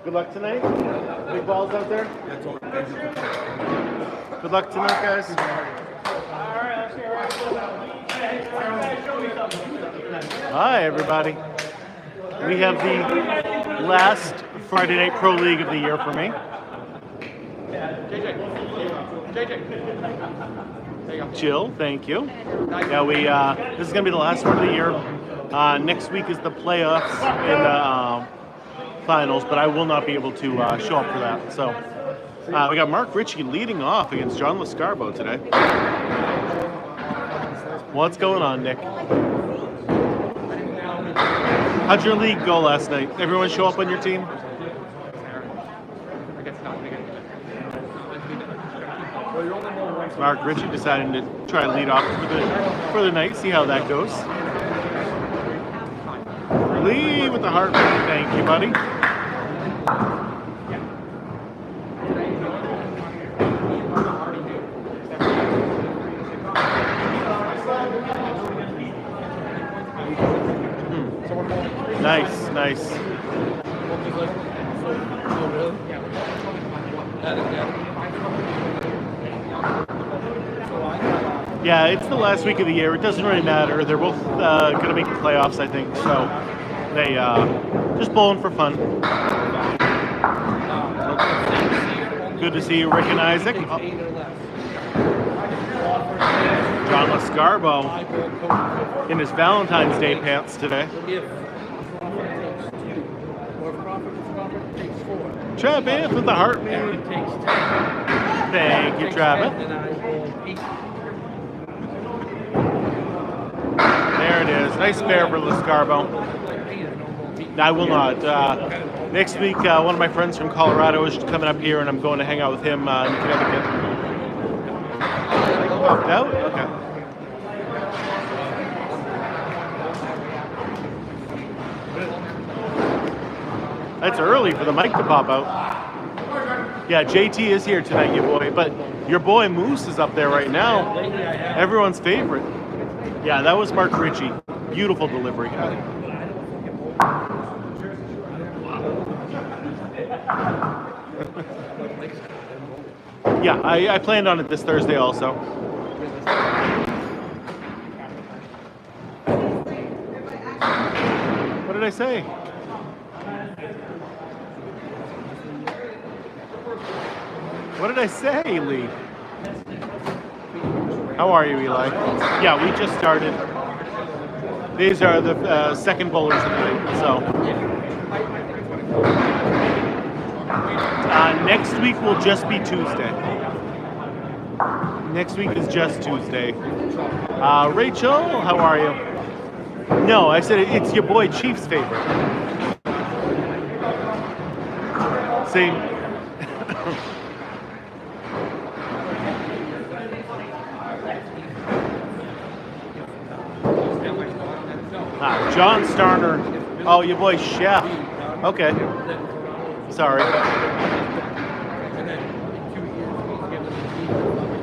Good luck tonight. Big balls out there. Good luck tonight, guys. Hi, everybody. We have the last Friday Night Pro League of the year for me. Jill, thank you. Yeah, this is gonna be the last one of the year. Next week is the playoffs in the finals, but I will not be able to show up for that. So we got Mark Ricci leading off against John Lescarbeau today. What's going on, Nick? How'd your league go last night? Everyone show up on your team? Mark Ricci deciding to try and lead off for the night, see how that goes. Lee with the heart rate. Thank you, buddy. Nice, nice. Yeah, it's the last week of the year. It doesn't really matter. They're both going to make the playoffs, I think. So they just bowling for fun. Good to see you, Rick and Isaac. Oh. John Lescarbeau in his Valentine's Day pants today. Travis with the heart. Thank you, Travis. There it is. Nice spare for Lescarbeau. I will not. Next week, one of my friends from Colorado is coming up here, and I'm going to hang out with him in Connecticut. Popped out? Okay. That's early for the mic to pop out. Yeah, JT is here tonight, your boy. But your boy Moose is up there right now. Everyone's favorite. Yeah, that was Mark Ricci. Beautiful delivery. Yeah, I planned on it this Thursday also. What did I say? What did I say, Lee? How are you, Eli? Yeah, we just started. These are the second bowlers of the night, so. Next week will just be Tuesday. Next week is just Tuesday. Rachel, how are you? No, I said it's your boy Chief's favorite. Same. John Starner. Oh, your boy Chef. Okay. Sorry.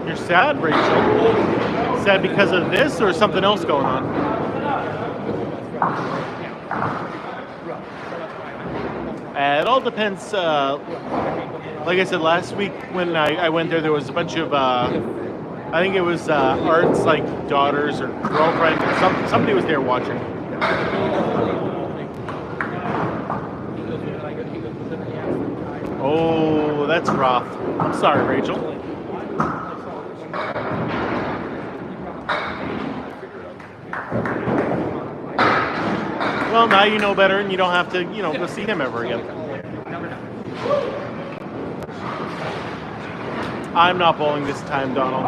You're sad, Rachel? Sad because of this or something else going on? It all depends. Like I said, last week when I went there was a bunch of, I think it was Art's like daughters or girlfriend. Or somebody was there watching. Oh, that's rough. I'm sorry, Rachel. Well, now you know better and you don't have to, go see him ever again. I'm not bowling this time, Donald.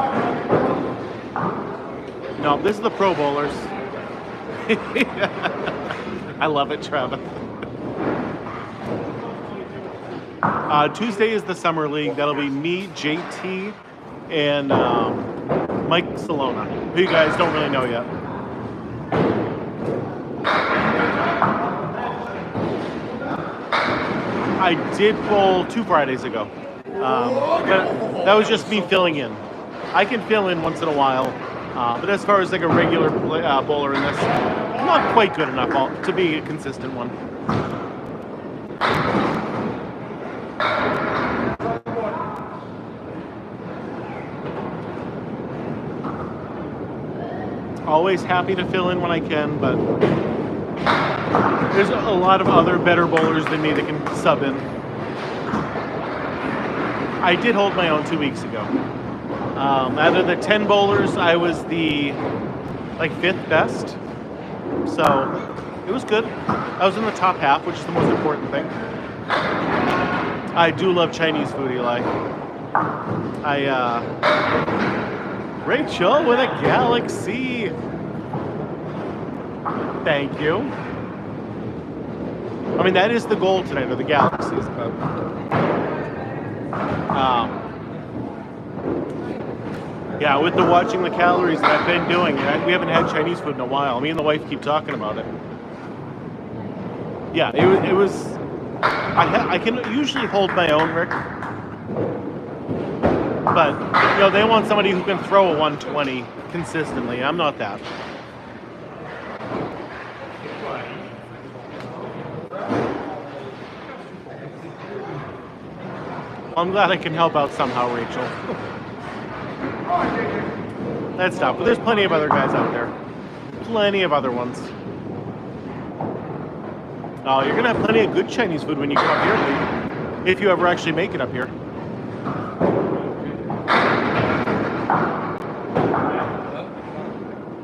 No, this is the pro bowlers. I love it, Travis. Tuesday is the Summer League. That'll be me, JT, and Mike Salona, who you guys don't really know yet. I did bowl 2 Fridays ago. But that was just me filling in. I can fill in once in a while, but as far as like a regular bowler in this, not quite good enough to be a consistent one. Always happy to fill in when I can, but there's a lot of other better bowlers than me that can sub in. I did hold my own 2 weeks ago. Out of the 10 bowlers, I was the like 5th best. So it was good. I was in the top half, which is the most important thing. I do love Chinese food, Eli. Rachel with a galaxy. Thank you. I mean, that is the goal tonight, are the galaxies. But, yeah, with the watching the calories that I've been doing, we haven't had Chinese food in a while. Me and the wife keep talking about it. Yeah, it was. I can usually hold my own, Rick. But, you know, they want somebody who can throw a 120 consistently. I'm not that. I'm glad I can help out somehow, Rachel. That's tough, but there's plenty of other guys out there. Plenty of other ones. Oh, you're going to have plenty of good Chinese food when you come up here, Lee. If you ever actually make it up here.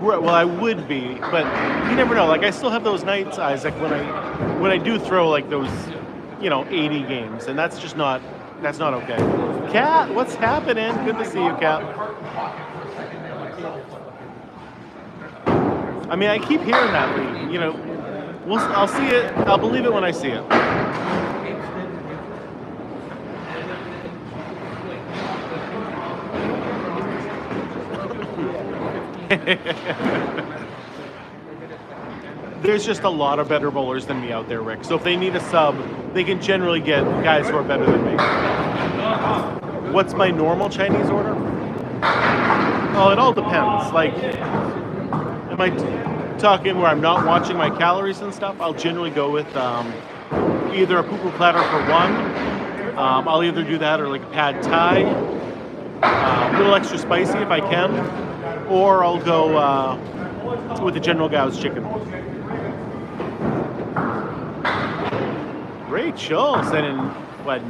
Well, I would be, but you never know. Like, I still have those nights, Isaac, when I do throw like those, 80 games, and that's just not okay. Kat, what's happening? Good to see you, Kat. I mean, I keep hearing that, Lee. I'll see it. I'll believe it when I see it. There's just a lot of better bowlers than me out there, Rick. So if they need a sub, they can generally get guys who are better than me. What's my normal Chinese order? Oh, it all depends. Like, am I talking where I'm not watching my calories and stuff? I'll generally go with either a poo-poo platter for one. I'll either do that or like a pad thai, a little extra spicy if I can, or I'll go with the General Gao's chicken. Rachel sending,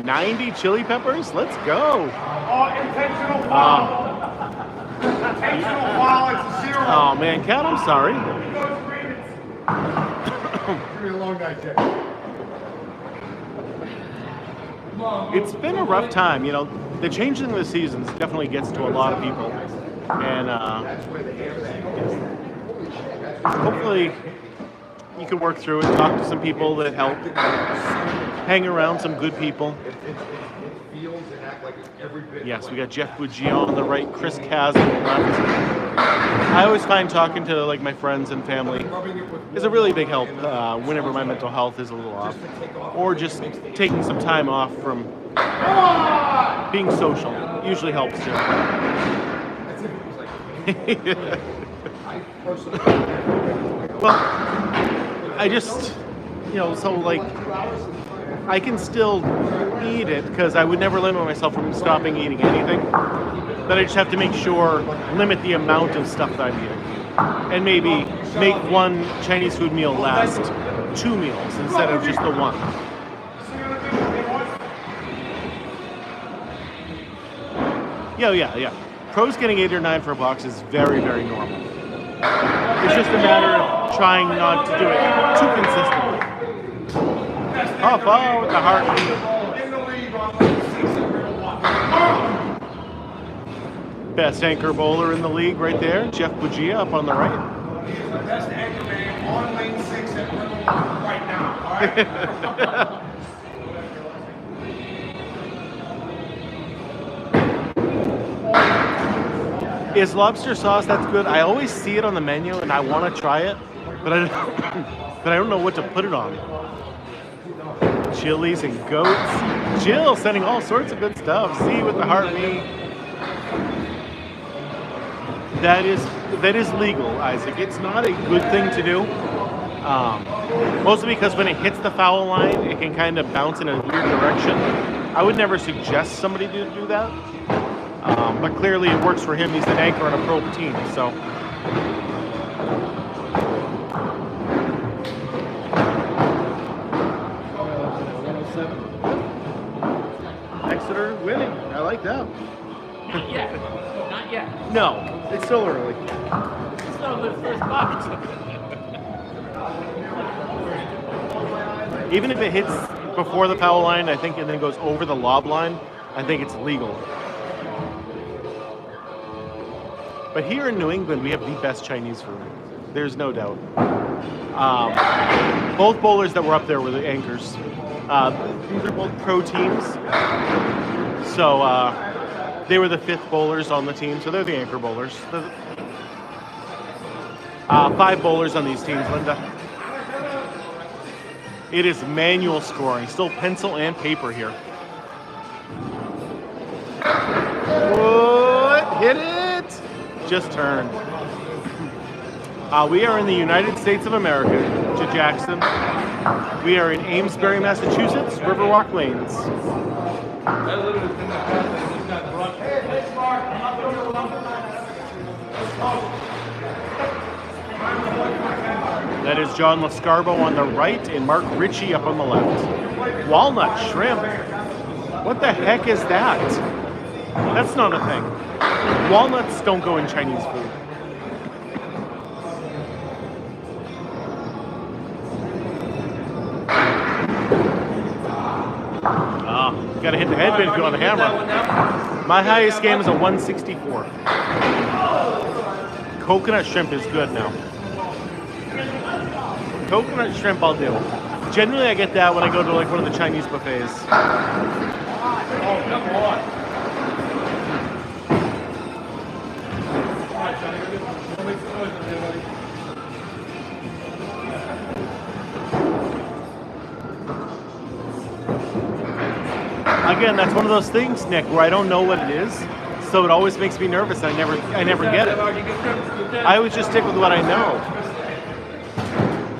90 chili peppers? Let's go. Intentional foul. Intentional foul, it's a 0. Oh, man, Kat, I'm sorry. Give me a long night, Jack. It's been a rough time, The changing of the seasons definitely gets to a lot of people. And hopefully you can work through it, talk to some people that help, hang around some good people. Yes, we got Jeff Buggea on the right, Chris Kaz on the left. I always find talking to my friends and family is a really big help whenever my mental health is a little off, or just taking some time off from being social usually helps too. Well, I just, I can still eat it because I would never limit myself from stopping eating anything. But I just have to make sure, limit the amount of stuff that I'm eating. And maybe make one Chinese food meal last 2 meals instead of just the one. Yeah. Pros getting 8 or 9 for a box is very, very normal. It's just a matter of trying not to do it too consistently. Off with the heartbeat. Best anchor bowler in the league right there, Jeff Buggea up on the right. He's the best anchor man on lane 6 at Riddle right now, all right? Is lobster sauce, that's good. I always see it on the menu and I want to try it, but I don't know what to put it on. chilies and goats. Jill sending all sorts of good stuff. Z with the heartbeat. That is legal, Isaac. It's not a good thing to do. Mostly because when it hits the foul line, it can kind of bounce in a weird direction. I would never suggest somebody to do that. But clearly it works for him. He's an anchor on a pro team, so. Exeter winning. I like that. Not yet. Not yet. No, it's still early. It's still the first box. Even if it hits before the foul line, I think, and then goes over the lob line, I think it's legal. But here in New England, we have the best Chinese food. There's no doubt. Both bowlers that were up there were the anchors. These are both pro teams. So they were the 5th bowlers on the team, so they're the anchor bowlers. 5 bowlers on these teams, Linda. It is manual scoring, still pencil and paper here. What? Hit it! Just turned. We are in the United States of America, to Jackson. We are in Amesbury, Massachusetts, Riverwalk Lanes. That is John Lescarbeau on the right and Mark Ricci up on the left. Walnut shrimp. What the heck is that? That's not a thing. Walnuts don't go in Chinese food. Gotta hit the headband if you want the hammer. My highest game is a 164. Coconut shrimp is good now. Coconut shrimp I'll do. Generally I get that when I go to like one of the Chinese buffets. Oh, come on. Again, that's one of those things, Nick, where I don't know what it is, so it always makes me nervous. I never get it. I always just stick with what I know.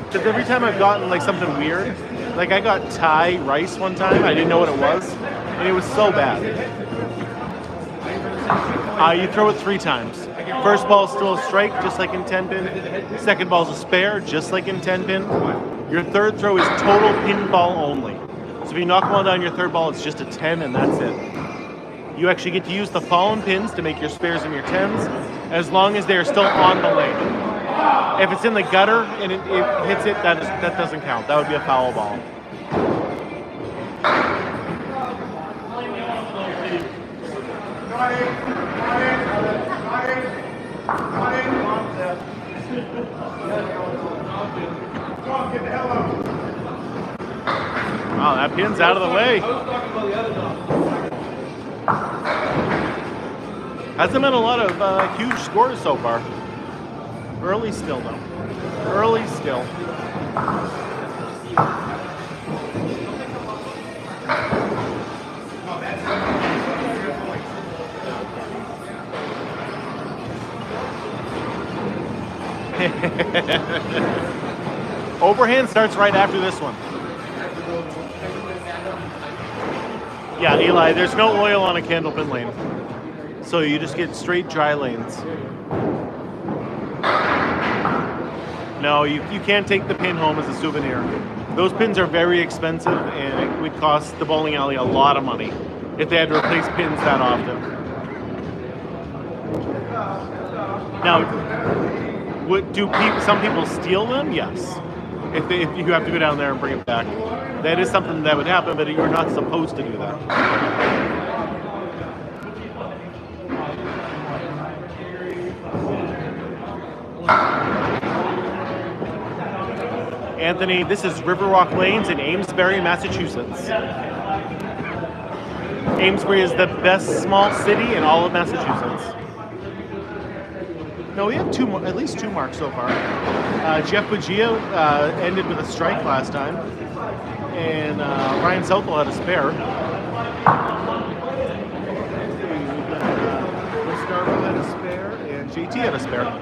Because every time I've gotten like something weird, like I got Thai rice one time, I didn't know what it was, and it was so bad. You throw it 3 times. First ball is still a strike, just like in 10-pin. Second ball is a spare, just like in 10-pin. Your third throw is total pinball only. So if you knock one down your third ball, it's just a 10 and that's it. You actually get to use the fallen pins to make your spares and your 10s, as long as they are still on the lane. If it's in the gutter and it hits it, that doesn't count. That would be a foul ball. Wow, that pin's out of the way. Hasn't been a lot of huge scores so far. Early still, though. Early still. Overhand starts right after this one. Yeah, Eli, there's no oil on a candlepin lane. So you just get straight dry lanes. No, you can't take the pin home as a souvenir. Those pins are very expensive and it would cost the bowling alley a lot of money if they had to replace pins that often. Now, some people steal them? Yes. If you have to go down there and bring it back. That is something that would happen, but you're not supposed to do that. Anthony, this is Riverwalk Lanes in Amesbury, Massachusetts. Amesbury is the best small city in all of Massachusetts. No, we have at least two marks so far. Jeff Buggea ended with a strike last time. and Ryan Southall had a spare. Lescarbeau had a spare, and JT had a spare.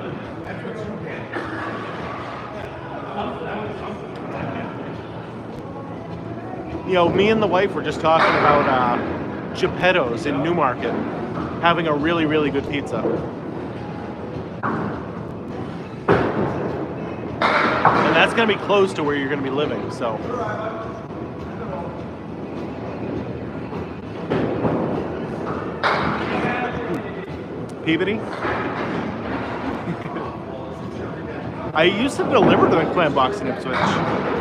You know, me and the wife were just talking about Geppetto's in Newmarket having a really, really good pizza. And that's going to be close to where you're going to be living, so. Peabody? I used to deliver to the clam box in Ipswich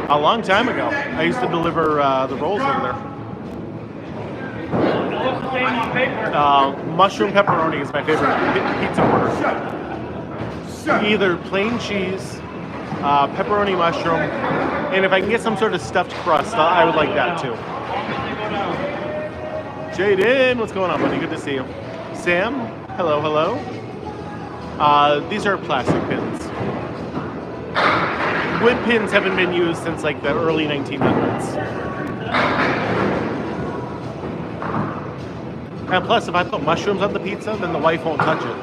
a long time ago. I used to deliver the rolls over there. Mushroom pepperoni is my favorite pizza order. Either plain cheese, pepperoni mushroom, and if I can get some sort of stuffed crust, I would like that too. Jaden, what's going on, buddy? Good to see you. Sam, hello, hello. These are plastic pins. Wood pins haven't been used since like the early 1900s. And plus, if I put mushrooms on the pizza, then the wife won't touch it.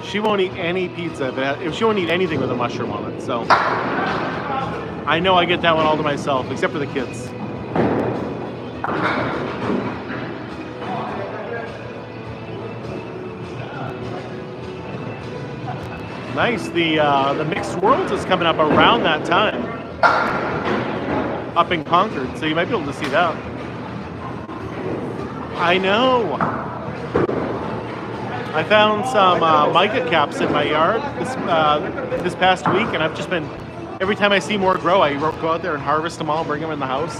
She won't eat any pizza if she won't eat anything with a mushroom on it. So I know I get that one all to myself, except for the kids. Nice. The Mixed Worlds is coming up around that time, up in Concord, so you might be able to see that. I know. I found some mica caps in my yard this past week, and I've just been, every time I see more grow, I go out there and harvest them all, bring them in the house.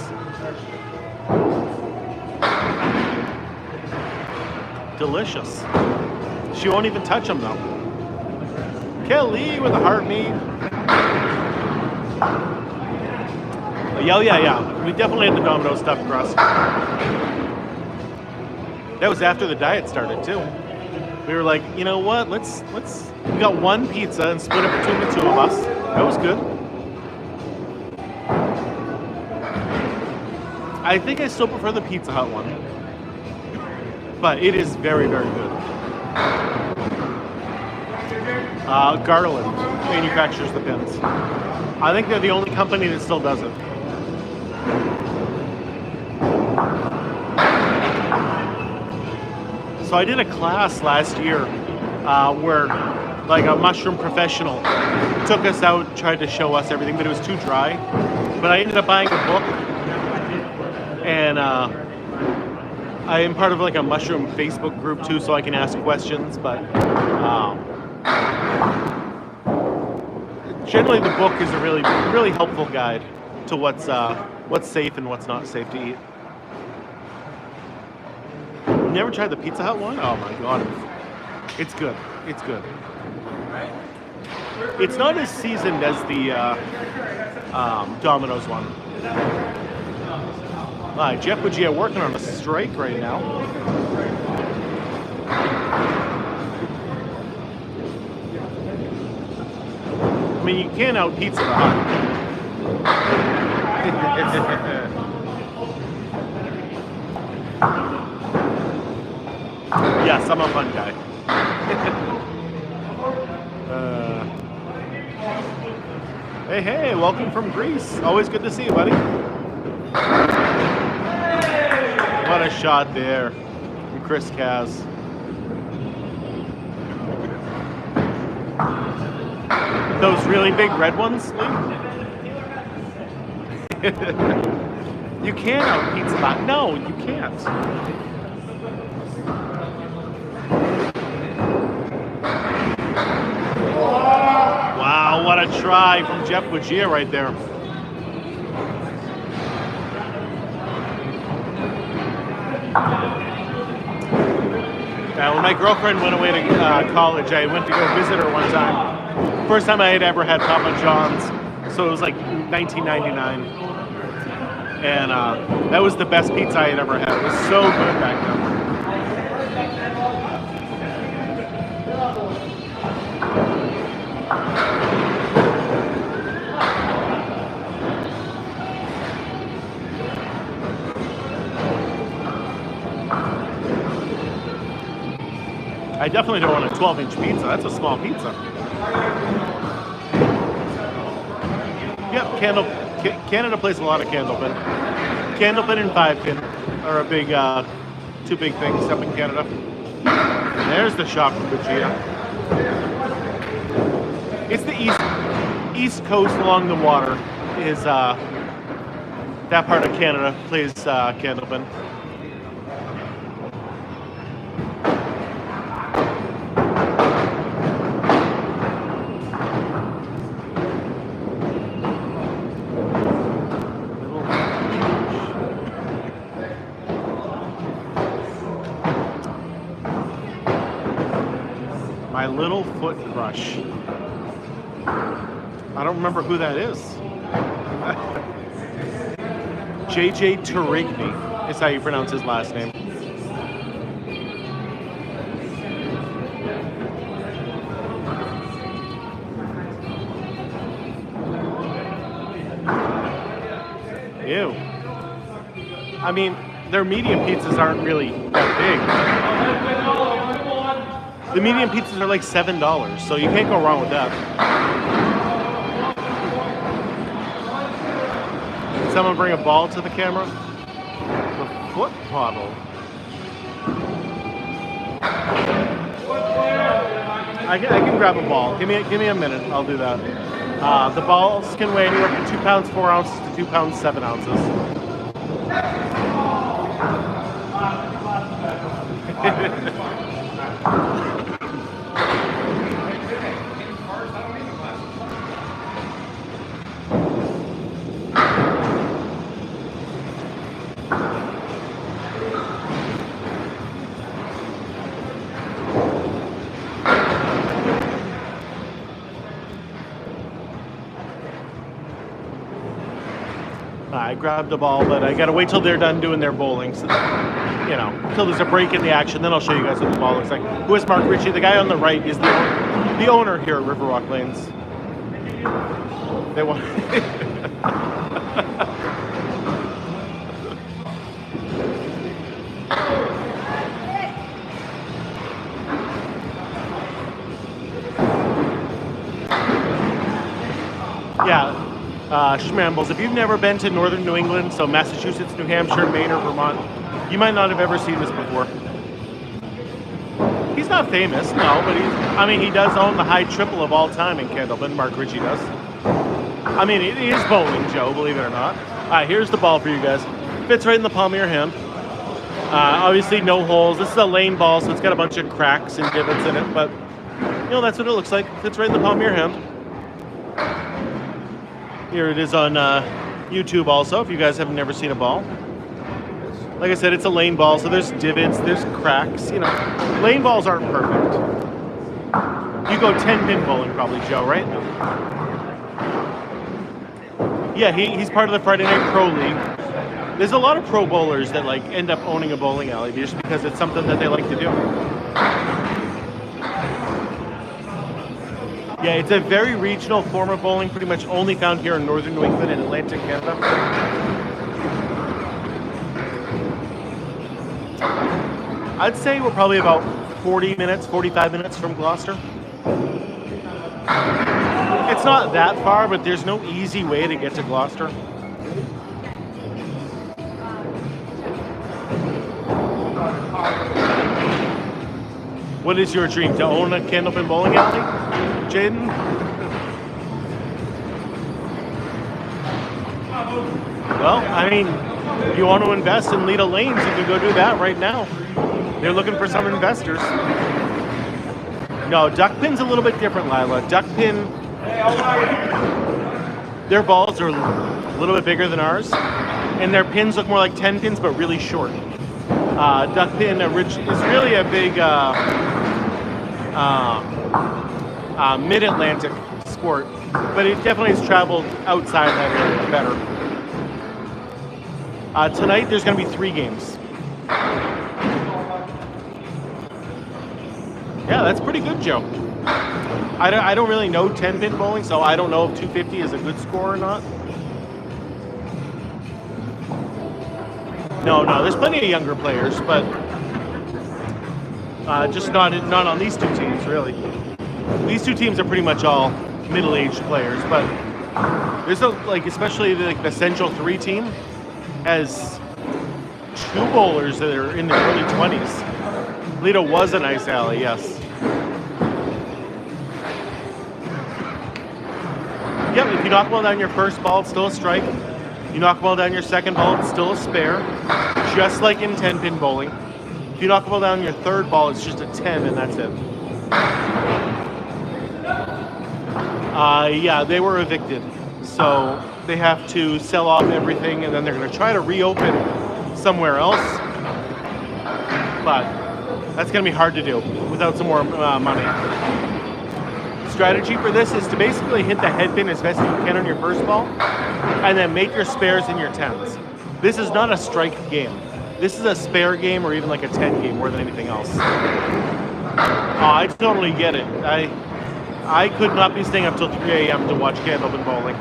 Delicious. She won't even touch them though. Kelly with a heartbeat. Yeah. We definitely had the Domino's stuffed crust. That was after the diet started too. We were like, you know what? We got one pizza and split it between the two of us. That was good. I think I still prefer the Pizza Hut one, but it is very, very good. Garland manufactures the pins. I think they're the only company that still does it. So I did a class last year where like a mushroom professional took us out, tried to show us everything, but it was too dry. But I ended up buying a book, and I am part of like a mushroom Facebook group too, so I can ask questions, but generally the book is a really, really helpful guide to what's safe and what's not safe to eat. Never tried the Pizza Hut one? Oh my god. It's good. It's good. It's not as seasoned as the Domino's one. Jeff Buggea working on a strike right now. I mean, you can't out pizza the Hut. Yes, I'm a fun guy. Hey, welcome from Greece. Always good to see you, buddy. What a shot there from Chris Kaz. Those really big red ones, Lee? You can't out pizza that. No, you can't. Wow, what a try from Jeff Buggea right there. When my girlfriend went away to college, I went to go visit her one time. First time I had ever had Papa John's, so it was like 1999. And that was the best pizza I had ever had. It was so good back then. I definitely don't want a 12-inch pizza. That's a small pizza. Yep, Canada plays a lot of candlepin. Candlepin and 5-pin are a big, two big things up in Canada. There's the shop from buggea. It's the east coast along the water. Is that part of Canada plays candlepin. My little foot crush. I don't remember who that is. JJ Tourigny is how you pronounce his last name. Ew. I mean, their medium pizzas aren't really that big. The medium pizzas are like $7, so you can't go wrong with that. Someone bring a ball to the camera. The foot model. I can grab a ball. Give me a minute. I'll do that. The balls can weigh anywhere from 2 pounds 4 ounces to 2 pounds 7 ounces. I grabbed a ball, but I gotta wait till they're done doing their bowling. So, you know, until there's a break in the action, then I'll show you guys what the ball looks like. Who is Mark Ricci? The guy on the right is the owner here at Riverwalk Lanes. They want. Yeah. Schmambles, if you've never been to northern New England, so Massachusetts, New Hampshire, Maine, or Vermont, you might not have ever seen this before. He's not famous, no, but he does own the high triple of all time in candlepin. Mark Ricci does. I mean, it is bowling, Joe, believe it or not. All right, here's the ball for you guys. Fits right in the palm of your hand. Obviously, no holes. This is a lane ball, so it's got a bunch of cracks and divots in it, but, you know, that's what it looks like. Fits right in the palm of your hand. Here it is on YouTube also, if you guys have never seen a ball. Like I said, it's a lane ball, so there's divots, there's cracks, you know. Lane balls aren't perfect. You go 10-pin bowling probably, Joe, right? Yeah, he's part of the Friday Night Pro League. There's a lot of pro bowlers that like end up owning a bowling alley just because it's something that they like to do. Yeah, it's a very regional form of bowling, pretty much only found here in northern New England and Atlantic Canada. I'd say we're probably about 40 minutes, 45 minutes from Gloucester. It's not that far, but there's no easy way to get to Gloucester. What is your dream? To own a candlepin bowling alley? Jaden? Well, I mean, if you want to invest in Lita Lanes, you can go do that right now. They're looking for some investors. No, duckpin's a little bit different, Lila. Duckpin, their balls are a little bit bigger than ours, and their pins look more like 10 pins, but really short. Duckpin is really a big mid-Atlantic sport, but it definitely has traveled outside that area better. Tonight there's going to be 3 games. Yeah, that's pretty good, Joe. I don't really know 10-pin bowling, so I don't know if 250 is a good score or not. No, there's plenty of younger players, but Just not on these two teams, really. These two teams are pretty much all middle-aged players, but there's especially the Central 3 team has 2 bowlers that are in their early 20s. Lido was a nice alley, yes. Yep, if you knock well down your first ball, it's still a strike. You knock well down your second ball, it's still a spare. Just like in 10-pin bowling. If you knock well down your third ball, it's just a 10 and that's it. Yeah, they were evicted. So they have to sell off everything and then they're going to try to reopen somewhere else. But that's going to be hard to do without some more money. Strategy for this is to basically hit the head pin as best as you can on your first ball and then make your spares in your 10s. This is not a strike game. This is a spare game or even like a 10 game more than anything else. I totally get it. I could not be staying up till 3 a.m. to watch candlepin bowling.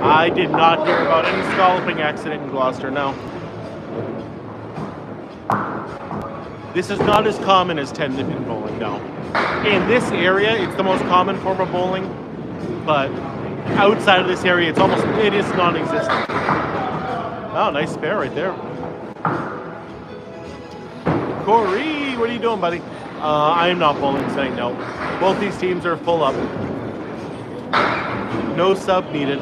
I did not hear about any scalloping accident in Gloucester, no. This is not as common as 10-pin bowling, no. In this area, it's the most common form of bowling, but outside of this area, it is non-existent. Oh, nice spare right there. Corey, what are you doing, buddy? I am not bowling tonight, no. Both these teams are full up. No sub needed.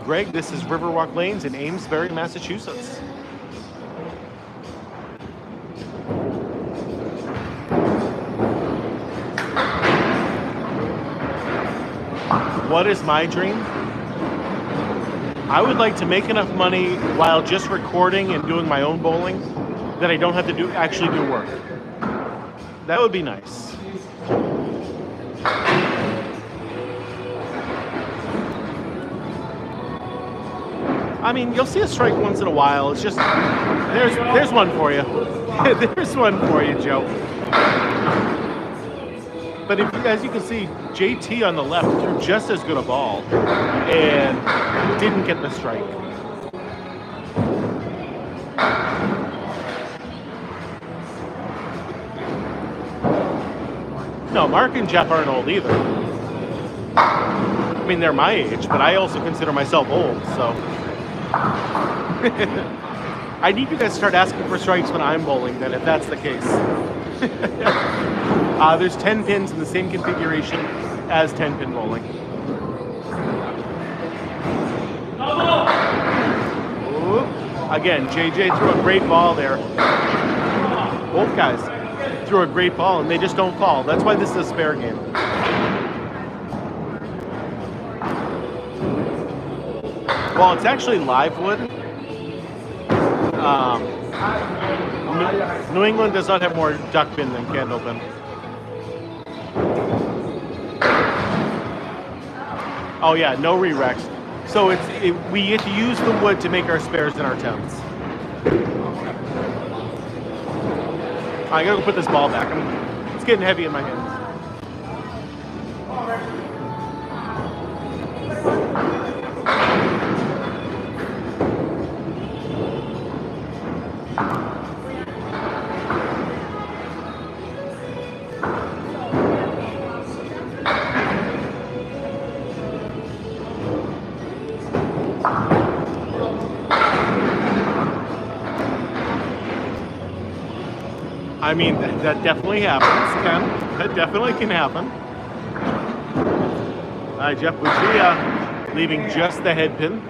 Greg, this is Riverwalk Lanes in Amesbury, Massachusetts. What is my dream? I would like to make enough money while just recording and doing my own bowling that I don't have to actually do work. That would be nice. I mean, you'll see a strike once in a while. It's just there's one for you. There's one for you, Joe. But as you can see, JT on the left threw just as good a ball and didn't get the strike. No, Mark and Jeff aren't old either. I mean, they're my age, but I also consider myself old, so. I need you guys to start asking for strikes when I'm bowling, then, if that's the case. There's 10 pins in the same configuration as 10-pin bowling. Ooh. Again, JJ threw a great ball there. Both guys threw a great ball, and they just don't fall. That's why this is a spare game. Well, it's actually live wood. New England does not have more duck pin than candlepin. Oh yeah, no re-recs. So we get to use the wood to make our spares in our tents. I gotta go put this ball back. It's getting heavy in my hands. I mean, that definitely happens, Ken. That definitely can happen. Jeff Buggea leaving just the head pin.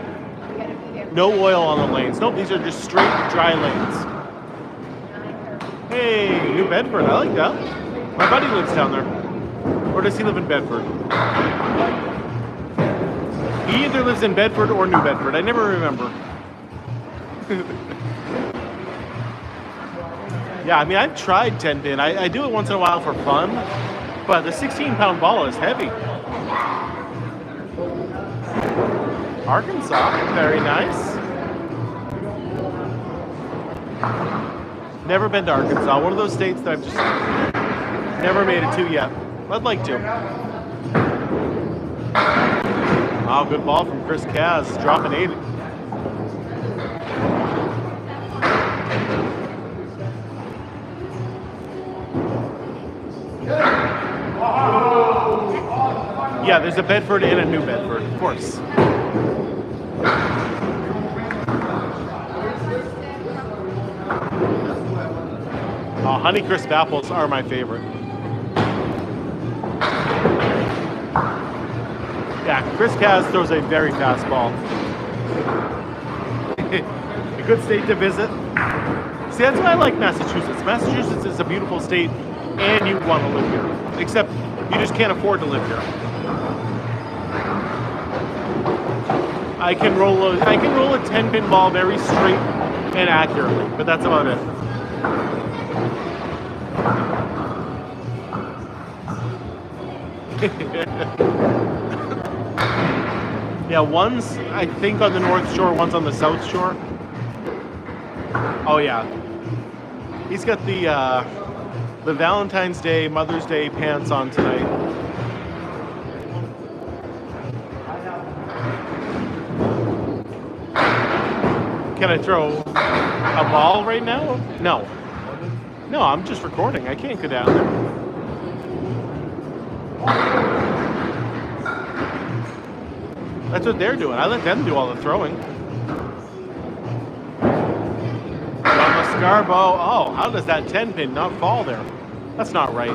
No oil on the lanes. Nope, these are just straight dry lanes. Hey, New Bedford, I like that. My buddy lives down there. Or does he live in Bedford? He either lives in Bedford or New Bedford. I never remember. Yeah, I mean, I've tried 10-pin. I do it once in a while for fun, but the 16-pound ball is heavy. Arkansas, very nice. Never been to Arkansas. One of those states that I've just never made it to yet. I'd like to. Oh, good ball from Chris Kaz, dropping 8. Yeah, there's a Bedford and a New Bedford, of course. Honeycrisp apples are my favorite. Yeah, Chris Kaz throws a very fast ball. A good state to visit. See, that's why I like Massachusetts. Massachusetts is a beautiful state, and you want to live here. Except you just can't afford to live here. I can roll a 10-pin ball very straight and accurately, but that's about it. Yeah, one's I think on the North Shore, one's on the South Shore. Oh yeah, he's got the Valentine's Day, Mother's Day pants on tonight. Can I throw a ball right now? No. No, I'm just recording. I can't go down there. That's what they're doing. I let them do all the throwing. Lescarbeau. Oh, how does that 10-pin not fall there? That's not right.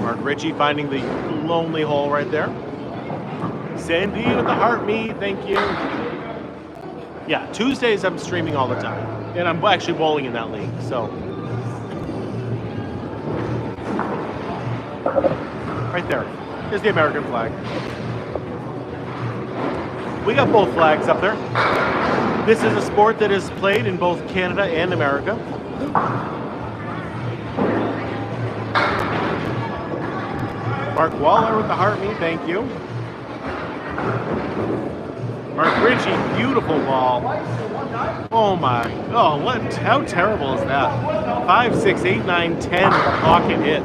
Mark Ricci finding the lonely hole right there. Sandy with the heart me, thank you. Yeah, Tuesdays I'm streaming all the time. And I'm actually bowling in that league, so. Right there. Here's the American flag. We got both flags up there. This is a sport that is played in both Canada and America. Mark Waller with the heart me, thank you. Mark Ricci, beautiful ball. Oh my, oh what, how terrible is that? 5, 6, 8, 9, 10 pocket hit.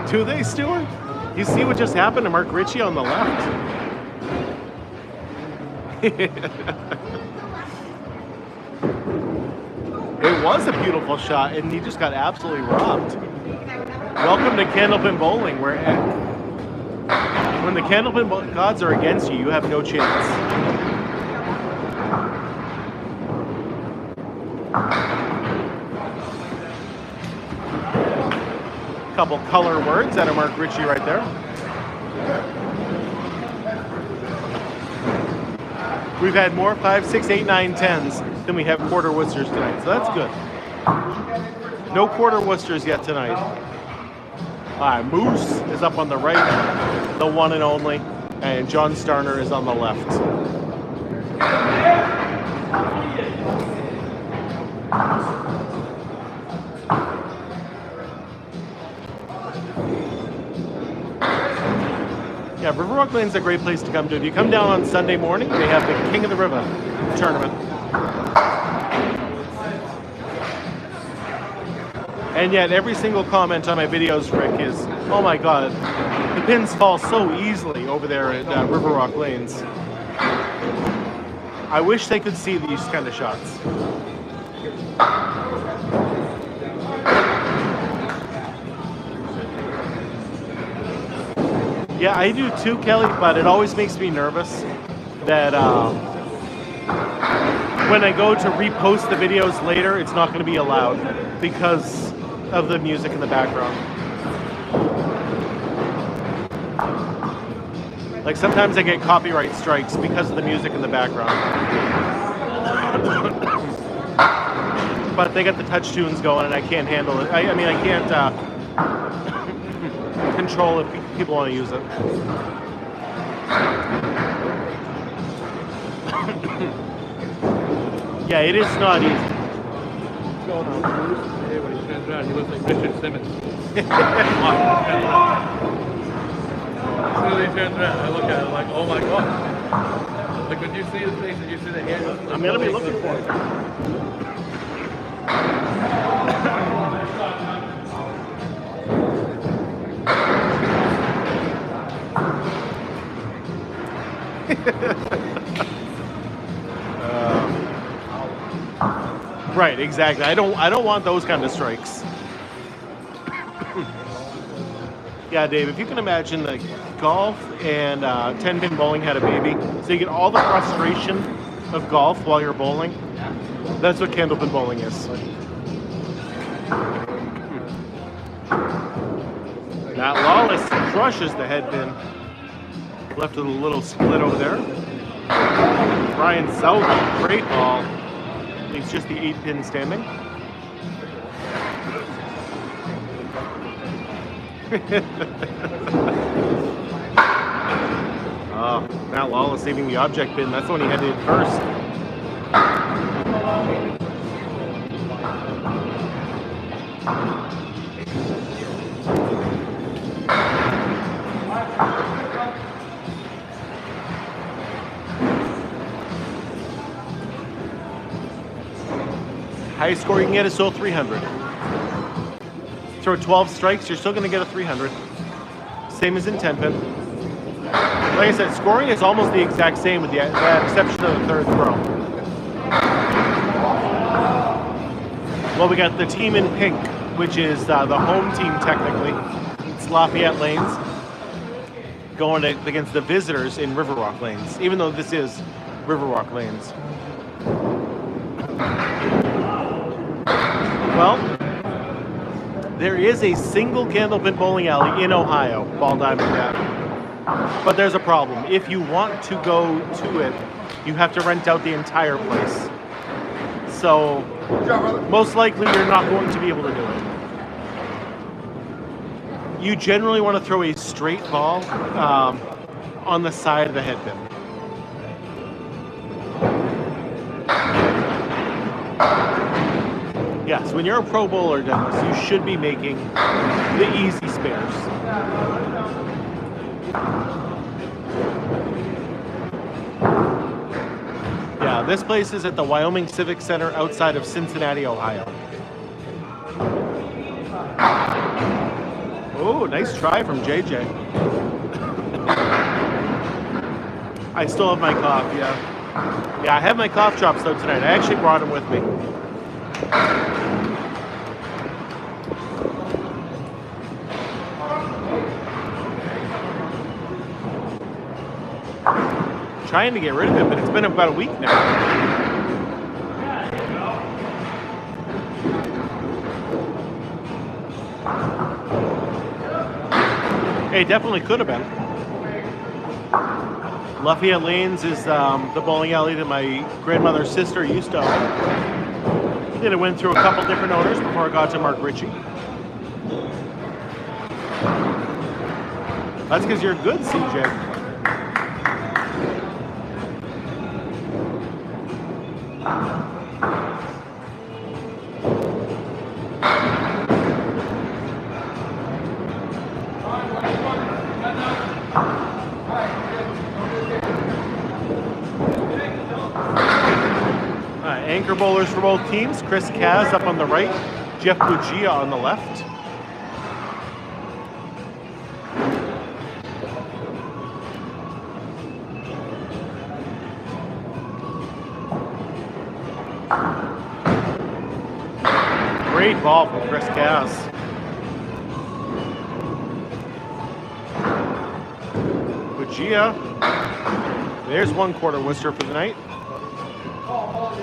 Do they, Stuart? You see what just happened to Mark Ricci on the left? It was a beautiful shot, and he just got absolutely robbed. Welcome to Candlepin Bowling, where when the Candlepin gods are against you, you have no chance. Couple color words out of Mark Ricci right there. We've had more 5, 6, 8, 9, 10s than we have quarter Worcesters tonight, so that's good. No quarter Worcesters yet tonight. Moose is up on the right, the one and only, and John Starner is on the left. Yeah, River Rock Lane's a great place to come to. If you come down on Sunday morning, they have the King of the River tournament. And yet every single comment on my videos, Rick, is, oh my god, the pins fall so easily over there at River Rock Lanes. I wish they could see these kind of shots. Yeah, I do too, Kelly, but it always makes me nervous that when I go to repost the videos later, it's not going to be allowed because of the music in the background. Like sometimes I get copyright strikes because of the music in the background. But they got the touch tunes going and I can't handle it. I mean, I can't control if people want to use it. Yeah, it is not easy. What's going on? Hey, when he turns around, he looks like Richard Simmons. As soon as he turns around, I look at him like, oh my god. Like when you see his face and you see the hair. I'm going to be looking for it. Right, exactly. I don't want those kind of strikes. Yeah, Dave, if you can imagine that golf and 10-pin bowling had a baby, so you get all the frustration of golf while you're bowling, that's what candlepin bowling is. That Lawless crushes the head pin. Left with a little split over there. Brian Southall, great ball. Leaves just the 8-pin standing. Oh, Matt Lawless saving the object pin. That's the one he had to hit first. Highest score you can get is still 300. Throw 12 strikes, you're still going to get a 300. Same as in 10-pin. Like I said, scoring is almost the exact same with the exception of the third throw. Well, we got the team in pink, which is the home team technically. It's Lafayette Lanes going against the visitors in Riverwalk Lanes, even though this is Riverwalk Lanes. Well, there is a single candlepin bowling alley in Ohio, Ball Diamond Gap. But there's a problem. If you want to go to it, you have to rent out the entire place. So, most likely you're not going to be able to do it. You generally want to throw a straight ball on the side of the head pin. Yes, when you're a pro bowler, Dennis, you should be making the easy spares. Yeah, this place is at the Wyoming Civic Center outside of Cincinnati, Ohio. Oh, nice try from JJ. I still have my cough, yeah. Yeah, I have my cough drops though tonight. I actually brought them with me. Trying to get rid of it, but it's been about a week now. Hey, it definitely could have been. Lafayette Lanes is the bowling alley that my grandmother's sister used to own. Then it went through a couple different owners before it got to Mark Ricci. That's because you're good, CJ. Anchor bowlers for both teams. Chris Kaz up on the right, Jeff Buggea on the left. Great ball from Chris Kaz. Buggea. There's 1/4 Worcester for the night.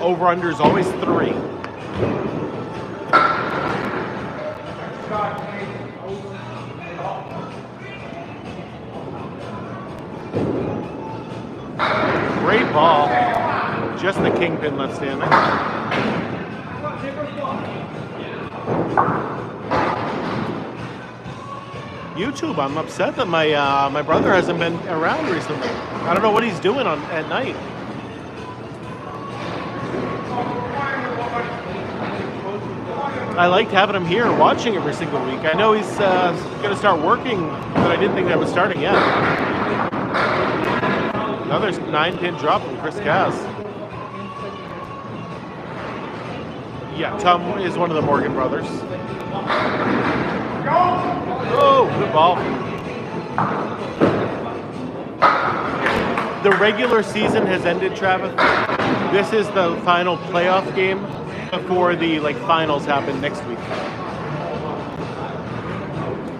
Over-under is always 3. Great ball. Just the kingpin left standing. YouTube, I'm upset that my brother hasn't been around recently. I don't know what he's doing at night. I liked having him here watching every single week. I know he's going to start working, but I didn't think that was starting yet. Another 9-pin drop from Chris Kaz. Yeah, Tom is one of the Morgan brothers. Oh, good ball. The regular season has ended, Travis. This is the final playoff game before the finals happen next week.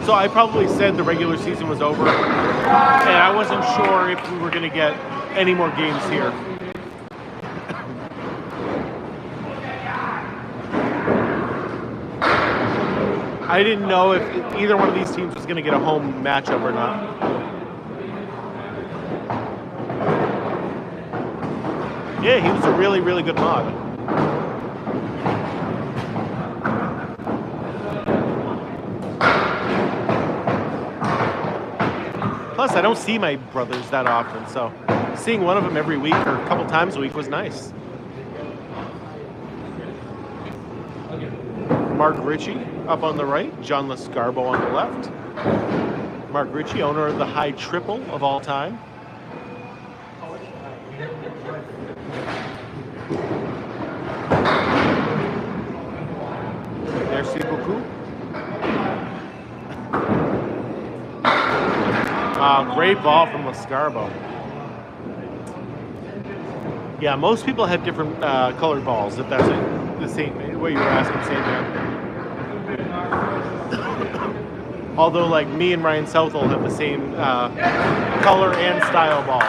So I probably said the regular season was over, and I wasn't sure if we were going to get any more games here. I didn't know if either one of these teams was going to get a home matchup or not. Yeah, he was a really, really good mod. Plus, I don't see my brothers that often, so seeing one of them every week or a couple times a week was nice. Mark Ricci up on the right, John Lescarbeau on the left. Mark Ricci, owner of the high triple of all time. Merci beaucoup. Great ball from Lescarbeau. Yeah, most people have different colored balls, if that's the same what you were asking, same man. Although, like, me and Ryan Southall have the same color and style ball.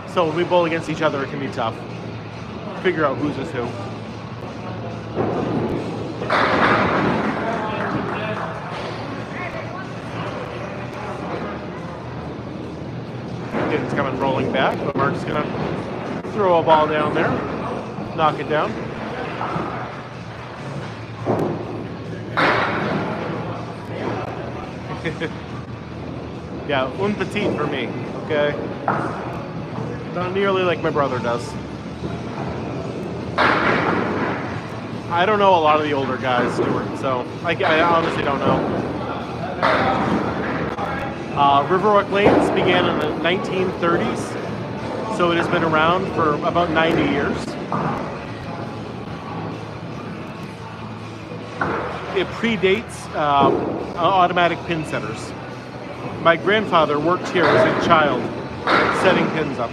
So when we bowl against each other, it can be tough. Figure out whose is who. It's coming rolling back, but Mark's gonna throw a ball down there, knock it down. Yeah, un petit for me, okay? Not nearly like my brother does. I don't know a lot of the older guys, Stuart, so I honestly don't know. Riverwalk Lanes began in the 1930s, so it has been around for about 90 years. It predates automatic pin setters. My grandfather worked here as a child, setting pins up.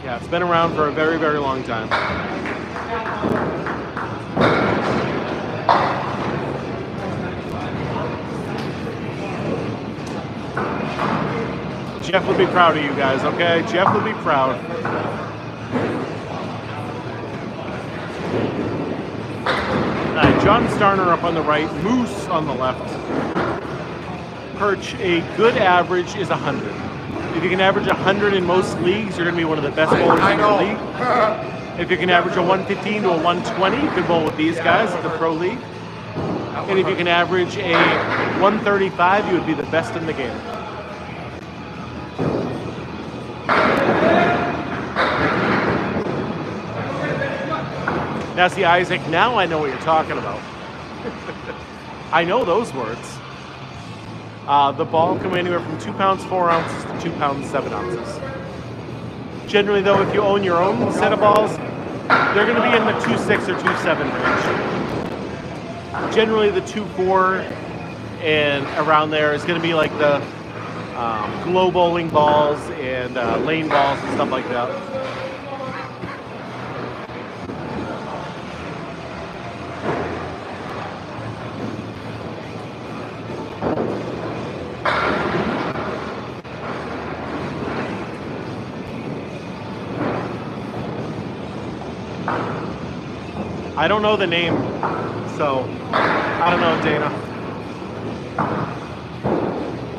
Yeah, it's been around for a very, very long time. Jeff would be proud of you guys, okay? Jeff would be proud. All right, John Starner up on the right, Moose on the left. Perch, a good average is 100. If you can average 100 in most leagues, you're going to be one of the best bowlers in your league. If you can average a 115 to a 120, you can bowl with these guys at the Pro League. And if you can average a 135, you would be the best in the game. Now, see, Isaac, now I know what you're talking about. I know those words. The ball can weigh anywhere from 2 pounds 4 ounces to 2 pounds 7 ounces. Generally, though, if you own your own set of balls, they're going to be in the 2.6 or 2.7 range. Generally, the 2.4 and around there is going to be like the glow bowling balls and lane balls and stuff like that. I don't know the name, so I don't know, Dana.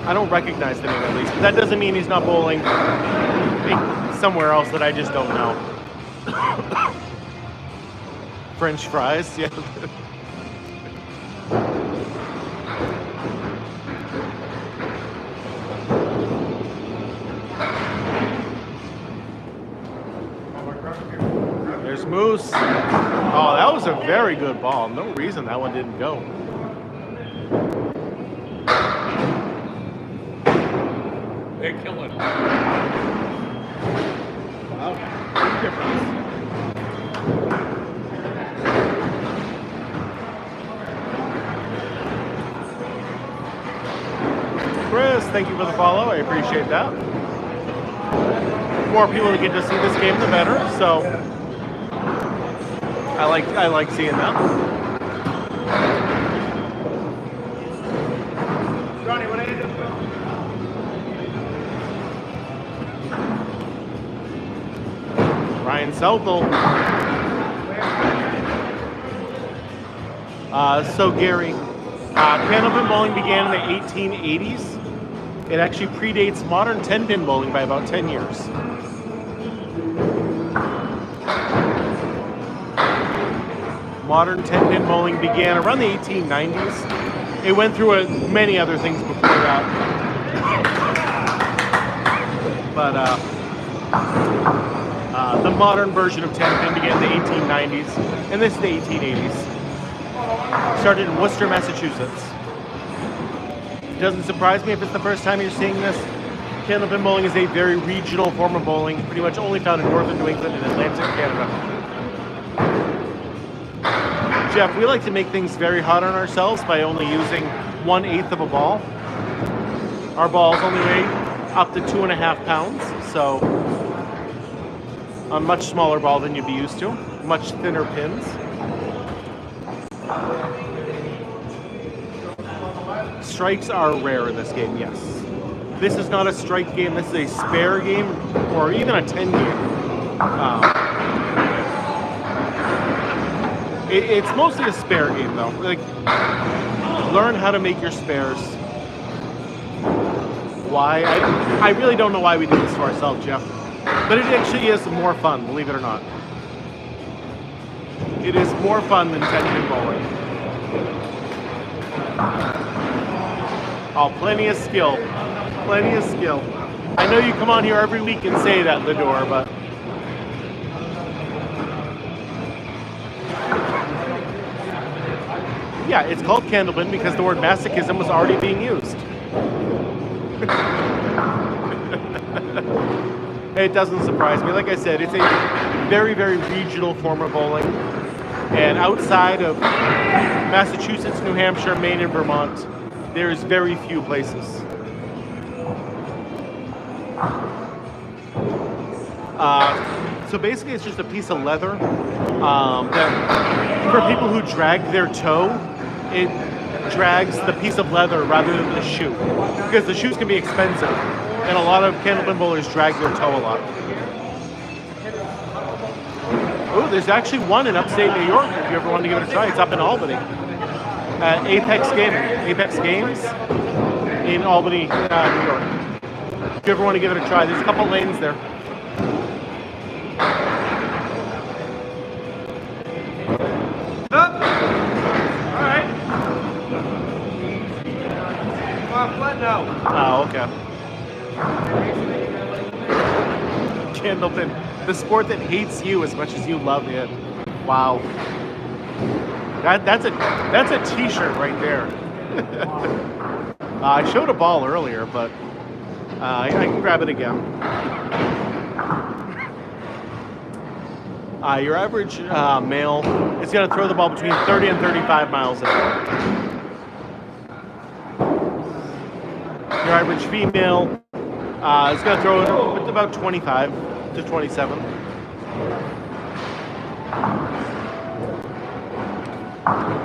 I don't recognize the name at least, but that doesn't mean he's not bowling somewhere else that I just don't know. French fries, yeah. There's Moose. Oh, that was a very good ball. No reason that one didn't go. They're killing it. Wow, big difference. thank you for the follow. I appreciate that. More people that get to see this game, the better. So I like seeing that. Johnny, what are you doing? Ryan Southall. So Gary, candlepin bowling began in the 1880s. It actually predates modern 10-pin bowling by about 10 years. Modern 10-pin bowling began around the 1890s. It went through many other things before that. But the modern version of 10-pin began in the 1890s, and this is the 1880s. Started in Worcester, Massachusetts. It doesn't surprise me if it's the first time you're seeing this. Candlepin bowling is a very regional form of bowling, pretty much only found in northern New England and Atlantic Canada. Jeff, we like to make things very hard on ourselves by only using 1/8 of a ball. Our balls only weigh up to 2.5 pounds, so a much smaller ball than you'd be used to, much thinner pins. Strikes are rare in this game, yes. This is not a strike game, this is a spare game, or even a 10 game. It's mostly a spare game though. Like, learn how to make your spares. Why? I really don't know why we do this to ourselves, Jeff. But it actually is more fun, believe it or not. It is more fun than 10-pin bowling. Oh, plenty of skill. Plenty of skill. I know you come on here every week and say that, Lidor, but... Yeah, it's called candlepin because the word masochism was already being used. It doesn't surprise me. Like I said, it's a very, very regional form of bowling. And outside of Massachusetts, New Hampshire, Maine, and Vermont, there's very few places. So basically it's just a piece of leather that for people who drag their toe, it drags the piece of leather rather than the shoe. Because the shoes can be expensive, and a lot of candlepin bowlers drag their toe a lot. Oh, there's actually one in upstate New York if you ever want to give it a try. It's up in Albany. Apex Games in Albany, New York. If you ever want to give it a try, there's a couple lanes there. Alright. Flat now. Oh, okay. Candlepin, the sport that hates you as much as you love it. Wow. That's a t-shirt right there. I showed a ball earlier, but I can grab it again. Your average male is going to throw the ball between 30 and 35 miles an hour. Your average female is going to throw it about 25 to 27.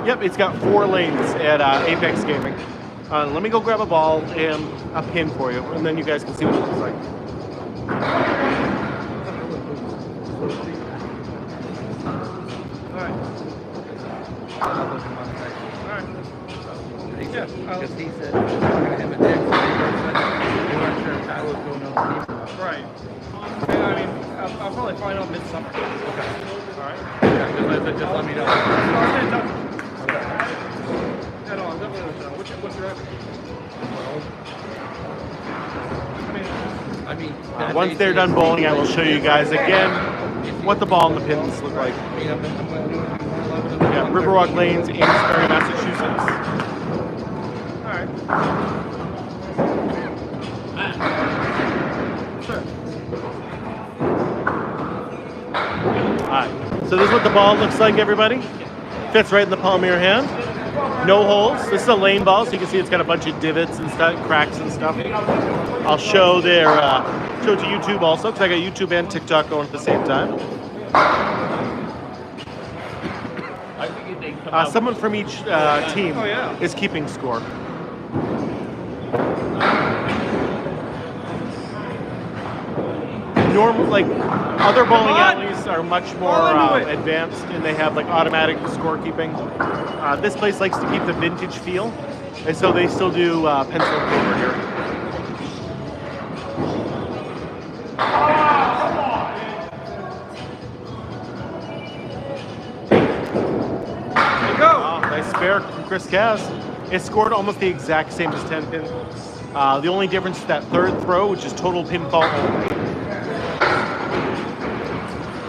Yep, it's got 4 lanes at Apex Gaming. Let me go grab a ball and a pin for you, and then you guys can see what it looks like. Because he said we're gonna have a next. We weren't sure if Tyler was going on the team. Right. I mean, I'll probably find out midsummer. Okay. Alright. Yeah, just let me know. Okay. Yeah, no, I'm definitely going to know. What's your average? I mean, Once they're done bowling, I will show you guys again what the ball and the pins look like. Yeah, Riverwalk Lanes, Amesbury, Massachusetts. alright. Sure. Alright, so this is what the ball looks like, everybody. Fits right in the palm of your hand. No holes. This is a lane ball, so you can see it's got a bunch of divots and stuff, cracks and stuff. I'll show their show it to YouTube also, because I got YouTube and TikTok going at the same time. Someone from each team is keeping score. Normal, like other bowling alleys are much more advanced, and they have like automatic scorekeeping. This place likes to keep the vintage feel, and so they still do pencil and paper here. Nice spare from Chris Cass. It scored almost the exact same as 10 pin. The only difference is that third throw, which is total pinfall only.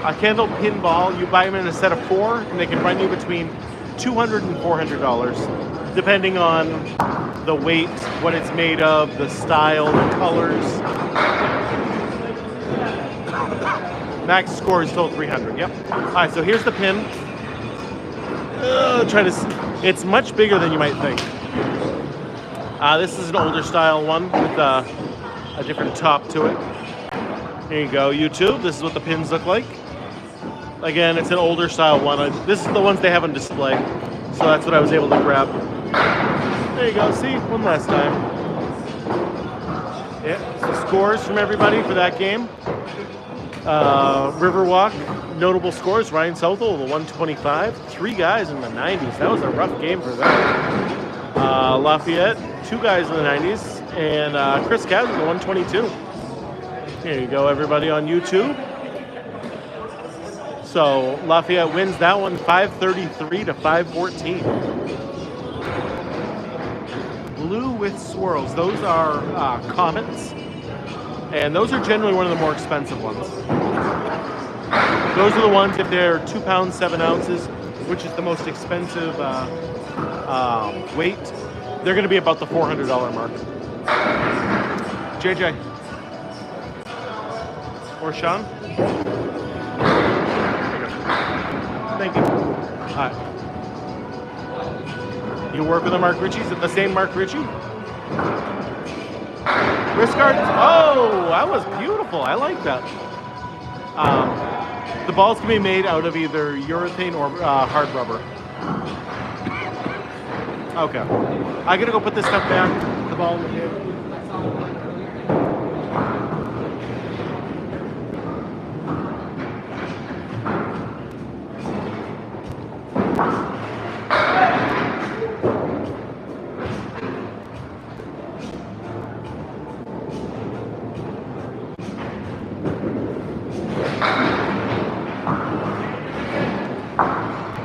A candle pin ball, you buy them in a set of 4, and they can run you between $200 and $400, depending on the weight, what it's made of, the style, the colors. Max score is still 300. Yep. All right, so here's the pin. It's much bigger than you might think. This is an older style one with a different top to it. Here you go, YouTube. This is what the pins look like. Again, it's an older style one. This is the ones they have on display, so that's what I was able to grab. There you go. See, one last time. Yeah, some scores from everybody for that game. Riverwalk, notable scores. Ryan Southall, the 125. 3 guys in the 90s. That was a rough game for them. Lafayette, 2 guys in the 90s. And Chris Cass, the 122. Here you go, everybody on YouTube. So Lafayette wins that one 533 to 514. Blue with swirls. Those are comets. And those are generally one of the more expensive ones. Those are the ones, if they're 2 pounds, 7 ounces, which is the most expensive weight, they're going to be about the $400 mark. JJ. Or Sean? Thank you. All right. You work with a Mark Ricci? Is it the same Mark Ricci? Riscard? Oh, that was beautiful. I like that. The balls can be made out of either urethane or hard rubber. Okay. I gotta go put this stuff back. The ball in the table.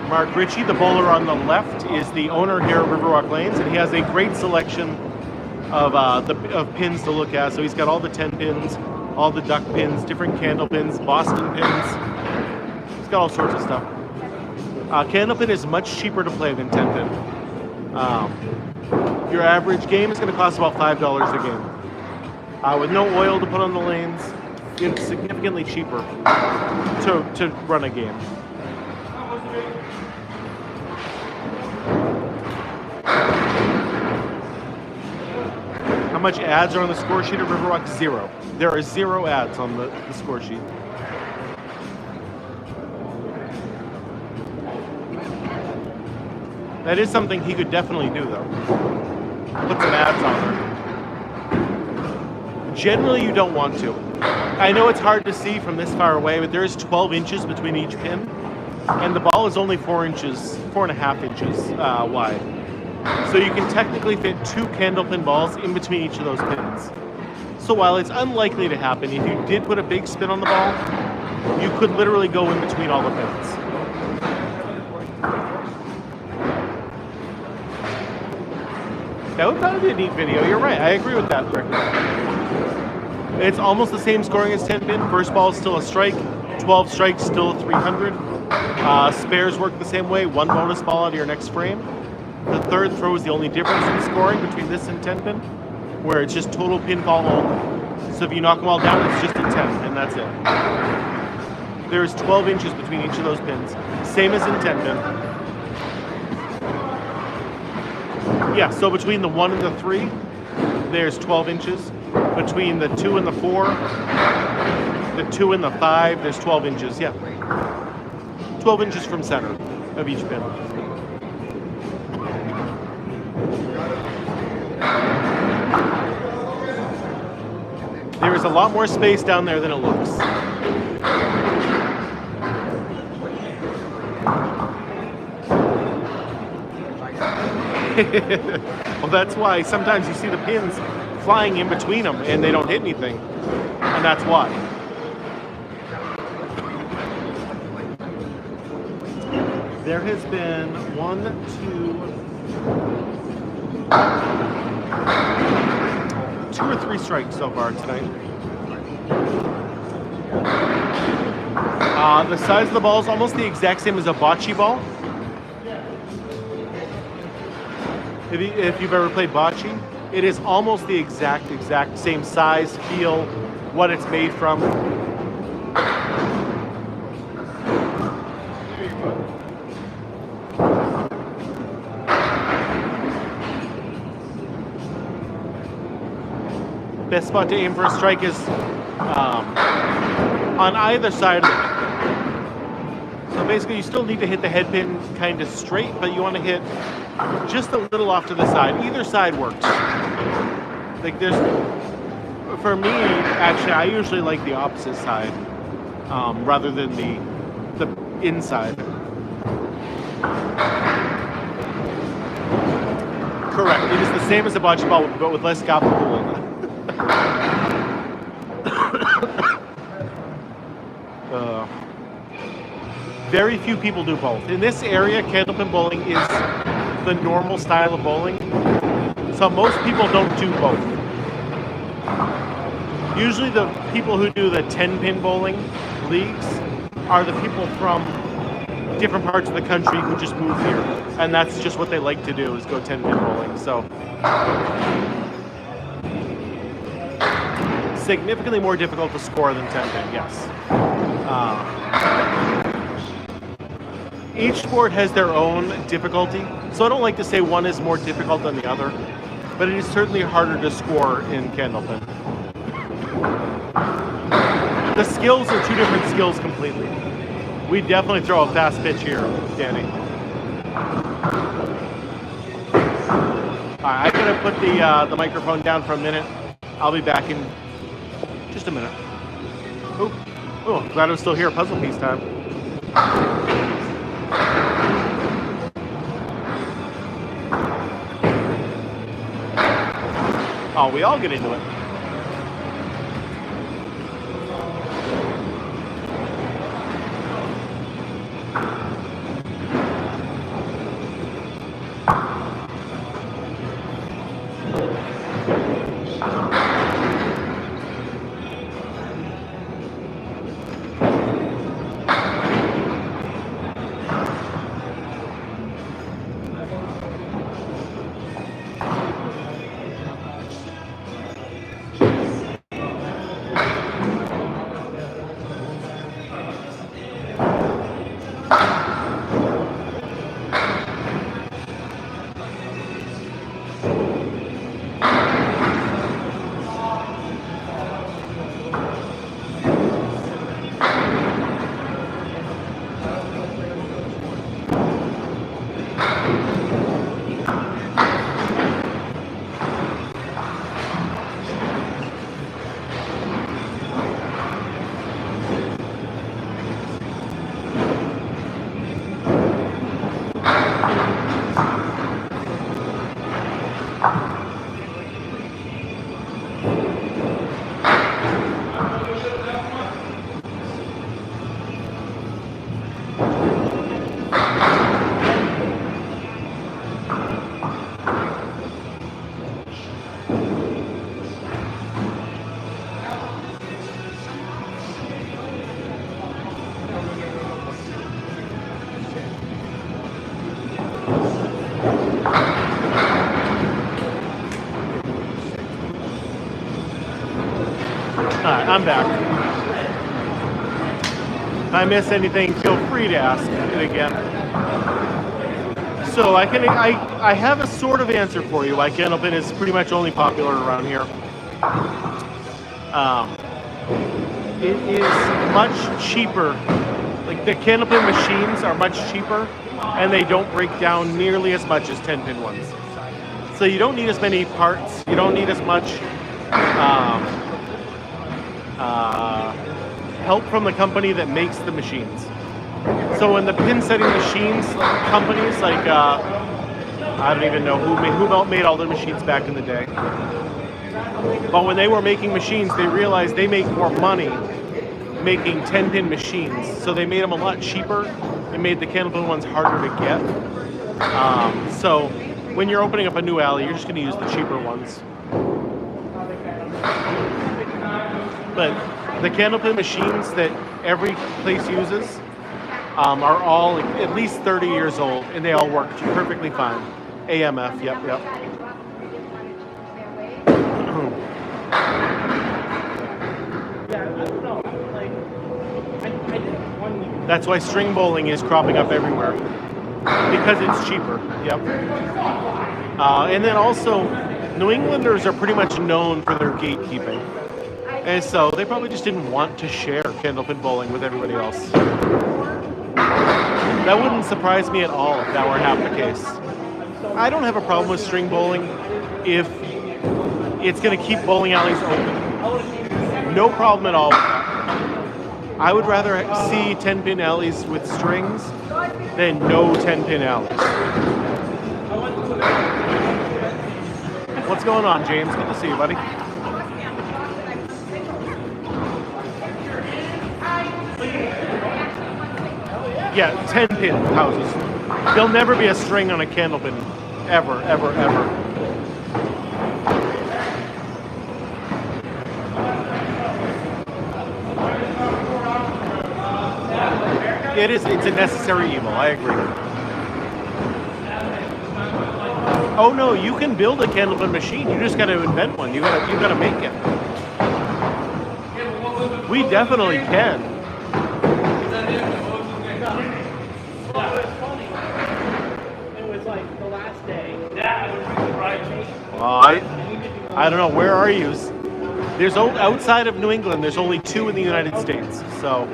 Mark Ricci, the bowler on the left, is the owner here at Riverwalk Lanes, and he has a great selection of pins to look at. So he's got all the 10 pins, all the duck pins, different candle pins, Boston pins. He's got all sorts of stuff. Candle pin is much cheaper to play than 10 pin. Your average game is going to cost about $5 a game. With no oil to put on the lanes, it's significantly cheaper to run a game. How much ads are on the score sheet at Riverwalk? 0. There are 0 ads on the score sheet. That is something he could definitely do, though. Put some ads on there. Generally, you don't want to. I know it's hard to see from this far away, but there is 12 inches between each pin, and the ball is only 4.5 inches wide. So you can technically fit 2 candlepin balls in between each of those pins. So while it's unlikely to happen, if you did put a big spin on the ball, you could literally go in between all the pins. That would probably be a neat video. You're right. I agree with that, Rick. It's almost the same scoring as 10 pin. First ball is still a strike. 12 strikes, still 300. Spares work the same way. 1 bonus ball out of your next frame. The third throw is the only difference in scoring between this and 10 pin, where it's just total pinfall only. So if you knock them all down, it's just a 10, and that's it. There's 12 inches between each of those pins, same as in 10 pin. Yeah, so between the 1 and the 3, there's 12 inches. Between the 2 and the 4, the 2 and the 5, there's 12 inches, yeah. 12 inches from center of each pin. There is a lot more space down there than it looks. Well, that's why sometimes you see the pins flying in between them and they don't hit anything. And that's why. There has been 1, 2 or 3 strikes so far tonight. The size of the ball is almost the exact same as a bocce ball. If you've ever played bocce, it is almost the exact same size, feel, what it's made from. Best spot to aim for a strike is on either side of it. So basically you still need to hit the head pin kind of straight, but you want to hit just a little off to the side. Either side works. Like for me, actually, I usually like the opposite side rather than the inside. Correct. It is the same as a bocce ball, but with less lescarbeau. Very few people do both. In this area, candlepin bowling is the normal style of bowling, so most people don't do both. Usually the people who do the 10-pin bowling leagues are the people from different parts of the country who just moved here, and that's just what they like to do, is go 10-pin bowling. So significantly more difficult to score than 10-pin, yes. Each sport has their own difficulty, so I don't like to say one is more difficult than the other, but it is certainly harder to score in candlepin. The skills are 2 different skills completely. We definitely throw a fast pitch here, Danny. All right, I'm gonna put the microphone down for a minute. I'll be back in just a minute. Oh, glad I'm still here. Puzzle piece time. Oh, we all get into it. Alright, I'm back. If I miss anything, feel free to ask it again. So I have a sort of answer for you why candlepin is pretty much only popular around here. It is much cheaper. Like the candlepin machines are much cheaper, and they don't break down nearly as much as 10-pin ones. So you don't need as many parts. You don't need as much help from the company that makes the machines. So when the pin setting machines, like companies like I don't even know who made all their machines back in the day. But when they were making machines, they realized they make more money making 10-pin machines. So they made them a lot cheaper and made the candlepin ones harder to get. So when you're opening up a new alley, you're just going to use the cheaper ones. But the candlepin machines that every place uses are all at least 30 years old, and they all work perfectly fine. AMF, yep. That's why string bowling is cropping up everywhere, because it's cheaper. Yep. And then also, New Englanders are pretty much known for their gatekeeping, and so they probably just didn't want to share candlepin bowling with everybody else. That wouldn't surprise me at all if that were half the case. I don't have a problem with string bowling if it's going to keep bowling alleys open. No problem at all with that. I would rather see 10-pin alleys with strings than no 10-pin alleys. What's going on, James? Good to see you, buddy. Yeah, 10-pin houses. There'll never be a string on a candlepin. Ever. It's a necessary evil, I agree. Oh no, you can build a candlepin machine. You just gotta invent one. You gotta make it. We definitely can. I don't know. Where are you? There's outside of New England. There's only 2 in the United States. So.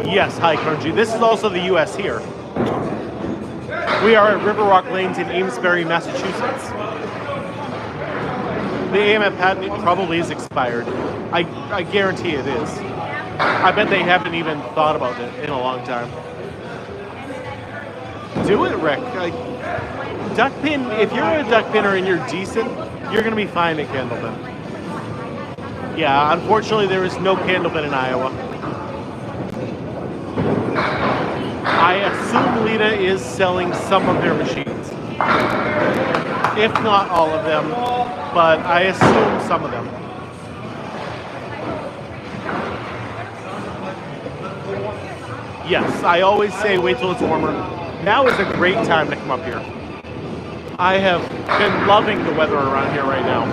Yes, hi, Crunchy. This is also the U.S. here. We are at Riverwalk Lanes in Amesbury, Massachusetts. The AMF patent probably is expired. I guarantee it is. I bet they haven't even thought about it in a long time. Do it, Rick. Duck pin, if you're a duck pinner and you're decent, you're going to be fine at candlepin. Yeah, unfortunately there is no candlepin in Iowa. I assume Lita is selling some of their machines. If not all of them, but I assume some of them. Yes, I always say wait till it's warmer. Now is a great time to come up here. I have been loving the weather around here right now.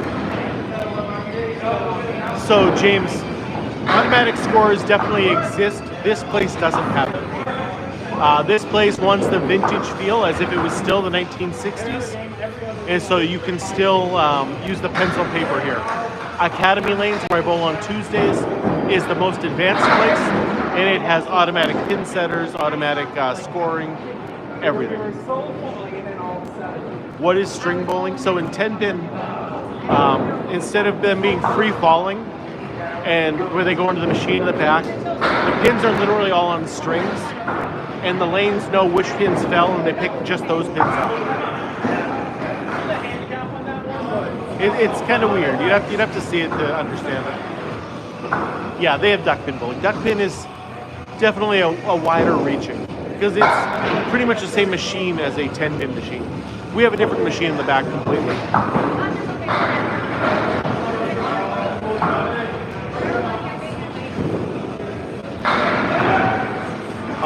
So James, automatic scores definitely exist. This place doesn't have it. This place wants the vintage feel as if it was still the 1960s. And so you can still use the pencil paper here. Academy Lanes, where I bowl on Tuesdays, is the most advanced place. And it has automatic pin setters, automatic scoring, everything. What is string bowling? So in 10-pin, instead of them being free-falling, and where they go into the machine in the back, the pins are literally all on strings, and the lanes know which pins fell, and they pick just those pins up. It's kind of weird. You'd have to see it to understand it. Yeah, they have duck pin bowling. Duck pin is definitely a wider reaching, because it's pretty much the same machine as a 10-pin machine. We have a different machine in the back completely.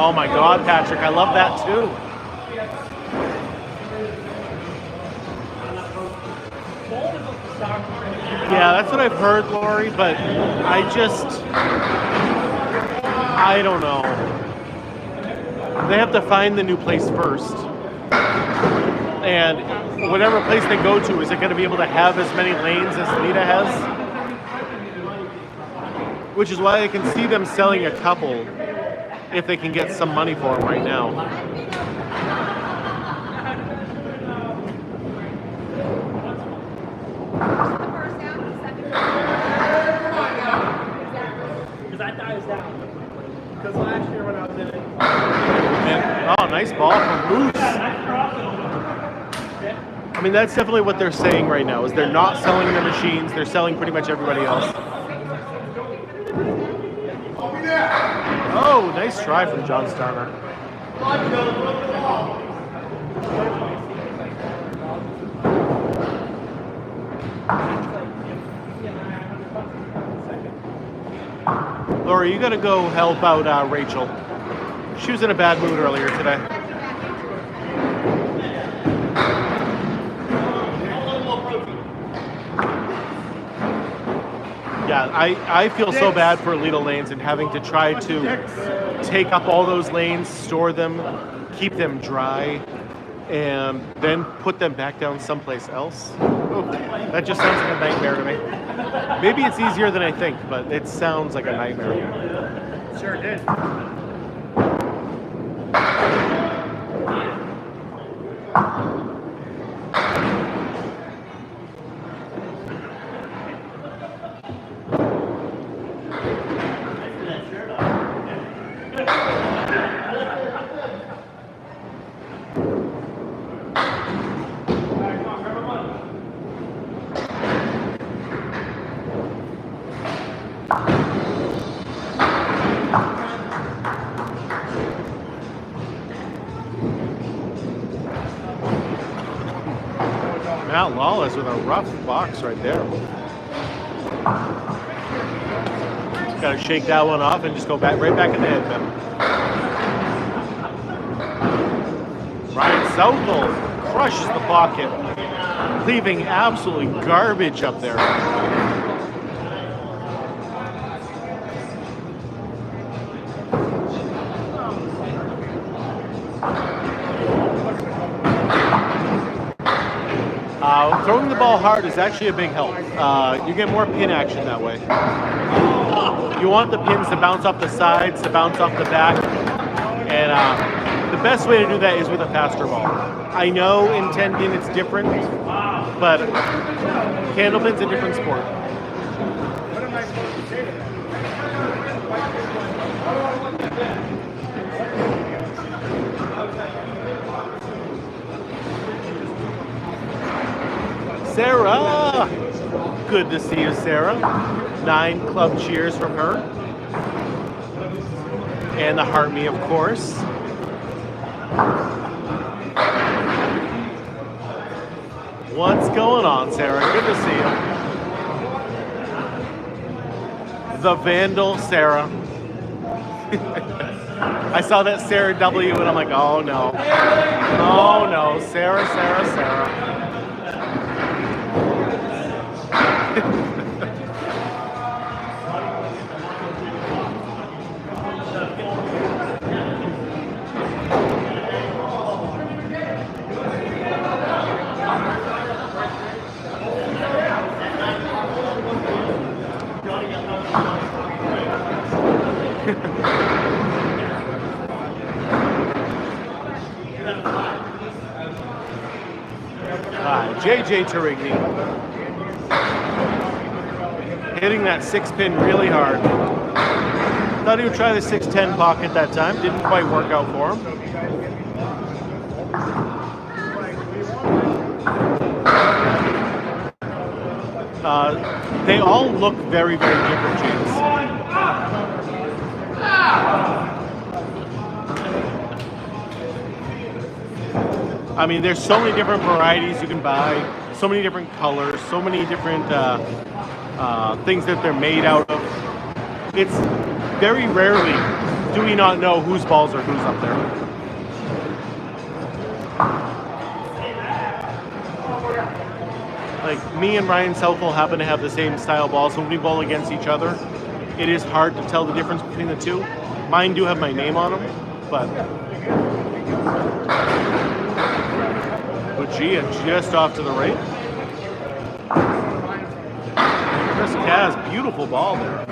Oh my God, Patrick, I love that too. Yeah, that's what I've heard, Lori, but I don't know. They have to find the new place first. And whatever place they go to, is it going to be able to have as many lanes as Nita has? Which is why I can see them selling a couple if they can get some money for them right now. Because last year when I was in it. Oh, nice ball from Moose. I mean, that's definitely what they're saying right now, is they're not selling their machines, they're selling pretty much everybody else. Oh, nice try from John Starner. Laura, you gotta go help out Rachel. She was in a bad mood earlier today. Yeah, I feel so bad for Little Lanes and having to try to take up all those lanes, store them, keep them dry, and then put them back down someplace else. Ooh, that just sounds like a nightmare to me. Maybe it's easier than I think, but it sounds like a nightmare. Sure did. Matt Lawless with a rough box right there. Got to shake that one off and just go back right back in the head, man. Ryan Southall crushes the pocket, leaving absolutely garbage up there. Throwing the ball hard is actually a big help. You get more pin action that way. You want the pins to bounce off the sides, to bounce off the back, and the best way to do that is with a faster ball. I know in 10 pin it's different, but candlepin's a different sport. What am I supposed to say to that? Sarah! Good to see you, Sarah. 9 club cheers from her. And the heart me, of course. What's going on, Sarah? Good to see you. The Vandal Sarah. I saw that Sarah W and I'm like, oh no. Oh no, Sarah, Sarah, Sarah. JJ Tourigny hitting that 6-pin really hard. Thought he would try the 610 pocket that time. Didn't quite work out for him. They all look very, very different, James. I mean, there's so many different varieties you can buy, so many different colors, so many different things that they're made out of. It's very rarely do we not know whose balls are whose up there. like me and Ryan Southall happen to have the same style ball, so when we bowl against each other, it is hard to tell the difference between the two. Mine do have my name on them, but buggea just off to the right. Chris Kaz, beautiful ball there.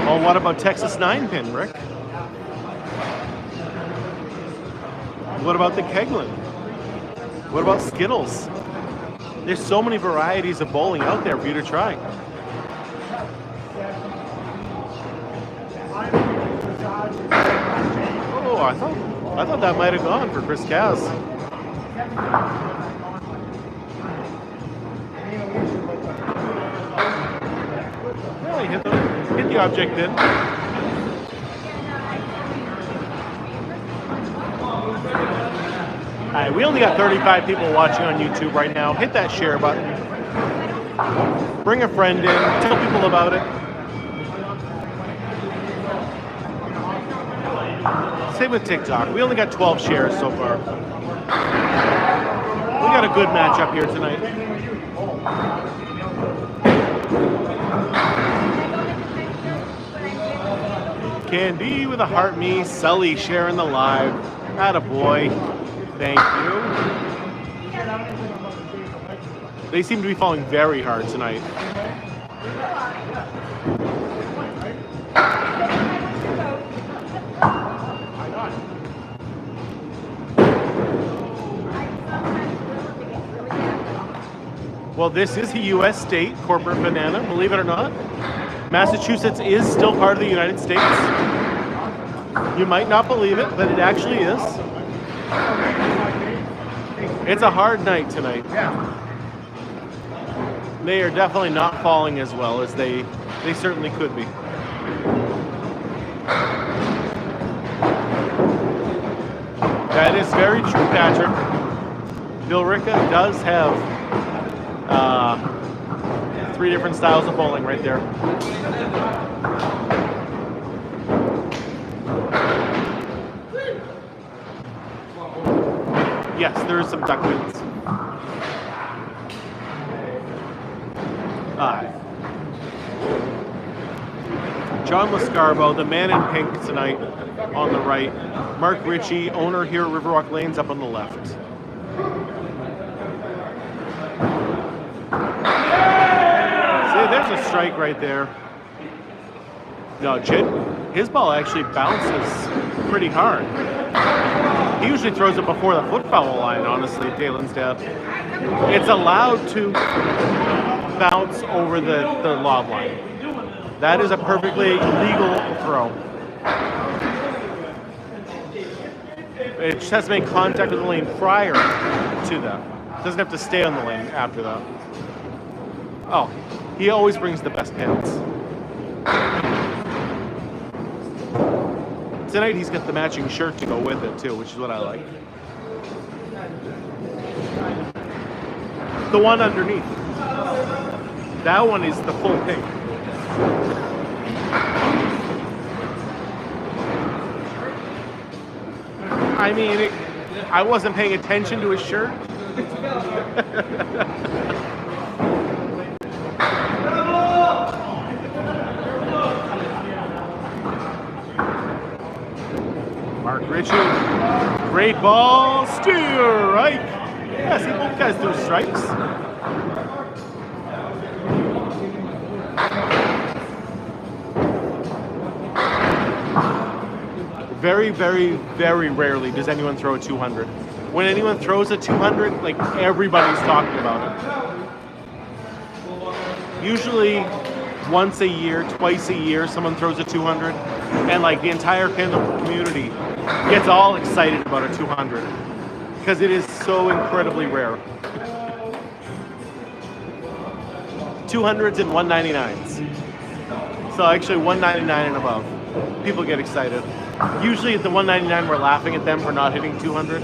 Oh, what about Texas 9-pin, Rick? What about the Keglin? What about Skittles? There's so many varieties of bowling out there for you to try. Oh, I thought that might have gone for Chris Kaz. Yeah, he hit the object in. Alright, we only got 35 people watching on YouTube right now. Hit that share button. Bring a friend in. Tell people about it. Same with TikTok. We only got 12 shares so far. We got a good matchup here tonight. Candy with a heart me. Sully sharing the live. Attaboy. Thank you. They seem to be falling very hard tonight. Well, this is a U.S. state, corporate banana, believe it or not. Massachusetts is still part of the United States. You might not believe it, but it actually is. It's a hard night tonight. They are definitely not falling as well as they certainly could be. That is very true, Patrick. Bill Ricca does have 3 different styles of bowling right there. Yes, there is some duckwings. John Lescarbeau, the man in pink tonight on the right. Mark Ricci, owner here at Riverwalk Lanes, up on the left. See, there's a strike right there. No, his ball actually bounces pretty hard. He usually throws it before the foot foul line, honestly, Dalen's dad. It's allowed to bounce over the lob line. That is a perfectly legal throw. It just has to make contact with the lane prior to that. It doesn't have to stay on the lane after that. Oh, he always brings the best pins. Tonight he's got the matching shirt to go with it too, which is what I like. The one underneath. That one is the full pink. I mean, I wasn't paying attention to his shirt. Mark Ricci, great ball, strike. Yeah, see, both guys do strikes. Very, very, very rarely does anyone throw a 200. When anyone throws a 200, like, everybody's talking about it. Usually once a year, twice a year, someone throws a 200, and like the entire fandom community gets all excited about a 200 because it is so incredibly rare. 200s and 199s. So actually 199 and above. People get excited. Usually at the 199 we're laughing at them for not hitting 200.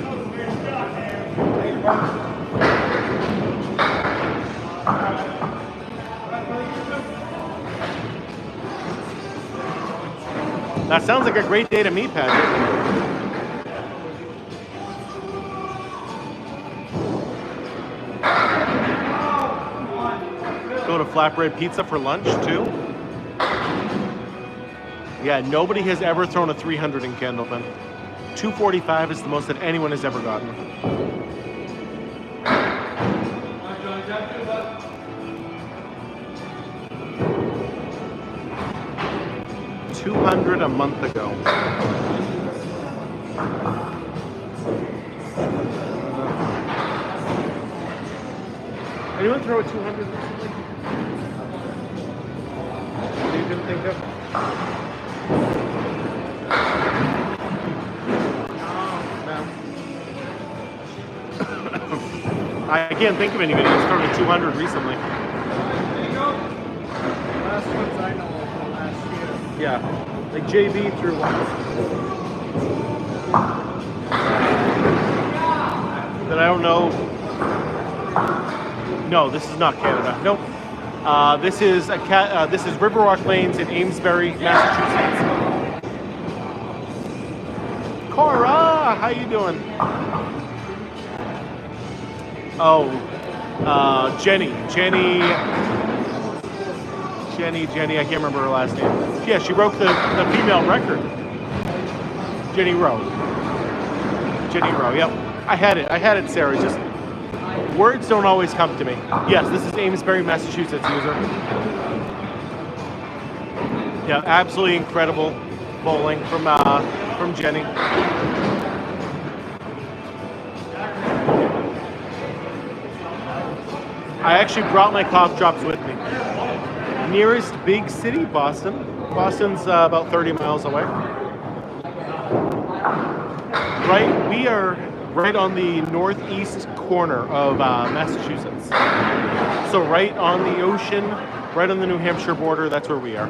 That sounds like a great day to me, Patrick. Go to flatbread pizza for lunch too. Yeah, nobody has ever thrown a 300 in Candlepin. 245 is the most that anyone has ever gotten. $200 a month ago. Anyone throw a 200 recently? You didn't think of? I can't think of anybody who's thrown a 200 recently. There you go. Last ones I know of from last year. Yeah, like JB threw one. That I don't know. No, this is not Canada. Nope. This is Riverwalk Lanes in Amesbury, Massachusetts. Cora, how you doing? Oh, Jenny, I can't remember her last name. Yeah, she broke the female record. Jenny Rowe, yep. I had it, Sarah, just words don't always come to me. Yes, this is Amesbury, Massachusetts user. Yeah, absolutely incredible bowling from Jenny. I actually brought my cough drops with me. Nearest big city, Boston. Boston's about 30 miles away. Right, we are right on the northeast corner of Massachusetts. So right on the ocean, right on the New Hampshire border, that's where we are.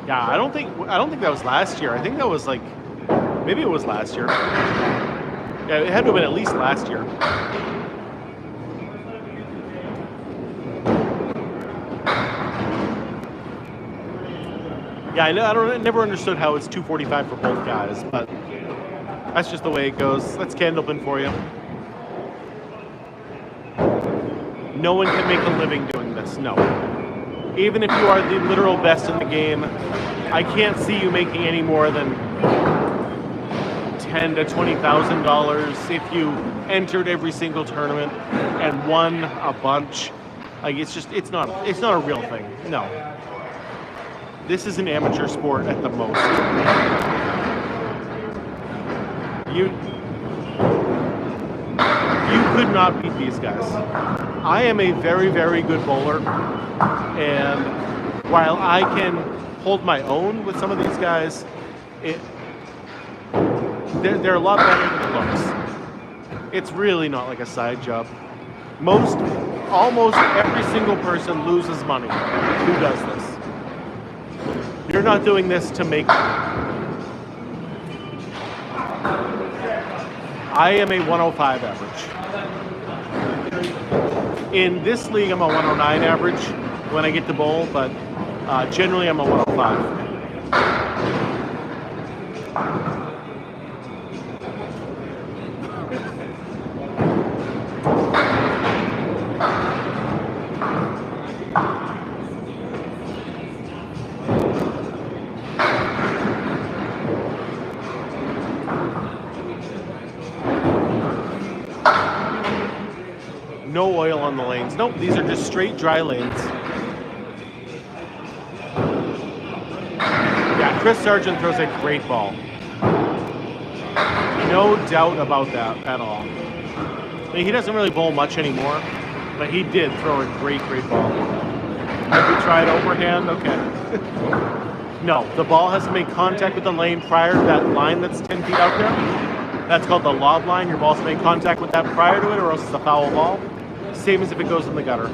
Yeah, I don't think that was last year. I think that was like, maybe it was last year. Yeah, it had to have been at least last year. Yeah, I never understood how it's 245 for both guys, but that's just the way it goes. That's Candlepin for you. No one can make a living doing this, no. Even if you are the literal best in the game, I can't see you making any more than $10,000 to $20,000 if you entered every single tournament and won a bunch. Like it's not a real thing. No. This is an amateur sport at the most. You could not beat these guys. I am a very, very good bowler, and while I can hold my own with some of these guys, they're a lot better than it looks. It's really not like a side job. Almost every single person loses money who does this. You're not doing this to make money. I am a 105 average. In this league, I'm a 109 average when I get to bowl, but generally I'm a 105. No oil on the lanes. Nope, these are just straight dry lanes. Yeah, Chris Sargent throws a great ball. No doubt about that at all. I mean, he doesn't really bowl much anymore, but he did throw a great ball. Have we tried overhand? Okay. No, the ball has to make contact with the lane prior to that line that's 10 feet out there. That's called the lob line. Your ball's to make contact with that prior to it, or else it's a foul ball. Same as if it goes in the gutter.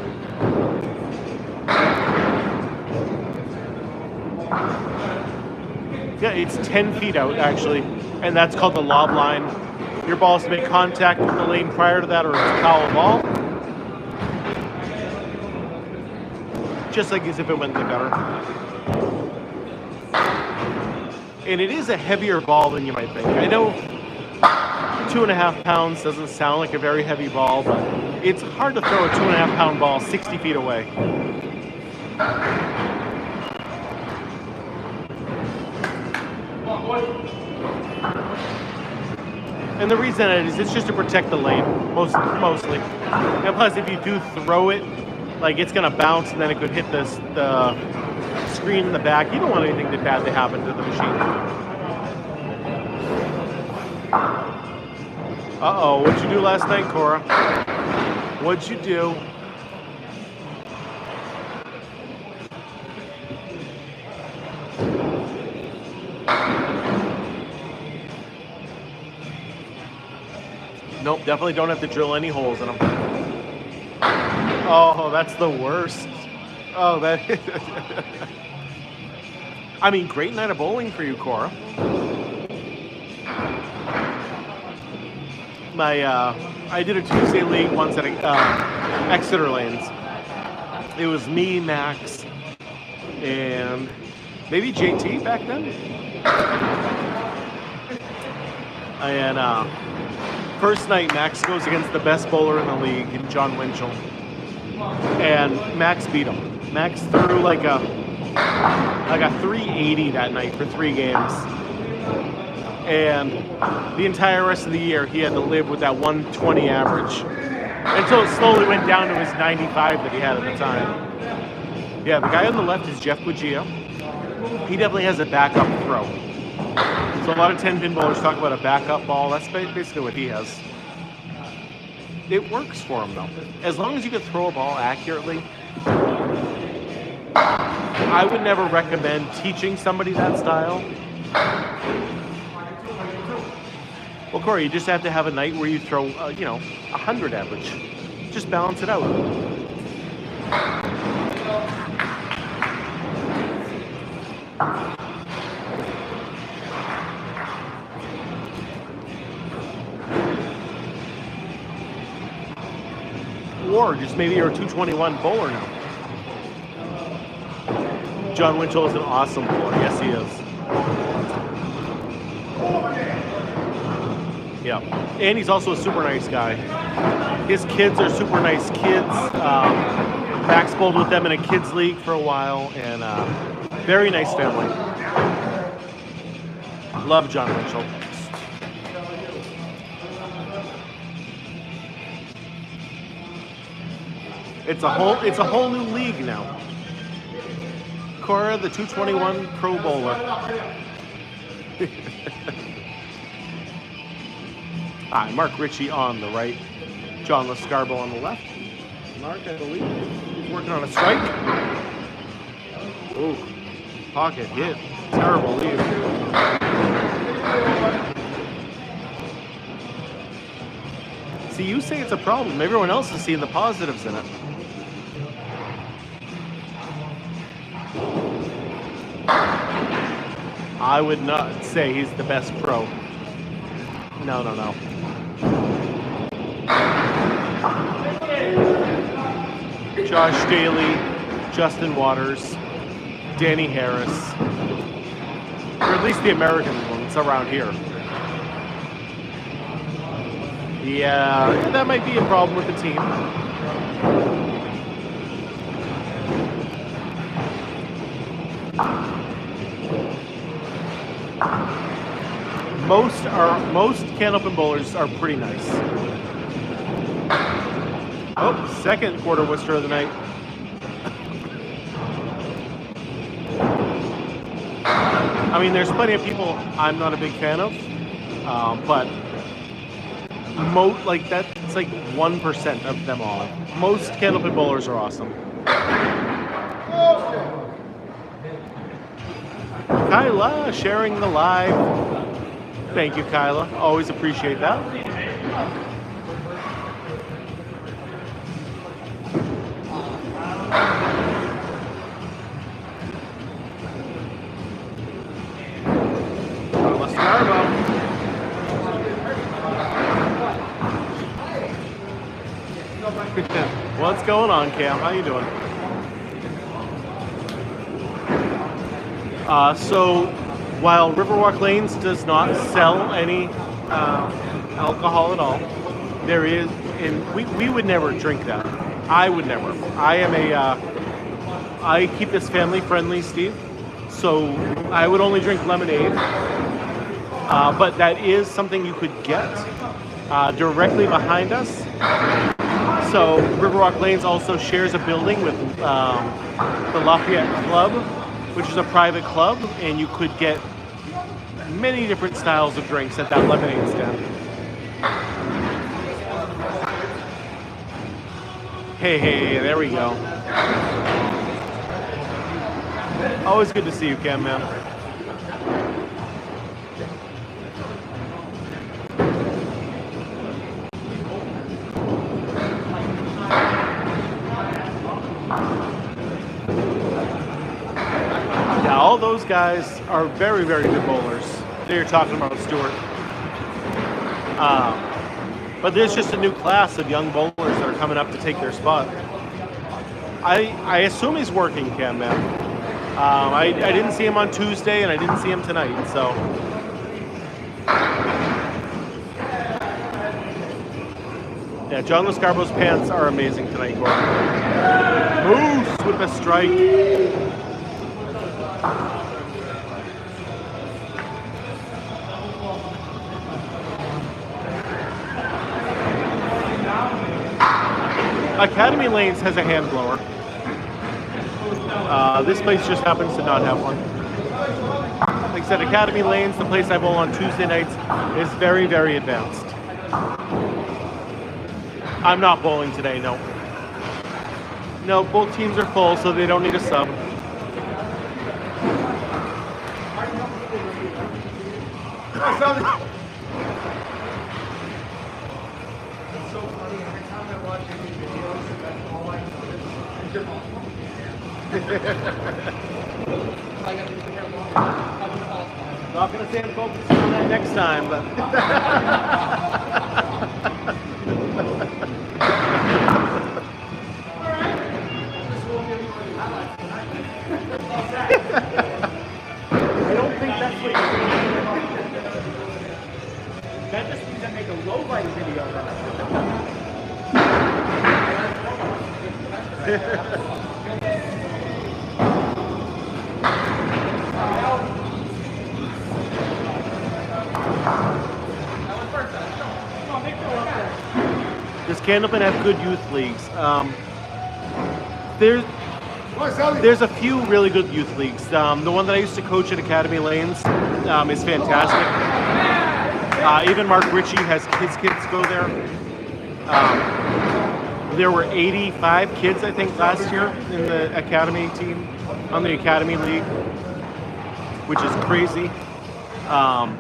Yeah, it's 10 feet out, actually, and that's called the lob line. your ball has to make contact with the lane prior to that, or it's a foul ball. Just like as if it went in the gutter. And it is a heavier ball than you might think. I know 2.5 pounds doesn't sound like a very heavy ball, but it's hard to throw a 2.5 pound ball 60 feet away. And the reason it is, it's just to protect the lane, mostly. And plus, if you do throw it, like it's gonna bounce and then it could hit the screen in the back. You don't want anything bad to happen to the machine. Uh-oh, what'd you do last night, Cora? What'd you do? Nope, definitely don't have to drill any holes in them. Oh, that's the worst. Oh, that. I mean, great night of bowling for you, Cora. I did a Tuesday league once at Exeter Lanes. It was me, Max, and maybe JT back then. And first night, Max goes against the best bowler in the league, John Winchell. And Max beat him. Max threw like a 380 that night for 3 games. And the entire rest of the year, he had to live with that 120 average. Until it slowly went down to his 95 that he had at the time. Yeah, the guy on the left is Jeff Buggea. He definitely has a backup throw. So a lot of 10-pin bowlers talk about a backup ball. That's basically what he has. It works for him, though. As long as you can throw a ball accurately, I would never recommend teaching somebody that style. Well, Corey, you just have to have a night where you throw, 100 average. Just balance it out. Or just maybe you're a 221 bowler now. John Winchell is an awesome bowler. Yes, he is. Yeah. And he's also a super nice guy. His kids are super nice kids. Max bowled with them in a kids league for a while, and very nice family. Love John Winchell. It's a whole new league now. Cora, the 221 pro bowler. Mark Ricci on the right, John Lescarbeau on the left. Mark, I believe, he's working on a strike. Ooh, pocket hit. Terrible lead. See, you say it's a problem. Everyone else is seeing the positives in it. I would not say he's the best pro. No. Josh Daly, Justin Waters, Danny Harris, or at least the American ones around here. Yeah, that might be a problem with the team. Most candlepin bowlers are pretty nice. Oh, second quarter Worcester of the night. I mean, there's plenty of people I'm not a big fan of, but that's like 1% of them all. Most candlepin bowlers are awesome. Kyla sharing the live. Thank you, Kyla. Always appreciate that. What's going on, Cam? How you doing? So, while Riverwalk Lanes does not sell any alcohol at all, there is, and we would never drink that. I would never. I keep this family friendly, Steve. So I would only drink lemonade. But that is something you could get directly behind us. So Riverwalk Lanes also shares a building with the Lafayette Club, which is a private club, and you could get many different styles of drinks at that lemonade stand. Hey, there we go. Always good to see you, Cam, man. Yeah, all those guys are very, very good bowlers. They're talking about Stewart. But there's just a new class of young bowlers that are coming up to take their spot. I assume he's working, Cam, man. I didn't see him on Tuesday, and I didn't see him tonight, so. Yeah, John Lescarbeau's pants are amazing tonight, Gordon. Moose with a strike. Academy Lanes has a hand blower. This place just happens to not have one. Like I said, Academy Lanes, the place I bowl on Tuesday nights, is very, very advanced. I'm not bowling today, no. No, both teams are full, so they don't need a sub. Not gonna say I'm focusing on that next time, but I don't think that's what you're doing. That just means I make a low light video. Does Candlepin have good youth leagues? There's a few really good youth leagues. The one that I used to coach at Academy Lanes is fantastic. Even Mark Ricci has his kids go there. There were 85 kids, I think, last year in the Academy team, on the Academy League, which is crazy.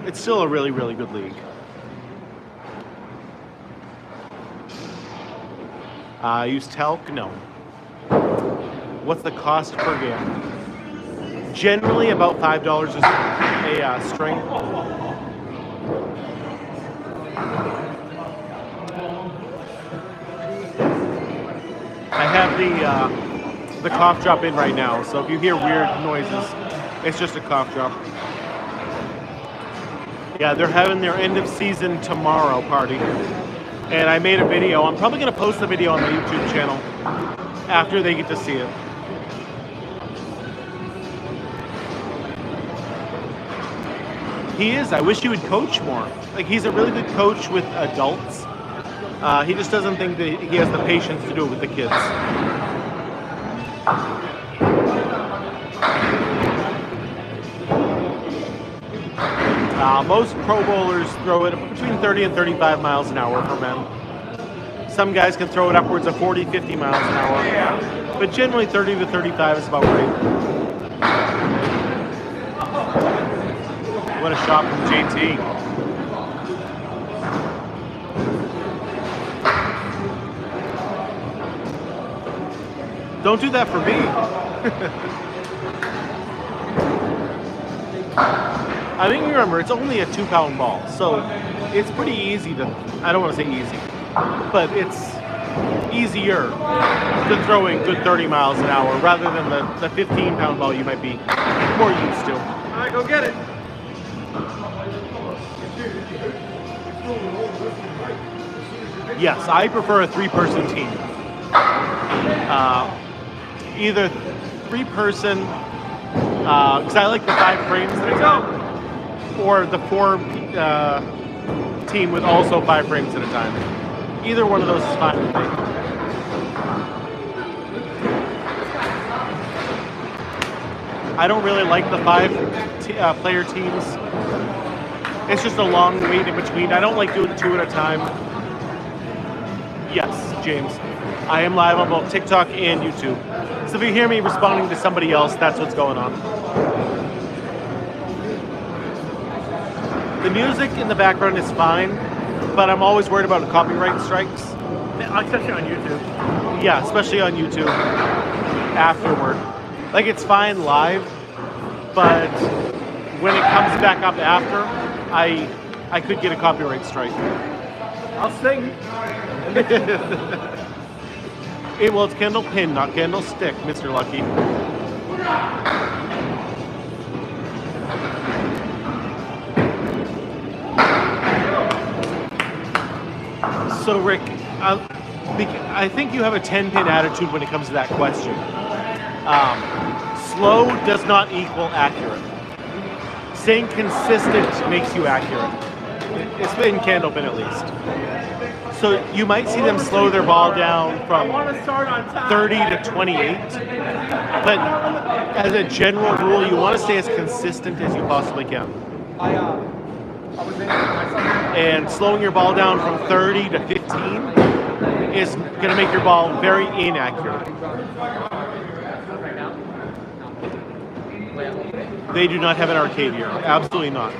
It's still a really, really good league. Use talc? No. What's the cost per game? Generally about $5 a string. I have the cough drop in right now, so if you hear weird noises, it's just a cough drop. Yeah, they're having their end of season tomorrow party. And I made a video. I'm probably going to post the video on the YouTube channel after they get to see it. He is. I wish he would coach more. Like, he's a really good coach with adults. He just doesn't think that he has the patience to do it with the kids. Most pro bowlers throw it between 30 and 35 miles an hour for men. Some guys can throw it upwards of 40, 50 miles an hour. But generally 30 to 35 is about right. What a shot from JT. Don't do that for me. I think you remember, it's only a 2-pound ball, so it's pretty easy to, I don't want to say easy, but it's easier to throw a good 30 miles an hour rather than the 15-pound ball you might be more used to. All right, go get it. Yes, I prefer a 3-person team. Either 3-person, because I like the 5 frames at a time, or the 4 team with also 5 frames at a time. Either one of those is fine with me. I don't really like the 5 player teams. It's just a long wait in between. I don't like doing 2 at a time. Yes, James. I am live on both TikTok and YouTube. So if you hear me responding to somebody else, that's what's going on. The music in the background is fine, but I'm always worried about copyright strikes. Especially on YouTube. Yeah, especially on YouTube afterward. Like, it's fine live, but when it comes back up after, I could get a copyright strike. I'll sing. Well, it's candlepin, not candlestick, Mr. Lucky. So, Rick, I think you have a 10-pin attitude when it comes to that question. Slow does not equal accurate. Staying consistent makes you accurate. It's been candlepin at least. So you might see them slow their ball down from 30 to 28, but as a general rule, you want to stay as consistent as you possibly can. And slowing your ball down from 30 to 15 is going to make your ball very inaccurate. They do not have an arcade here. Absolutely not.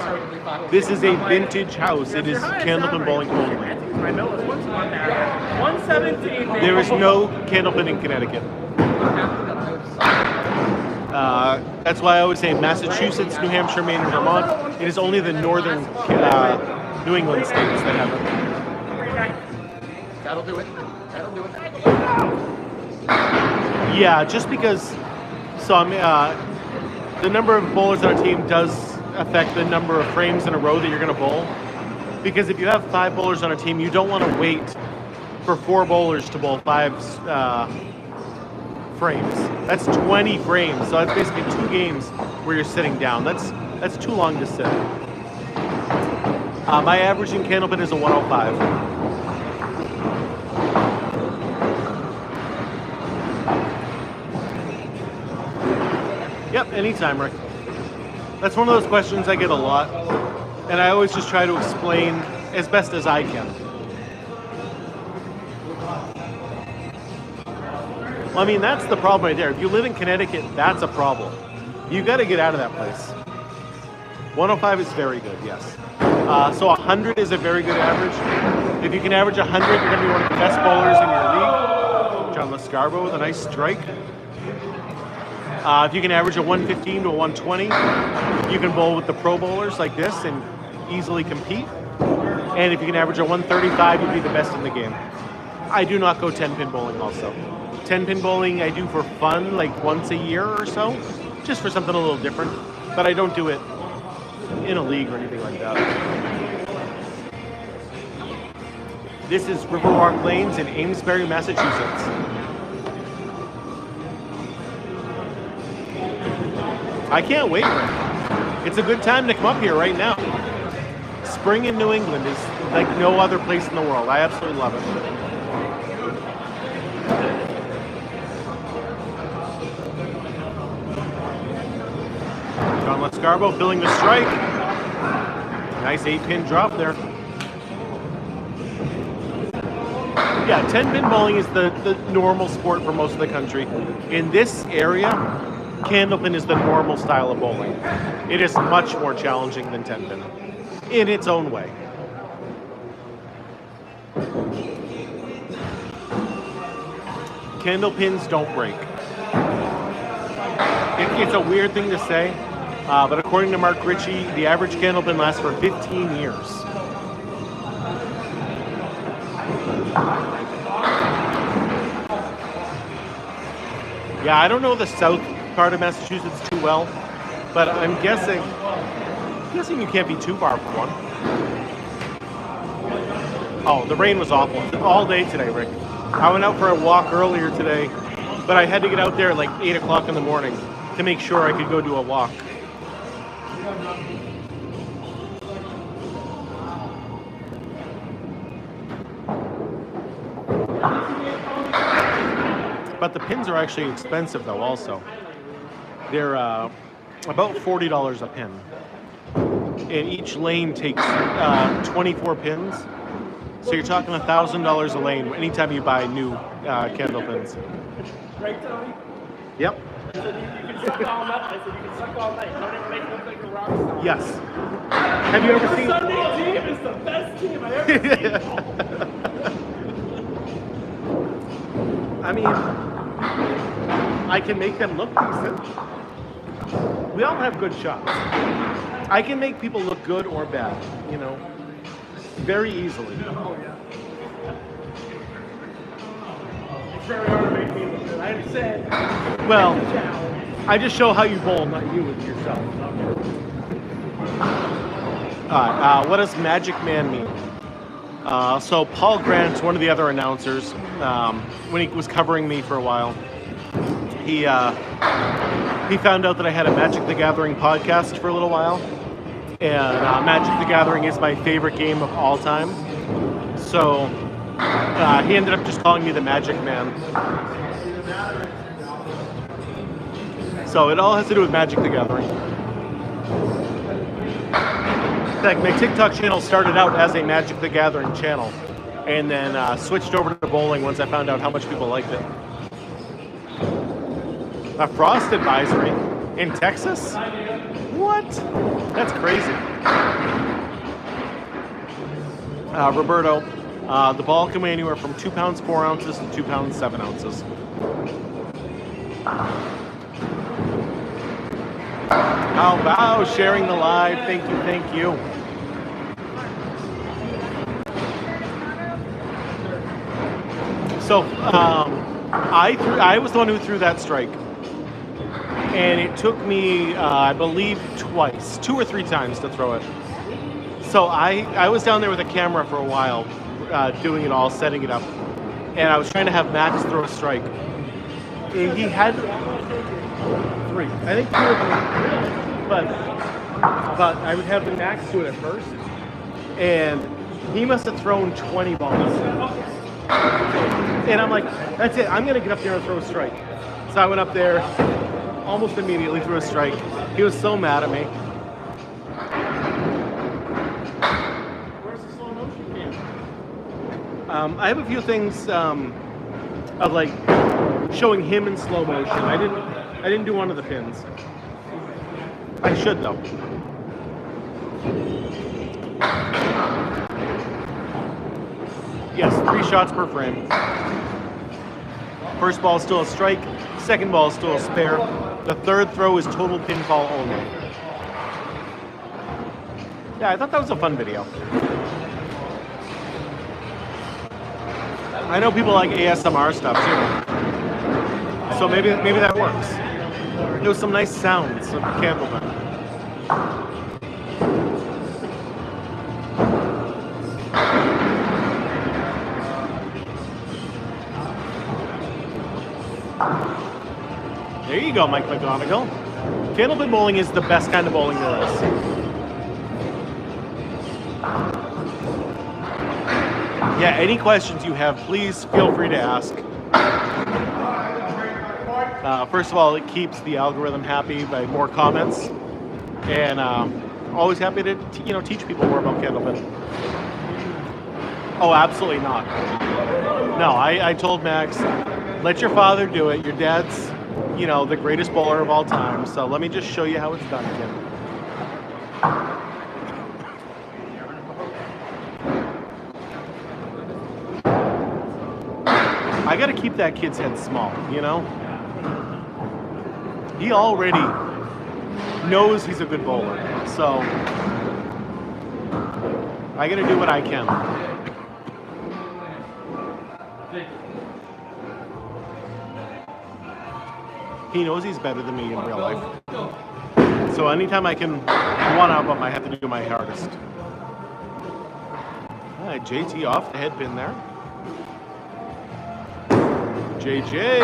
This is a vintage house. It is candlepin bowling only. 117. There is no candlepin in Connecticut. That's why I always say Massachusetts, New Hampshire, Maine, and Vermont. It is only the northern New England states that have it. That'll do it. That'll do it. Yeah, just because. So I'm. The number of bowlers on our team does affect the number of frames in a row that you're going to bowl. Because if you have 5 bowlers on a team, you don't want to wait for 4 bowlers to bowl 5 frames. That's 20 frames. So that's basically 2 games where you're sitting down. That's too long to sit. My average in candlepin is a 105. Yep, anytime, Rick. That's one of those questions I get a lot, and I always just try to explain as best as I can. Well, I mean, that's the problem right there. If you live in Connecticut, that's a problem. You got to get out of that place. 105 is very good, yes. So 100 is a very good average. If you can average 100, you're going to be one of the best bowlers in your league. John Lescarbeau with a nice strike. If you can average a 115 to a 120, you can bowl with the pro bowlers like this and easily compete. And if you can average a 135, you'd be the best in the game. I do not go 10-pin bowling also. 10-pin bowling I do for fun, like once a year or so, just for something a little different. But I don't do it in a league or anything like that. This is Riverwalk Lanes in Amesbury, Massachusetts. I can't wait. It's a good time to come up here right now. Spring in New England is like no other place in the world. I absolutely love it. John Lescarbeau filling the strike. Nice 8-pin drop there. Yeah, 10-pin bowling is the normal sport for most of the country. In this area, candlepin is the normal style of bowling. It is much more challenging than 10-pin in its own way. Candlepins don't break. It's a weird thing to say, but according to Mark Ricci, the average candlepin lasts for 15 years. Yeah, I don't know the south part of Massachusetts too well, but I'm guessing you can't be too far from one. Oh, the rain was awful all day today, Rick. I went out for a walk earlier today, but I had to get out there at like 8 o'clock in the morning to make sure I could go do a walk. But the pins are actually expensive though also. They're about $40 a pin. And each lane takes 24 pins. So you're talking $1,000 a lane anytime you buy new candle pins. Right, Tony? Yep. I said you can suck all night. I said you can suck all night. Don't ever make me look like a rock star. Yes. Have you ever The seen... Sunday team is the best team I've ever seen. I mean, I can make them look decent. We all have good shots. I can make people look good or bad, you know, very easily. Oh, yeah. It's very hard to make me look good. I understand. Well, It's a challenge. I just show how you bowl, not you with yourself. What does Magic Man mean? So Paul Grant, one of the other announcers, when he was covering me for a while, he found out that I had a Magic the Gathering podcast for a little while, and Magic the Gathering is my favorite game of all time. So he ended up just calling me the Magic Man. So it all has to do with Magic the Gathering. In fact, my TikTok channel started out as a Magic the Gathering channel, and then switched over to bowling once I found out how much people liked it. A frost advisory in Texas? What? That's crazy. Roberto, the ball can weigh anywhere from 2 pounds 4 ounces to 2 pounds 7 ounces. How about sharing the live? Thank you, thank you. So I was the one who threw that strike, and it took me, I believe, twice, 2 or 3 times to throw it. So I was down there with a camera for a while, doing it all, setting it up, and I was trying to have Max throw a strike. And he had 3, I think 2 or 3, but I would have the Max do it at first, and he must have thrown 20 balls. And I'm like, that's it, I'm gonna get up there and throw a strike. So I went up there, almost immediately threw a strike. He was so mad at me. Where's the slow motion cam? I have a few things of like showing him in slow motion. I didn't do one of the pins. I should though. Yes, 3 shots per frame. First ball is still a strike. Second ball is still a spare. The third throw is total pinfall only. Yeah, I thought that was a fun video. I know people like ASMR stuff too, so maybe that works. There was some nice sounds of candlepin. There you go, Mike McGonigal. Candlepin bowling is the best kind of bowling there is. Yeah, any questions you have, please feel free to ask. First of all, it keeps the algorithm happy by more comments, and always happy to teach people more about candlepin. Oh, absolutely not. No, I told Max, let your father do it. Your dad's, the greatest bowler of all time. So let me just show you how it's done, kid. I got to keep that kid's head small, He already knows he's a good bowler. So I got to do what I can. He knows he's better than me in real life. So anytime I can one-up him, I have to do my hardest. All right, JT off the head pin there. JJ.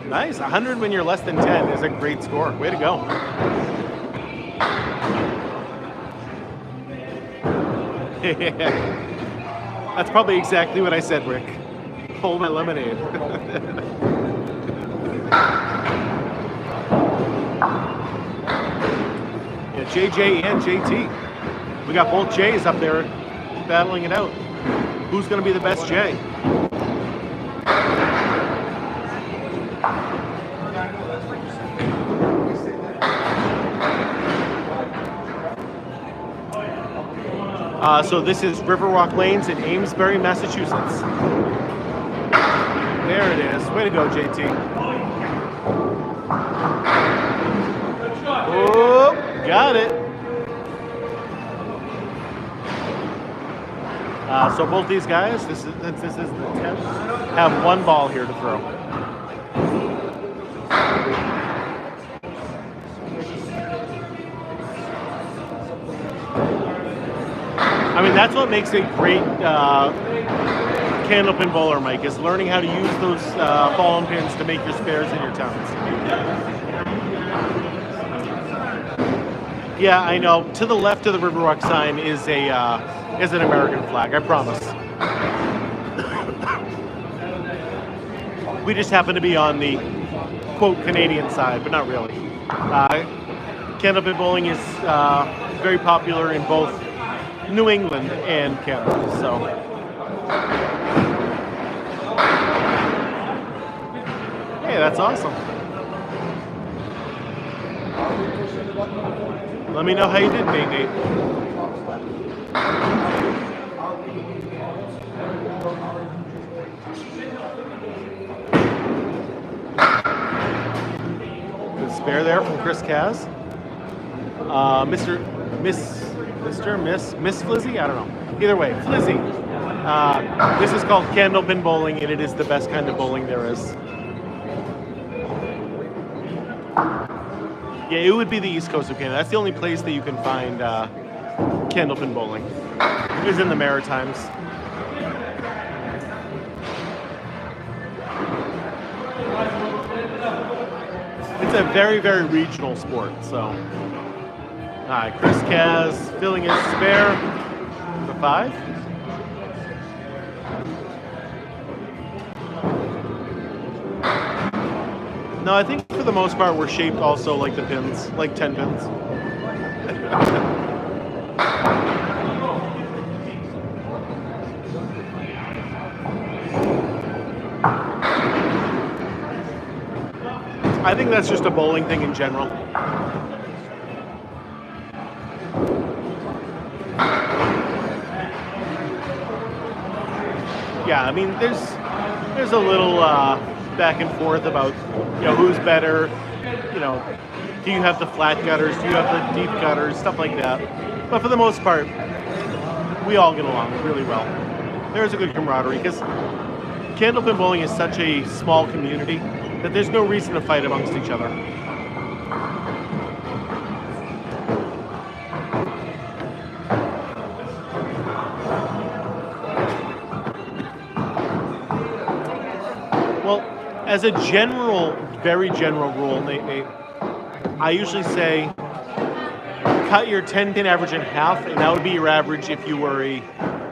Nice, 100 when you're less than 10 is a great score. Way to go. That's probably exactly what I said, Rick. Hold my lemonade. Yeah, JJ and JT. We got both J's up there battling it out. Who's going to be the best J? So this is Riverwalk Lanes in Amesbury, Massachusetts. There it is. Way to go, JT. Oh, got it. So both these guys, this is the 10th, have one ball here to throw. I mean, that's what makes a great candlepin bowler, Mike, is learning how to use those ball and pins to make your spares and your towns. Yeah, I know. To the left of the Riverwalk sign is an American flag, I promise. We just happen to be on the, quote, Canadian side, but not really. Candlepin bowling is very popular in both New England and Canada, so. Hey, that's awesome. Let me know how you did, Nate. Good spare there from Chris Kaz. Miss Flizzy? I don't know. Either way, Flizzy. This is called candlepin bowling, and it is the best kind of bowling there is. Yeah, it would be the East Coast of Canada. That's the only place that you can find candlepin bowling. It is in the Maritimes. It's a very, very regional sport, so. All right, Chris Kaz filling his spare for 5. No, I think for the most part we're shaped also like the pins, like 10 pins. I think that's just a bowling thing in general. Yeah, I mean, there's a little back and forth about, who's better, do you have the flat gutters, do you have the deep gutters, stuff like that. But for the most part, we all get along really well. There's a good camaraderie, because candlepin bowling is such a small community that there's no reason to fight amongst each other. Well, as a very general rule, Nate, I usually say cut your 10-pin average in half, and that would be your average if you were a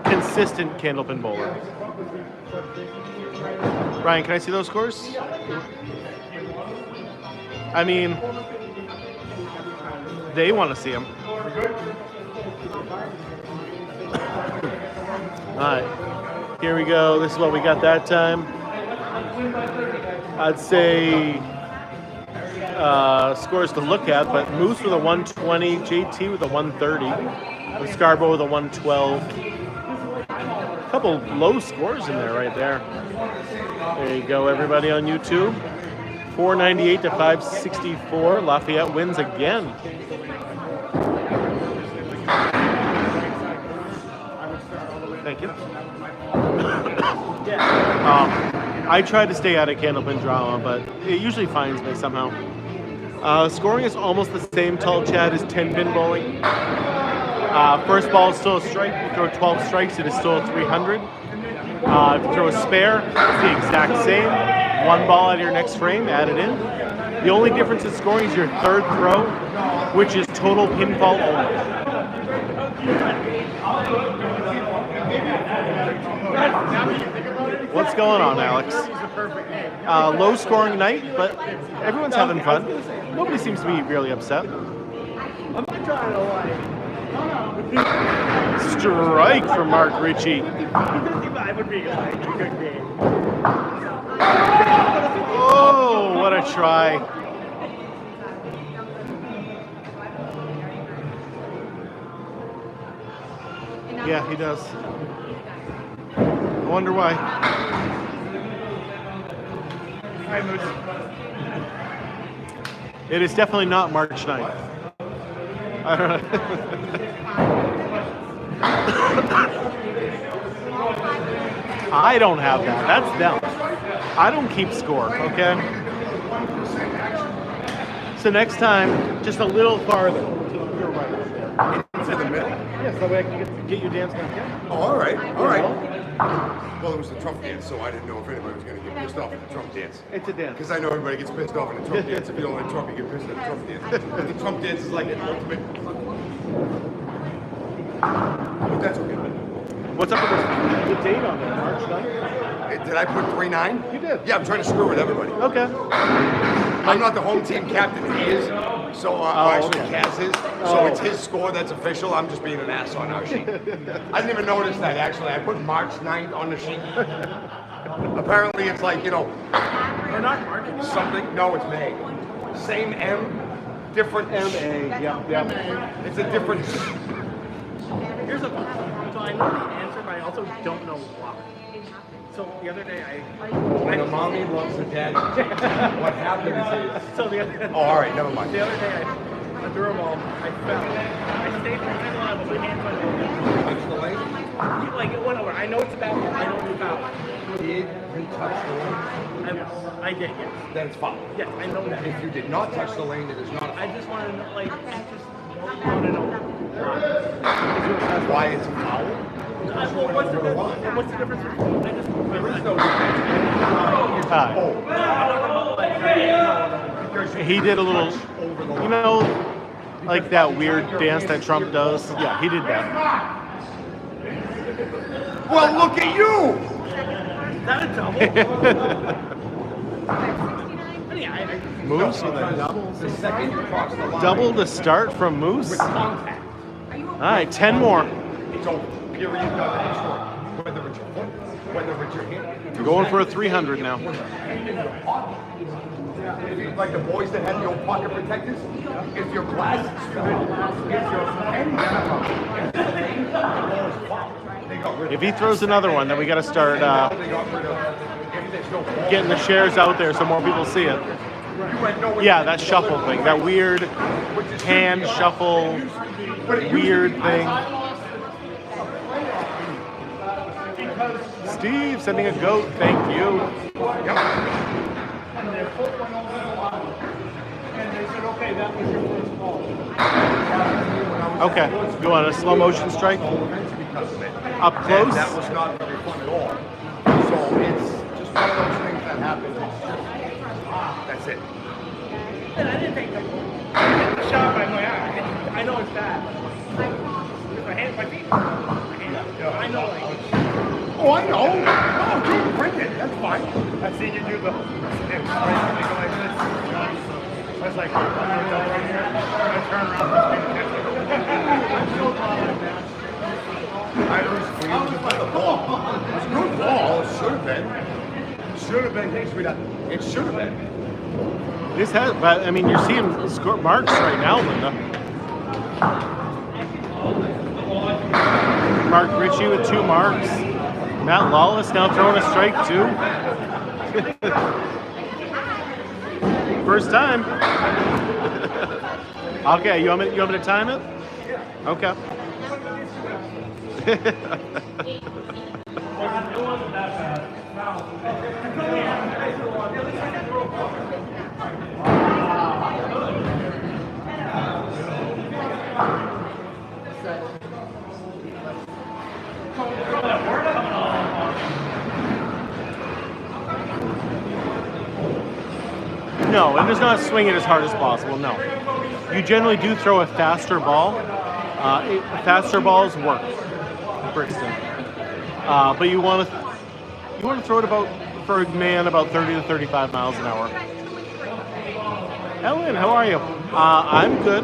consistent candlepin bowler. Ryan, can I see those scores? I mean, they want to see them. All right, here we go. This is what we got that time. I'd say scores to look at, but Moose with a 120, JT with a 130, Lescarbeau with a 112. A couple low scores in there right there. There you go, everybody on YouTube. 498 to 564. Lafayette wins again. Thank you. I try to stay out of candlepin drama, but it usually finds me somehow. Scoring is almost the same tall Chad as 10-pin bowling. First ball is still a strike. You throw 12 strikes, it is still a 300. If you throw a spare, it's the exact same. One ball out of your next frame, add it in. The only difference in scoring is your third throw, which is total pinfall only. What's going on, Alex? Low scoring night, but everyone's having fun. Nobody seems to be really upset. I'm not trying to lie. Strike from Mark Ricci. 55 would be like a good game. Oh, what a try. Yeah, he does. I wonder why. It is definitely not March 9th. I don't know. I don't have that. That's them. I don't keep score, okay? So next time, just a little farther to your right. To the middle. Yeah, so that way I can get you dancing. Oh, all right, all right. Well, it was the Trump dance, so I didn't know if anybody was going to get pissed off at the Trump dance. It's a dance. Because I know everybody gets pissed off at the Trump dance. If you don't like Trump, you get pissed at the Trump dance. But the Trump dance is like an ultimate. But that's okay. What's up with the date on there? March 9th? Did I put 3-9? You did. Yeah, I'm trying to screw with everybody. Okay. I'm not the home team captain. He is. So actually, okay. Kaz is. So it's his score that's official. I'm just being an ass on our sheet. I didn't even notice that, actually. I put March 9th on the sheet. Apparently, it's like, you know, We're not marking something. No, it's May. Same M, different M-A, yeah. It's a different. Here's a fun. So I know the answer, but I also don't know why. So the other day When a mommy loves her daddy, what happens is. So the other. Oh, all right, never mind. The other day I threw a ball. I fell. I stayed for the line with my hands on Touch the lane. like it went over. I know it's a bad ball. I know it's a foul. Did you touch the lane? I did, yes. Then it's foul. Yes, I know that. If you did not touch the lane, it is not a foul. I just want to know, like, I just want to know Why it's a foul? well, what's the difference? What's the difference? I just. There is no difference. He did a little, you know, like that weird dance that Trump does. Yeah, he did that. Well, look at you! Is that a double? Moose? The second you cross the line. Double to start from Moose? With contact. All right, 10 more. It's over. Period. Done. Destroy. Whether it's your foot, whether it's your hand. We're going for a 300 now. If you, like the boys that have the old pocket protectors, if your glasses fell, if your pen fell, if the ball is foul, they got rid of If he throws another one, then we got to start they got rid of if there's no ball. getting the shares out there so more people see it. You went nowhere. Yeah, that shuffle thing, that weird hand shuffle, weird thing. Steve sending a goat, thank you. Yep. And their foot went over the line. And they said, okay, that was your first ball. Okay, go on a slow motion strike. Because of it. Up close. And that was not very fun at all. So it's just one of those things that happens. That's it. And I didn't take the shot by my eye. I know it's bad. With my hands, my feet. My hands. I know, like. Oh, I know. No, dude, bring it. That's fine. I've seen you do the. Go like this. I was like, I'm going to right here. I'm going to turn around and catch it. I'm so glad I'm that. I was the ball. It's a good ball. It should have been. Should have been. Hey, sweetheart. It should have been. This has, but I mean, you're seeing marks right now, Linda. Mark Ricci with 2 marks. Matt Lawless now throwing a strike too. First time. Okay, you want me to time it? Okay. wasn't that bad. No, and it's not swing it as hard as possible. No, you generally do throw a faster ball. Faster balls work in Brixton, but you want to throw it about for a man about 30 to 35 miles an hour. Ellen, how are you? I'm good.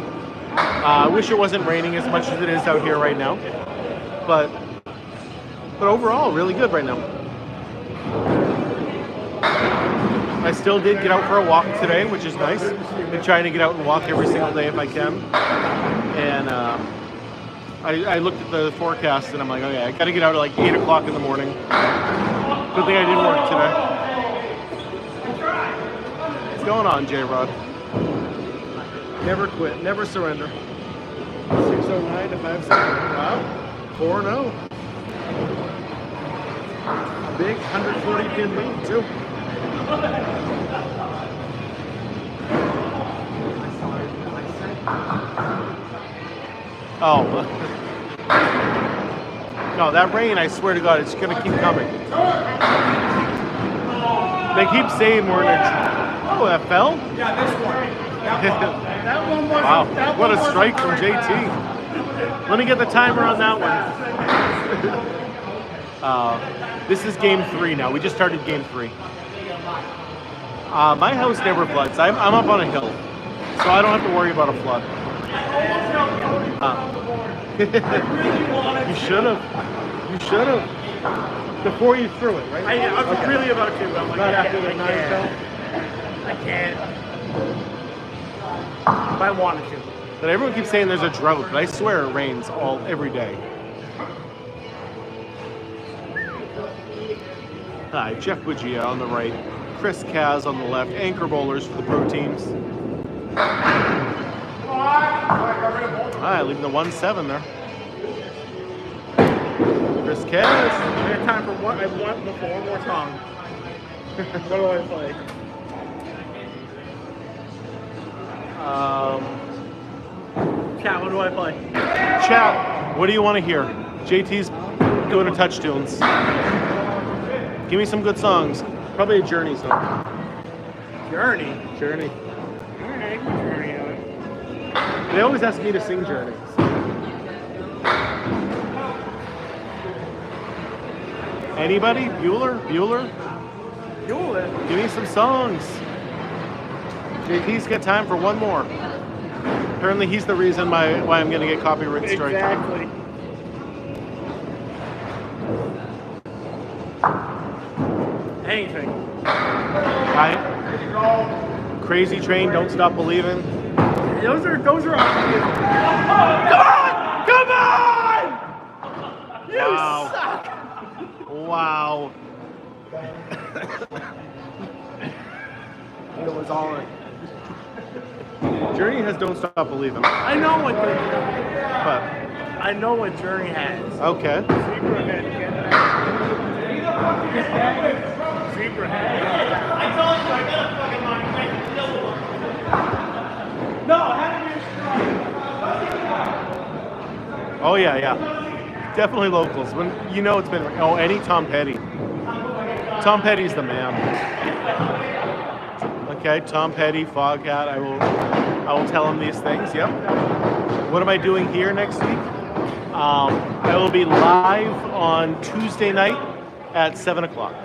I wish it wasn't raining as much as it is out here right now, but overall, really good right now. I still did get out for a walk today, which is nice. Been trying to get out and walk every single day if I can. And I looked at the forecast and I'm like, okay, I got to get out at like 8 o'clock in the morning. Good thing I didn't work today. What's going on, J-Rod? Never quit, never surrender. 609 to 570. Wow, 4-0. Big 140 pin lead, too. Oh. No, that rain, I swear to God, it's going to keep coming. They keep saying we're in a... Oh, that fell? Yeah, this one. That one was. Wow, what a strike from JT. Let me get the timer on that one. This is game 3 now. We just started game 3. My house never floods. I'm up on a hill, so I don't have to worry about a flood. You should have. You should have. Before you threw it, right? I was really about to. I'm like, Not after the I 9 can't. fell. I can't. If I wanted to. But everyone keeps saying there's a drought, but I swear it rains every day. Hi, Jeff Buggea on the right, Chris Kaz on the left, anchor bowlers for the pro teams. Leaving the 1-7 there. Chris Kaz. I have time for one. I want one more song. What do I play? Chat, what do I play? Chat, what do you want to hear? JT's doing a touch tunes. Give me some good songs. Probably a Journey song. Journey. Journey. Alright, Journey on it. They always ask me to sing Journey. Anybody? Bueller? Bueller? Bueller? Give me some songs. JT's got time for one more. Apparently he's the reason why I'm going to get copyright strike. Exactly. Anything. Crazy Train, Don't Stop Believing. Those are awesome. Come on! You suck! Wow. It was all in. Journey has Don't Stop Believing. I know what But Journey has. okay. Zebrahead. I told you I got a fucking mind. No, Oh yeah. Definitely locals. When you know it's been any Tom Petty. Tom Petty's the man. Okay, Tom Petty, Foghat. I will tell him these things. Yep. What am I doing here next week? I will be live on Tuesday night at 7 o'clock.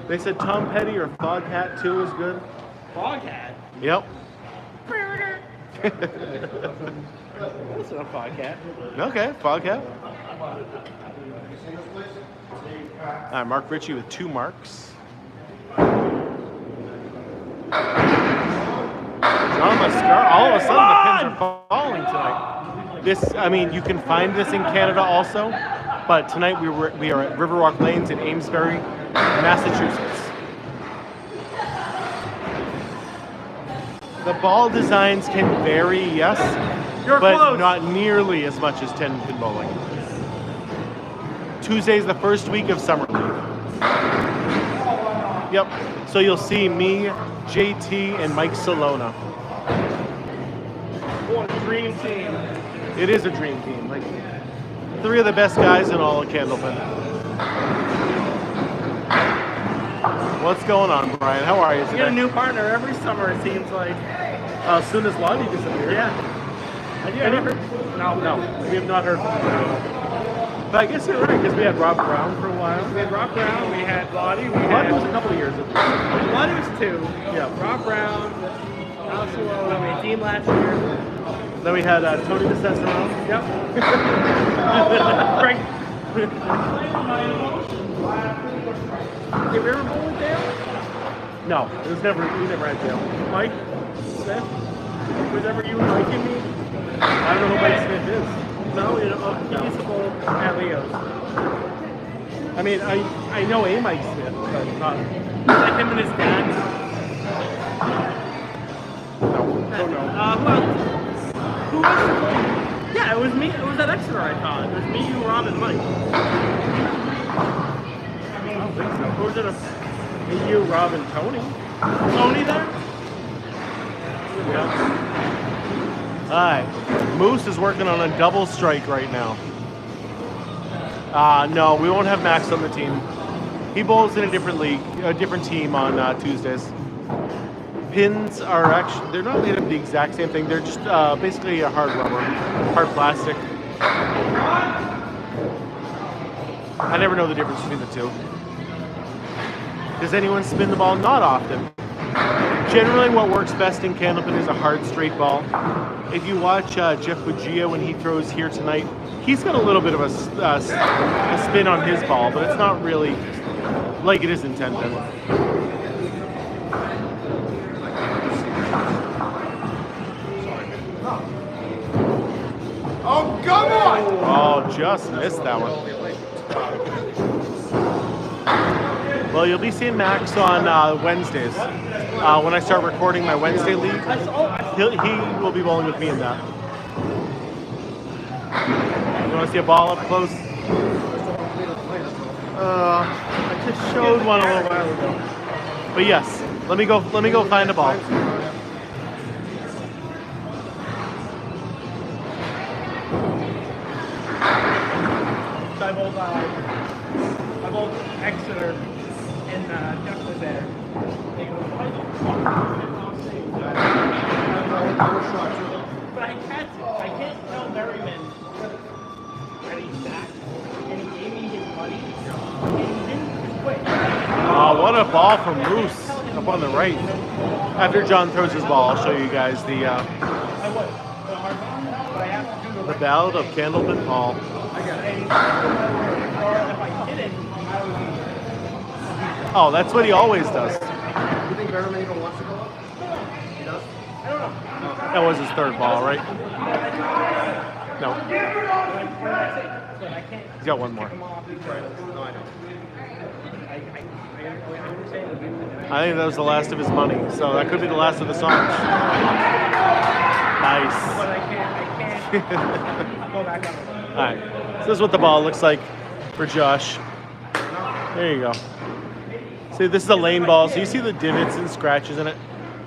They said Tom Petty or Foghat too is good. Foghat? Yep. Listen to Foghat. Okay, Foghat. Mark Ricci with 2 marks. John Lescar. All of a sudden, the pins are falling tonight. You can find this in Canada also, but tonight we are at Riverwalk Lanes in Amesbury, Massachusetts. The ball designs can vary, yes, You're but close. not nearly as much as 10-pin bowling. Tuesday's the first week of summer league. Yep. So you'll see me, JT, and Mike Salona. What a dream team. It is a dream team. Like 3 of the best guys in all of Candlepin. What's going on, Brian? How are you You today? get a new partner every summer, it seems like. As soon as Lottie disappeared. Yeah. Have you ever? No. No, we have not heard from him. But I guess you're right, because we had Rob Brown for a while. We had Rob Brown, we had Lottie, we Lottie had... was a couple of years ago. Lottie was 2. Yeah. Rob Brown, Alice Salona, we had Dean last year. Then we had Tony DeCesaro. Yep. Frank. Did we ever bowl with Dale? No, it was never. We never had Dale. Mike Smith? Was ever you and Mike and me? I don't know who Mike Smith is. No, he used to bowl at Leo's. I mean, I know a Mike Smith, but not. Like him and his dad. No, don't know. Who else? Yeah, it was me. It was at Exeter, I thought. It was me, you, Rob, and Mike. I don't think so. Or was it you, Rob, and Tony? Tony there? Yeah. Alright. Moose is working on a double strike right now. No, we won't have Max on the team. He bowls in a different league, a different team on Tuesdays. Pins are actually, they're not made of the exact same thing. They're just basically a hard rubber, hard plastic. I never know the difference between the two. Does anyone spin the ball? Not often. Generally, what works best in Candlepin is a hard straight ball. If you watch Jeff Buggea when he throws here tonight, he's got a little bit of a spin on his ball, but it's not really like it is in 10-pin. Oh, come on! Oh, just missed that one. Well, you'll be seeing Max on Wednesdays. When I start recording my Wednesday league, he will be bowling with me in that. You want to see a ball up close? I just showed one a little while ago. But yes, let me go find a ball. I bowled Exeter and Jeff was there. But I can't tell Merriman that he's back, and he gave me his money, and he didn't quit. Oh, what a ball from Moose up on the right. After John throws his ball, I'll show you guys the Ballad of Candlepin Hall. Oh, that's what he always does. You think Merriman even wants to go? He does? I don't know. That was his third ball, right? No, But I can't he's got one more. come off because No, I know. I understand that I think that was the last of his money, so that could be the last of the songs. Nice. but I can't go back on it. All right, so this is what the ball looks like for Josh. There you go. See, this is a lane ball, so you see the divots and scratches in it,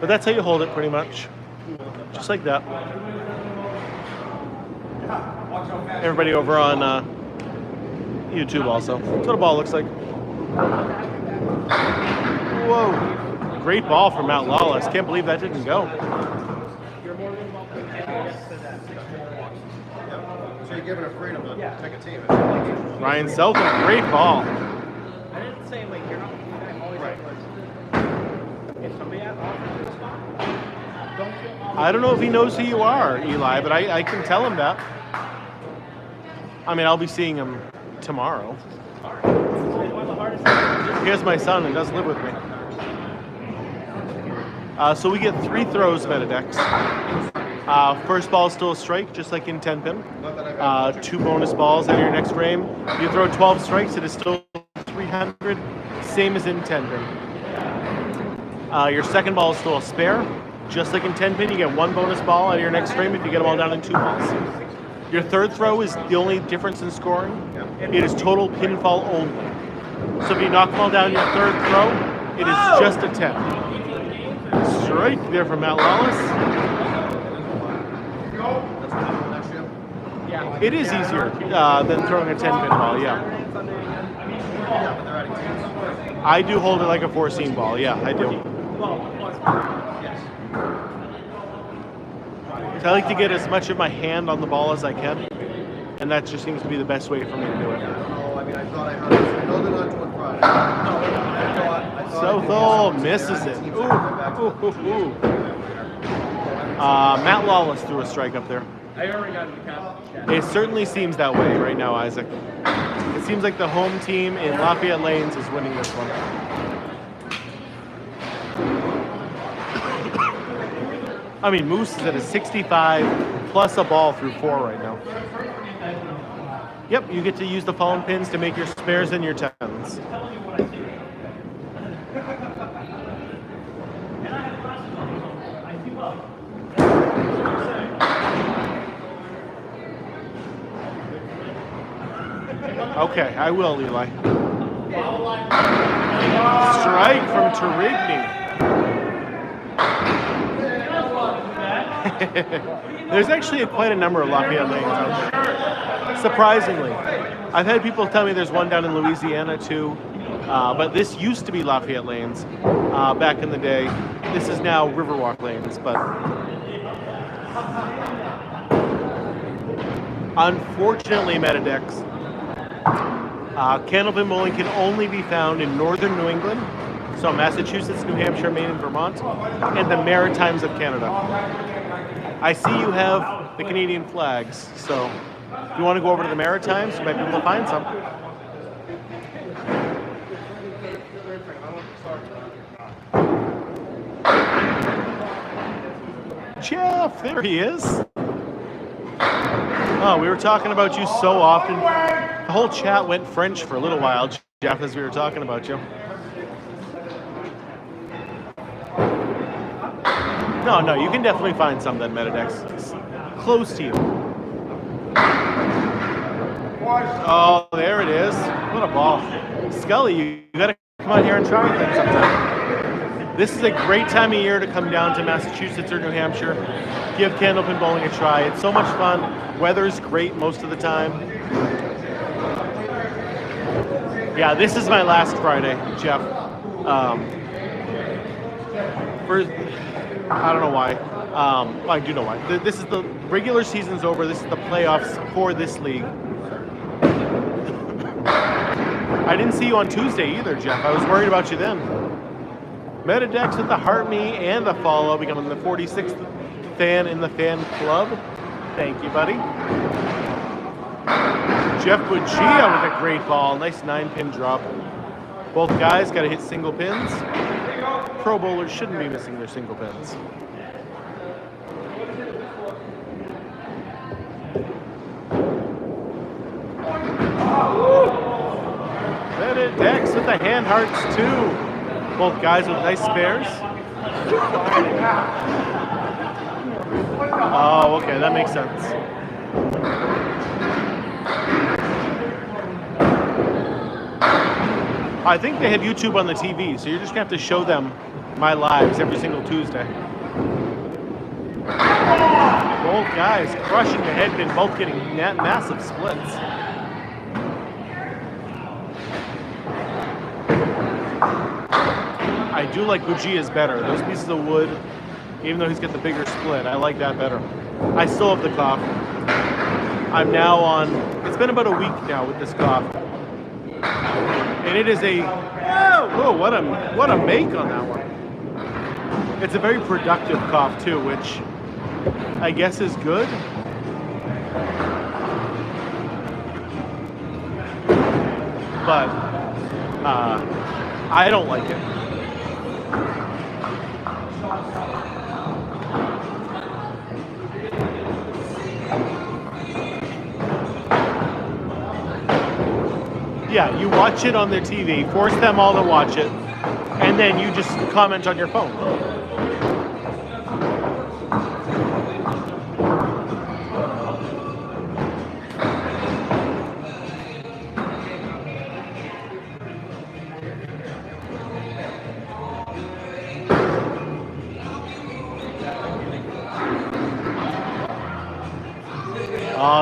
but that's how you hold it pretty much. Just like that. Everybody over on YouTube also. That's what a ball looks like. Whoa. Great ball from Matt Lawless. Can't believe that didn't go. So you're giving a freedom to pick a team. Ryan Selden, great ball. I didn't say like you're not. I'm always right. If somebody has offers this spot, don't feel I don't know if he knows who you are, Eli, but I can tell him that. I mean, I'll be seeing him tomorrow. one of the hardest things. Here's my son who does live with me. So we get 3 throws, Metadex. First ball is still a strike, just like in 10-pin. 2 bonus balls out of your next frame. You throw 12 strikes, it is still 300, same as in 10-pin. Your second ball is still a spare. Just like in 10 pin, you get 1 bonus ball out of your next frame if you get them all down in 2 balls. Your third throw is the only difference in scoring. It is total pinfall only. So if you knock them all down your third throw, it is just a 10. Strike there from Matt Lawless. It is easier than throwing a 10 pin ball, yeah. I do hold it like a 4-seam ball, yeah, I do. So I like to get as much of my hand on the ball as I can, and that just seems to be the best way for me to do it. Southall misses it. Ooh. Matt Lawless threw a strike up there. I already got the cap. It certainly seems that way right now, Isaac. It seems like the home team in Lafayette Lanes is winning this one. I mean, Moose is at a 65 plus a ball through 4 right now. Yep, you get to use the fallen pins to make your spares and your 10s. Okay, I will, Eli. Strike from Tourigny. There's actually quite a number of Lafayette Lanes out there. Surprisingly. I've had people tell me there's one down in Louisiana too, but this used to be Lafayette Lanes back in the day. This is now Riverwalk Lanes, but unfortunately, Metadex, candlepin bowling can only be found in northern New England, so Massachusetts, New Hampshire, Maine, and Vermont, and the Maritimes of Canada. I see you have the Canadian flags, so if you want to go over to the Maritimes, you might be able to find some. Jeff, there he is. Oh, we were talking about you so often. The whole chat went French for a little while, Jeff, as we were talking about you. No, you can definitely find some that Metadex is close to you. Oh, there it is. What a ball. Scully, you gotta come out here and try things sometime. This is a great time of year to come down to Massachusetts or New Hampshire. Give candlepin bowling a try. It's so much fun. Weather's great most of the time. Yeah, this is my last Friday, Jeff. I don't know why. Well, I do know why. This is the regular season's over. This is the playoffs for this league. I didn't see you on Tuesday either, Jeff. I was worried about you then. Metadex with the heart me and the follow, becoming the 46th fan in the fan club. Thank you, buddy. Jeff Buggea with a great ball. Nice 9-pin drop. Both guys got to hit single pins. Pro bowlers shouldn't be missing their single pins. Metadex with the hand hearts too. Both guys with nice spares. Oh, okay, that makes sense. I think they have YouTube on the TV, so you're just gonna have to show them my lives every single Tuesday. Both guys crushing the headpin, both getting massive splits. I do like Buggea's better. Those pieces of wood, even though he's got the bigger split, I like that better. I still have the cough. I'm now on, it's been about a week now with this cough. And it is a, whoa, what a make on that one. It's a very productive cough too, which I guess is good. But I don't like it. Yeah, you watch it on their TV, force them all to watch it, and then you just comment on your phone.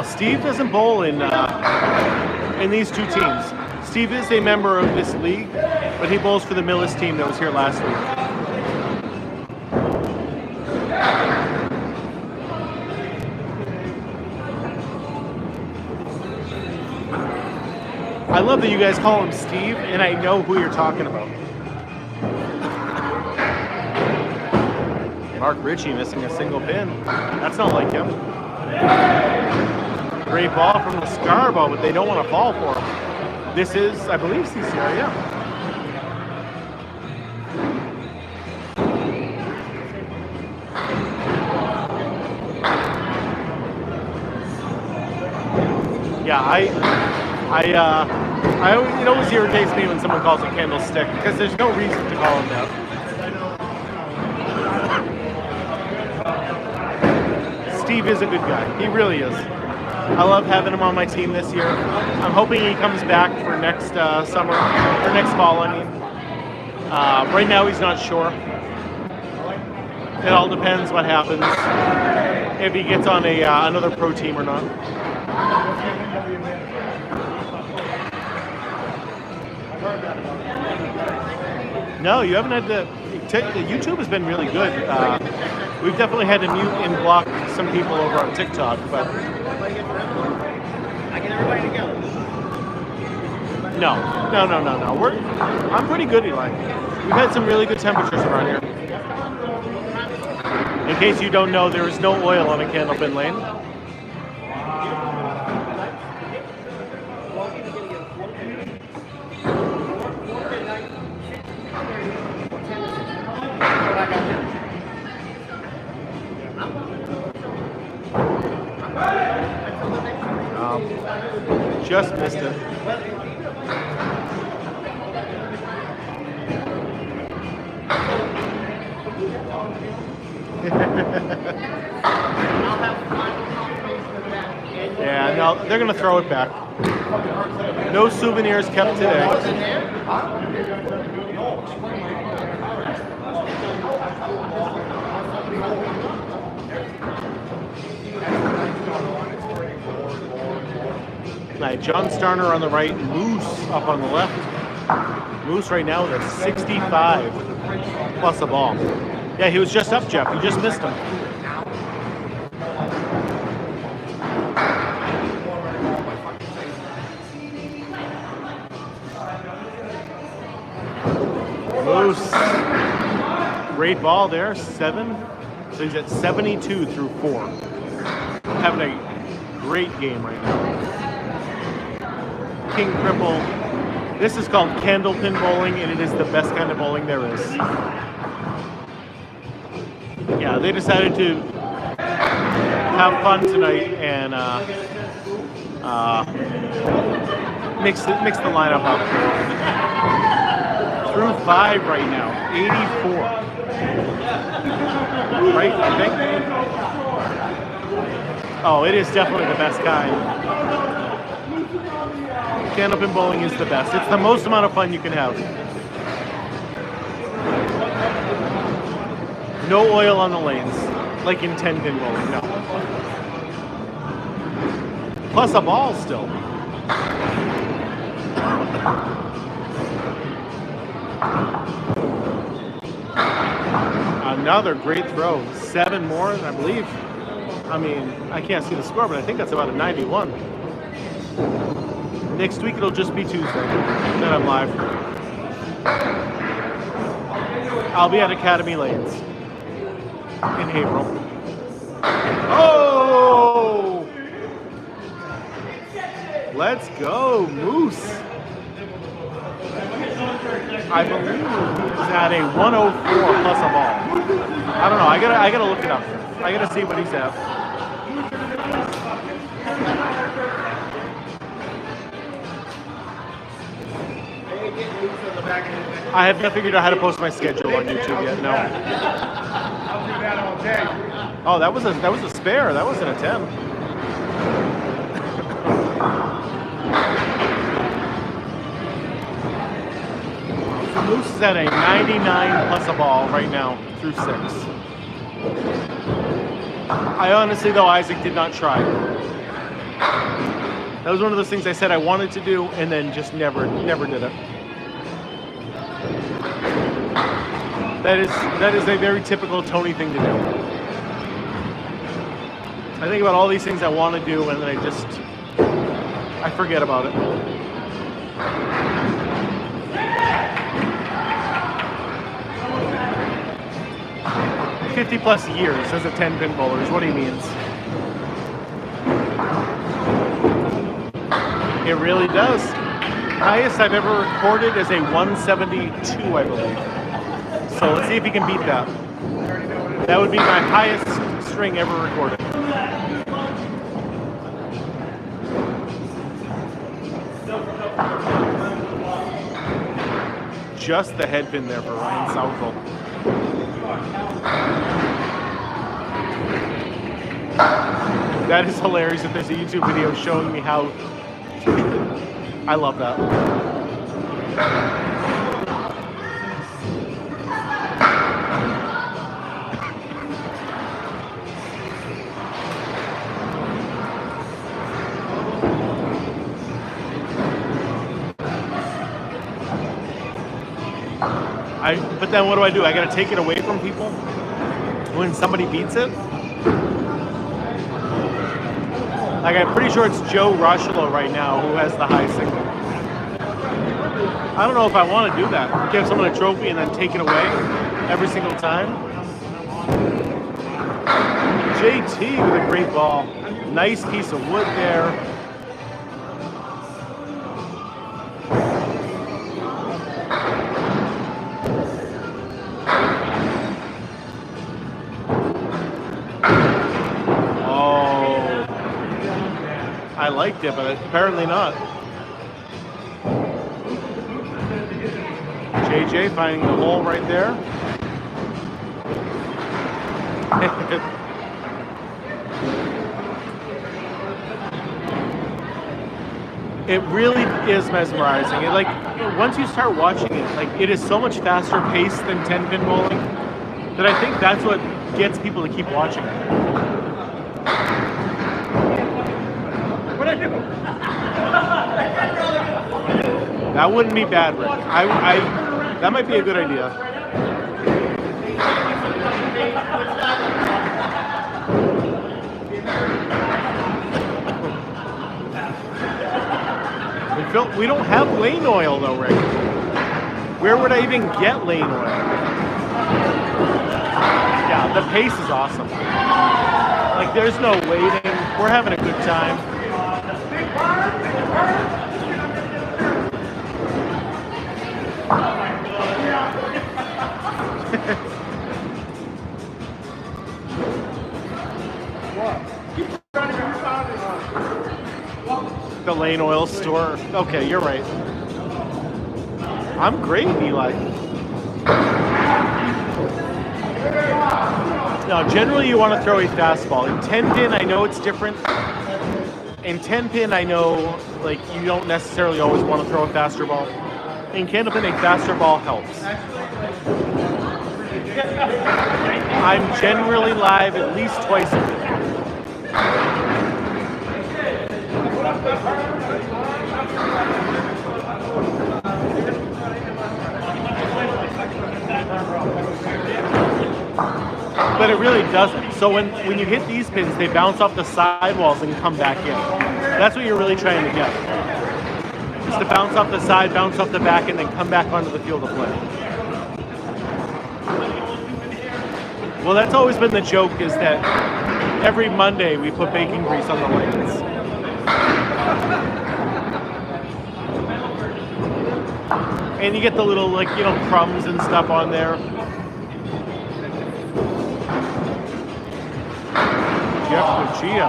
Steve doesn't bowl in these two teams. Steve is a member of this league, but he bowls for the Millis team that was here last week. I love that you guys call him Steve, and I know who you're talking about. Mark Ricci missing a single pin. That's not like him. Great ball from Lescarbeau, but they don't want to fall for him. This is, I believe, CCR, yeah. Yeah, it always irritates me when someone calls it candlestick because there's no reason to call it that. Steve is a good guy. He really is. I love having him on my team this year. I'm hoping he comes back for next summer, or next fall, I mean. Right now he's not sure. It all depends what happens, if he gets on another pro team or not. No, you haven't had to. YouTube has been really good. We've definitely had to mute and block some people over on TikTok, but I get everybody together. no. I'm pretty good, Eli. We've had some really good temperatures around here. In case you don't know, there is no oil on a candlepin lane. Just missed it. Yeah, no, they're gonna throw it back. No souvenirs kept today. John Starner on the right, Moose up on the left. Moose right now with a 65 plus a ball. Yeah, he was just up, Jeff. You just missed him. Moose. Great ball there, 7. So he's at 72 through 4. Having a great game right now. King Cripple. This is called candlepin bowling, and it is the best kind of bowling there is. Yeah, they decided to have fun tonight and mix the lineup up. Through 5 right now, 84. Right, I think? Oh, it is definitely the best kind. Candlepin bowling is the best. It's the most amount of fun you can have. No oil on the lanes, like in 10-pin bowling, no. Plus a ball still. Another great throw. 7 more, I believe. I mean, I can't see the score, but I think that's about a 91. Next week it'll just be Tuesday. Then I'm live. I'll be at Academy Lanes in April. Oh! Let's go, Moose. I believe he's at a 104 plus a ball. I don't know. I gotta look it up. I gotta see what he's at. I have not figured out how to post my schedule on YouTube yet. No. I'll do that all day. Oh, that was a spare. That wasn't a 10. So Moose is at a 99 plus a ball right now through 6. I honestly, though, Isaac did not try. That was one of those things I said I wanted to do and then just never did it. That is a very typical Tony thing to do. I think about all these things I want to do and then I forget about it. +50 years as a 10-pin bowler is what he means. It really does. Highest I've ever recorded is a 172, I believe. So let's see if he can beat that. That would be my highest string ever recorded. Just the head pin there for Ryan Southall. That is hilarious that there's a YouTube video showing me how. I love that. But then what do? I gotta take it away from people when somebody beats it? Like, I'm pretty sure it's Joe Rochelo right now who has the high single. I don't know if I want to do that. Give someone a trophy and then take it away every single time. JT with a great ball. Nice piece of wood there. I liked it, but apparently not. JJ finding the hole right there. It really is mesmerizing. It, like, once you start watching it, like, it is so much faster paced than 10-pin bowling that I think that's what gets people to keep watching it. That wouldn't be bad, Rick. That might be a good idea. We don't have lane oil though, Rick. Where would I even get lane oil? Yeah, the pace is awesome. Like, there's no waiting. We're having a good time. The lane oil store. Okay, you're right. I'm great, Eli. Now, generally you want to throw a fastball. In 10-pin, I know it's different. In 10-pin, I know, like, you don't necessarily always want to throw a faster ball. In candlepin, a faster ball helps. I'm generally live at least twice a week. But it really doesn't. So when you hit these pins, they bounce off the sidewalls and come back in. That's what you're really trying to get. Just to bounce off the side, bounce off the back, and then come back onto the field of play. Well, that's always been the joke, is that every Monday we put baking grease on the lanes. And you get the little, like, you know, crumbs and stuff on there. Buggea.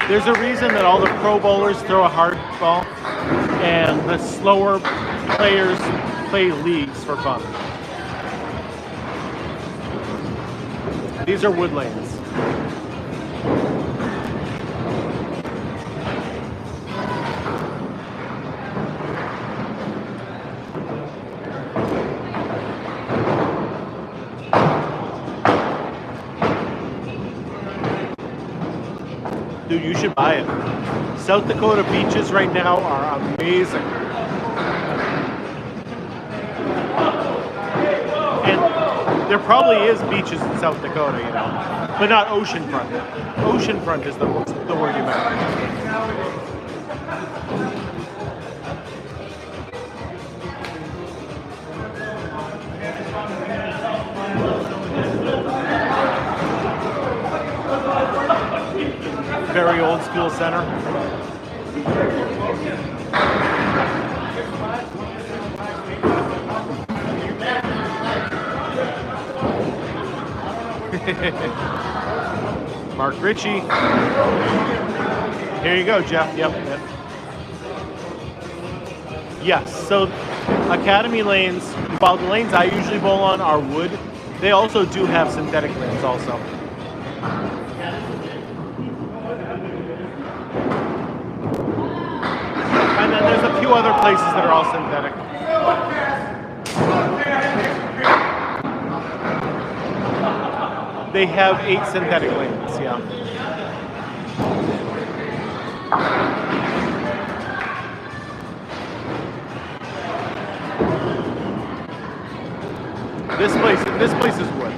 There's a reason that all the pro bowlers throw a hard ball and the slower players play leagues for fun. These are wood lanes. Dude, you should buy it. South Dakota beaches right now are amazing. And there probably is beaches in South Dakota, you know, but not oceanfront. Oceanfront is the word you meant. Very old school center. Mark Ricci. Here you go, Jeff. Yep. Yes, so Academy lanes, while the lanes I usually bowl on are wood, they also do have synthetic lanes also. And then there's a few other places that are all synthetic. They have 8 synthetic lanes, yeah. This place is wood.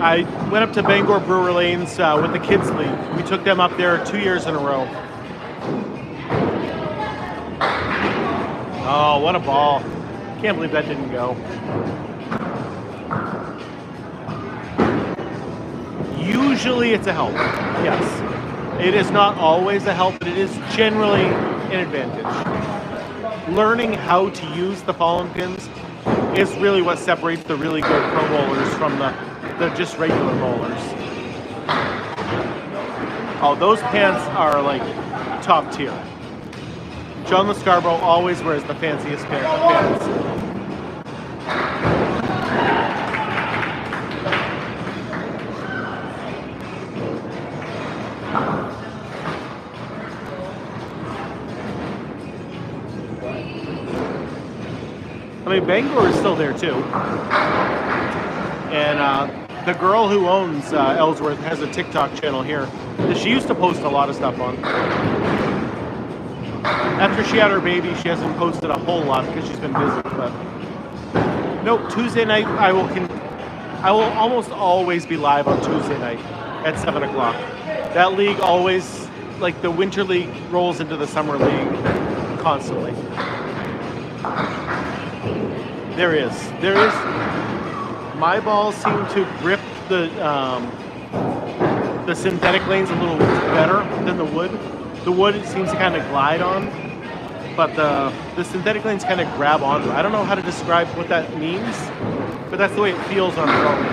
I went up to Bangor Brewer Lanes with the Kids League. We took them up there 2 years in a row. Oh, what a ball. Can't believe that didn't go. Usually it's a help, yes. It is not always a help, but it is generally an advantage. Learning how to use the fallen pins is really what separates the really good pro bowlers from the just regular bowlers. Oh, those pants are like top tier. John Lescarbeau always wears the fanciest pants. I mean, Bangor is still there too. And the girl who owns Ellsworth has a TikTok channel here that she used to post a lot of stuff on. After she had her baby, she hasn't posted a whole lot because she's been busy. But nope, Tuesday night I will almost always be live on Tuesday night at 7 o'clock. That league always, like the winter league, rolls into the summer league constantly. There is. My balls seem to grip the synthetic lanes a little better than the wood. The wood it seems to kind of glide on, but the synthetic lanes kind of grab onto. I don't know how to describe what that means, but that's the way it feels on throwing the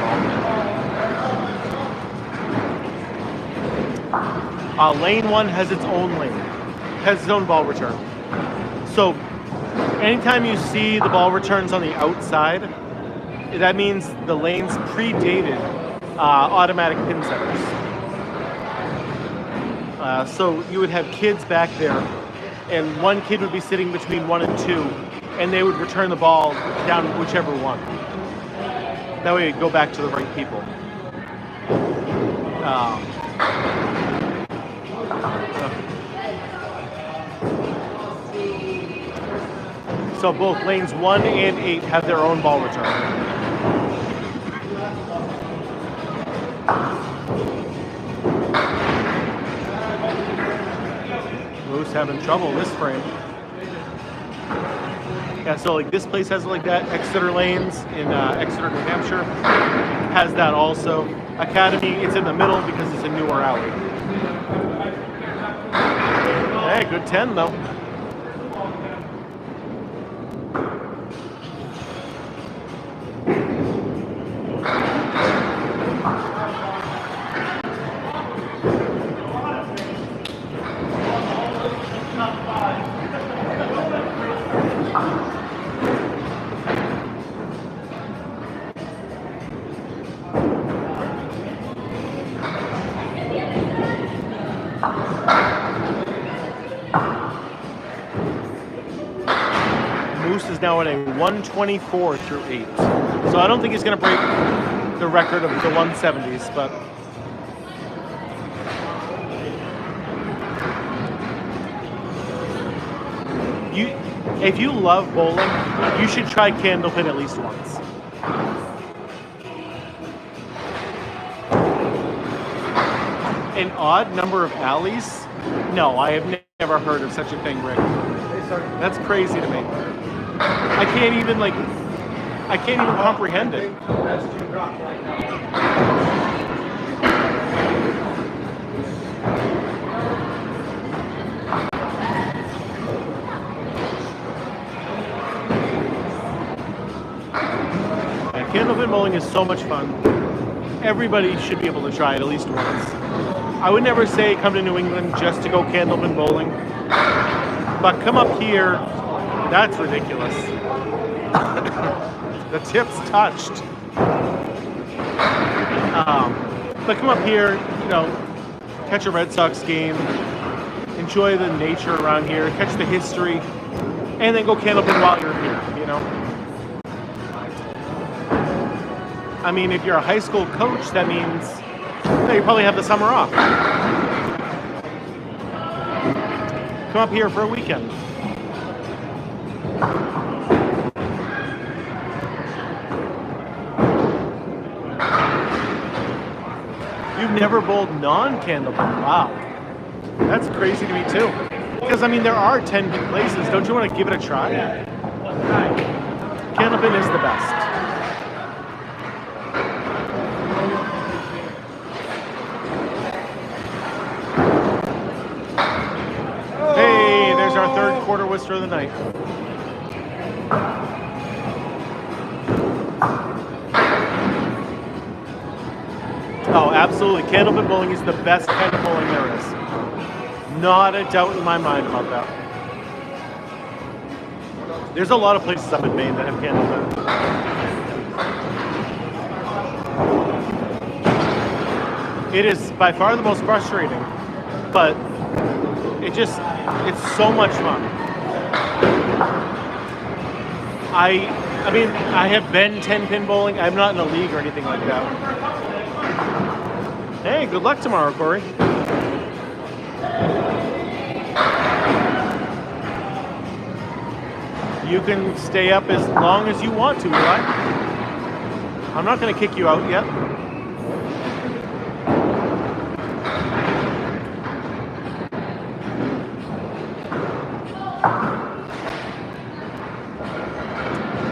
ball. Lane 1 has its own lane, has its own ball return. So anytime you see the ball returns on the outside, that means the lanes predated automatic pin setters. So you would have kids back there, and one kid would be sitting between 1 and 2, and they would return the ball down whichever one. That way it'd go back to the right people. So both lanes 1 and 8 have their own ball return. Moose having trouble this frame. Yeah, so like this place has like that. Exeter Lanes in Exeter, New Hampshire has that also. Academy, it's in the middle because it's a newer alley. Hey, good 10 though. Moose is now at a 124 through 8. So I don't think he's going to break the record of the 170s, but if you love bowling, you should try candlepin at least once. An odd number of alleys? No, I have never heard of such a thing, Rick. That's crazy to me. I can't even comprehend it. And candlepin bowling is so much fun. Everybody should be able to try it at least once. I would never say come to New England just to go candlepin bowling, but come up here, that's ridiculous. The tips touched. But come up here, you know, catch a Red Sox game, enjoy the nature around here, catch the history, and then go candlepin while you're here, you know. I mean, if you're a high school coach, that means you probably have the summer off. Come up here for a weekend. You've never bowled non-candlepin? Wow. That's crazy to me too. Because I mean, there are 10 places. Don't you want to give it a try? Candlepin is the best. Hey, there's our third quarter whistler of the night. Oh, absolutely. Candlepin bowling is the best kind of bowling there is. Not a doubt in my mind about that. There's a lot of places up in Maine that have candlepin. It is by far the most frustrating, but it's so much fun. I mean, I have been 10-pin bowling. I'm not in a league or anything like that. Hey, good luck tomorrow, Corey. You can stay up as long as you want to, Eli. I'm not going to kick you out yet.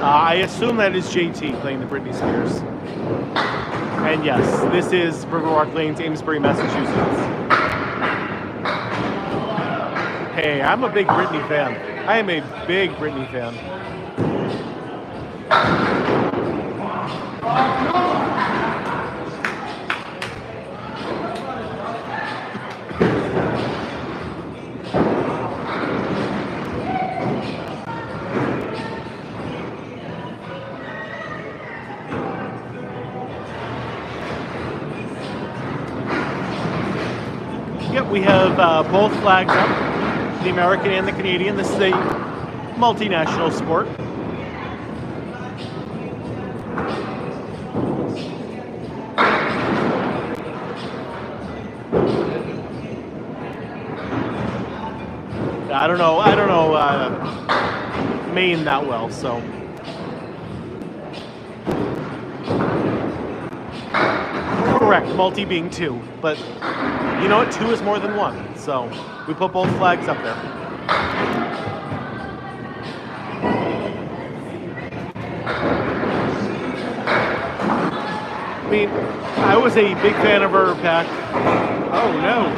I assume that is JT playing the Britney Spears. And yes, this is Riverwalk Lanes, Amesbury, Massachusetts. Hey, I'm a big Britney fan. I am a big Britney fan. Yep, we have both flags up, the American and the Canadian. This is a multinational sport. I don't know Maine that well, so. Correct, multi being 2, but you know what? 2 is more than 1, so we put both flags up there. I mean, I was a big fan of her back. Oh no!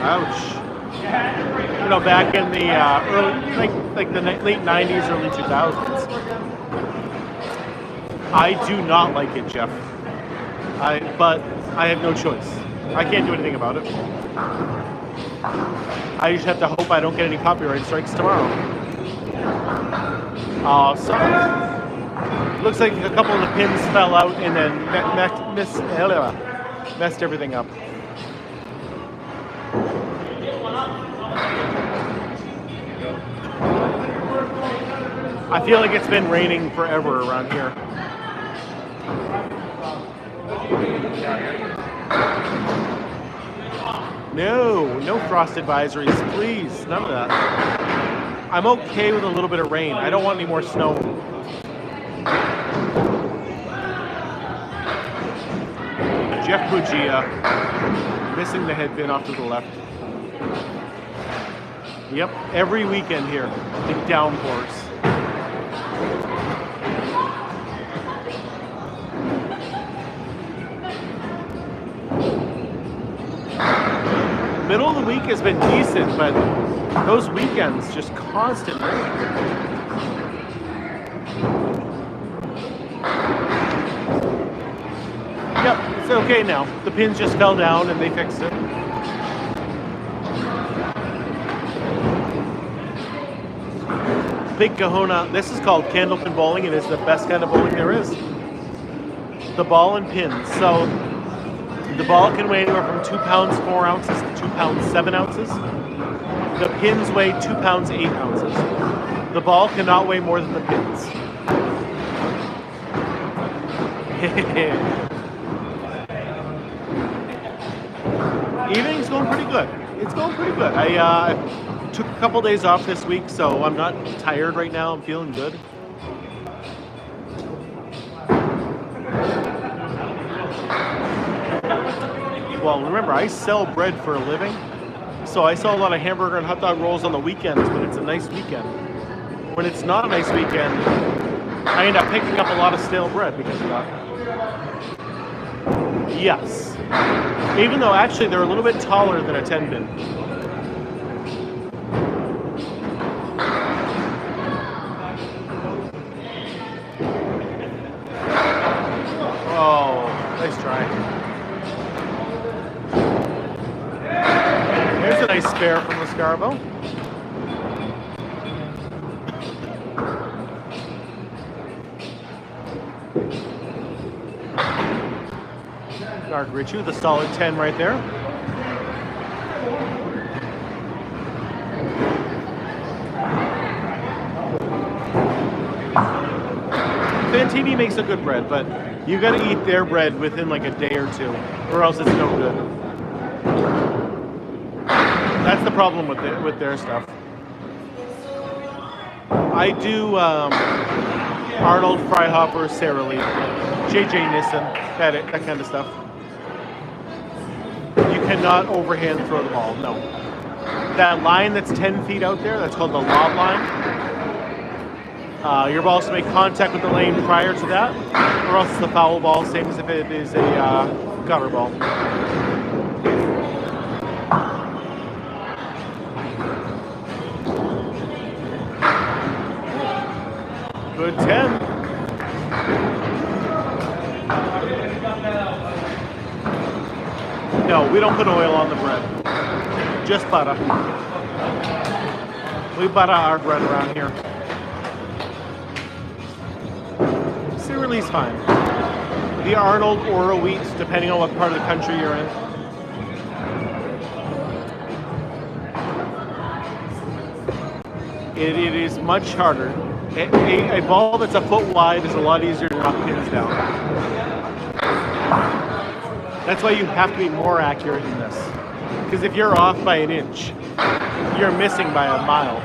Ouch! You know, back in the early, like the late '90s, early 2000s. I do not like it, Jeff. But I have no choice. I can't do anything about it. I just have to hope I don't get any copyright strikes tomorrow. So looks like a couple of the pins fell out and then messed everything up. I feel like it's been raining forever around here. No frost advisories, please. None of that. I'm okay with a little bit of rain. I don't want any more snow. Jeff Buggea, missing the head pin off to the left. Yep, every weekend here, big downpours. Middle of the week has been decent, but those weekends, just constant rain. Yep, it's okay now. The pins just fell down and they fixed it. Big kahuna. This is called candlepin bowling. It is the best kind of bowling there is. The ball and pins. So the ball can weigh anywhere from 2 pounds 4 ounces to 2 pounds 7 ounces. The pins weigh 2 pounds 8 ounces. The ball cannot weigh more than the pins. Evening's going pretty good. It's going pretty good. I took a couple days off this week, so I'm not tired right now. I'm feeling good. Well, remember, I sell bread for a living, so I sell a lot of hamburger and hot dog rolls on the weekends when it's a nice weekend. When it's not a nice weekend, I end up picking up a lot of stale bread because of that. Yes. Even though actually they're a little bit taller than a 10-pin. Oh, nice try. There's a nice spare from Lescarbeau. Dark Ricci with a solid 10 right there. Fantini makes a good bread, but you got to eat their bread within like a day or two, or else it's no good. That's the problem with their stuff. I do Arnold, Freihopper, Sara Lee, JJ Nissen, that kind of stuff. You cannot overhand throw the ball, no. That line that's 10 feet out there, that's called the lob line. Your ball has to make contact with the lane prior to that, or else it's the foul ball, same as if it is a gutter ball. Good 10. No, we don't put oil on the bread. Just butter. We butter our bread around here. Sara Lee's fine. The Arnold or a wheat, depending on what part of the country you're in. It is much harder. A ball that's a foot wide is a lot easier to knock pins down. That's why you have to be more accurate in this. Because if you're off by an inch, you're missing by a mile.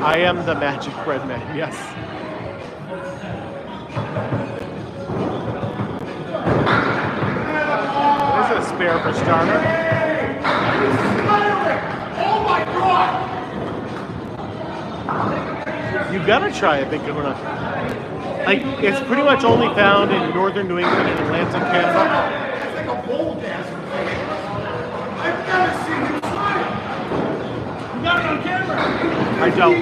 I am the magic bread man, yes. There's a spare for starner. Oh my God! You gotta try a big kahuna. Like, it's pretty much only found in northern New England and Atlantic Canada. It's like a bowl dancer. I've never seen him try it. You got it on camera. I don't.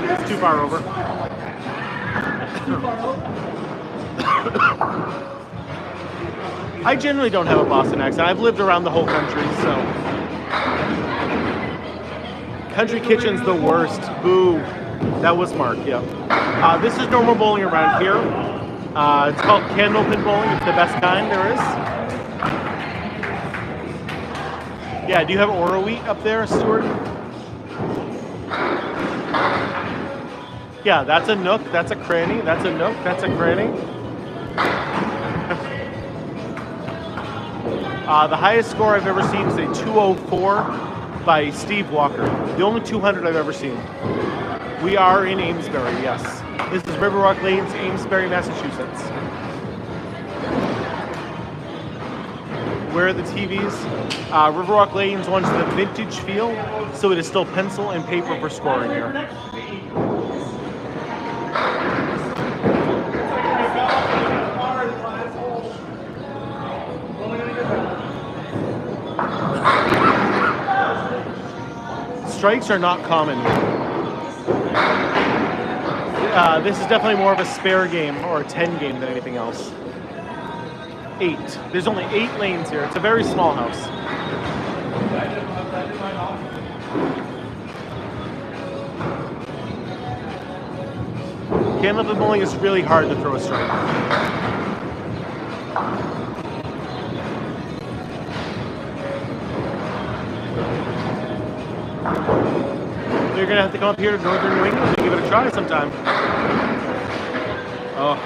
It's too far over. I generally don't have a Boston accent. I've lived around the whole country, so. Country kitchen's the worst. Boo. That was Mark, yeah. This is normal bowling around here. It's called candlepin bowling. It's the best kind there is. Yeah, do you have Oro wheat up there, Stuart? Yeah, that's a nook, that's a cranny, that's a nook, that's a cranny. The highest score I've ever seen is a 204 by Steve Walker. The only 200 I've ever seen. We are in Amesbury, yes. This is Riverwalk Lanes, Amesbury, Massachusetts. Where are the TVs? Riverwalk Lanes wants the vintage feel, so it is still pencil and paper for scoring here. Strikes are not common. This is definitely more of a spare game or a 10 game than anything else. 8. There's only 8 lanes here. It's a very small house. Candlepin bowling is really hard to throw a strike. You're gonna have to come up here to northern New England and give it a try sometime. Oh.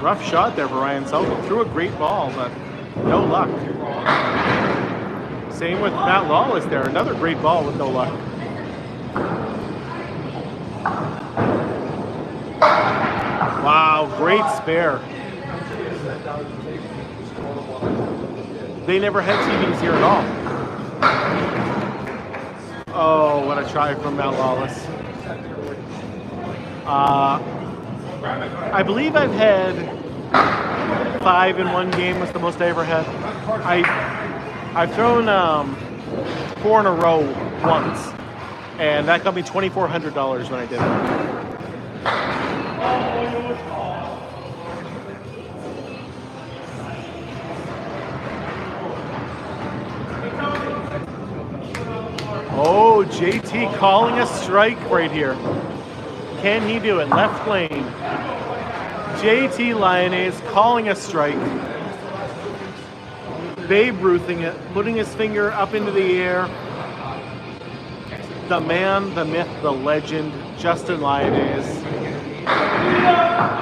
Rough shot there for Ryan Southall. Threw a great ball, but no luck. Same with Matt Lawless there. Another great ball with no luck. Wow, great spare. They never had TVs here at all. Oh, what a try from Matt Lawless. I believe I've had 5 in one game was the most I ever had. I've thrown 4 in a row once, and that got me $2,400 when I did it. Oh, JT calling a strike right here. Can he do it? Left lane. JT Lyonnais calling a strike. Babe Ruthing it, putting his finger up into the air. The man, the myth, the legend, Justin Lyonnais.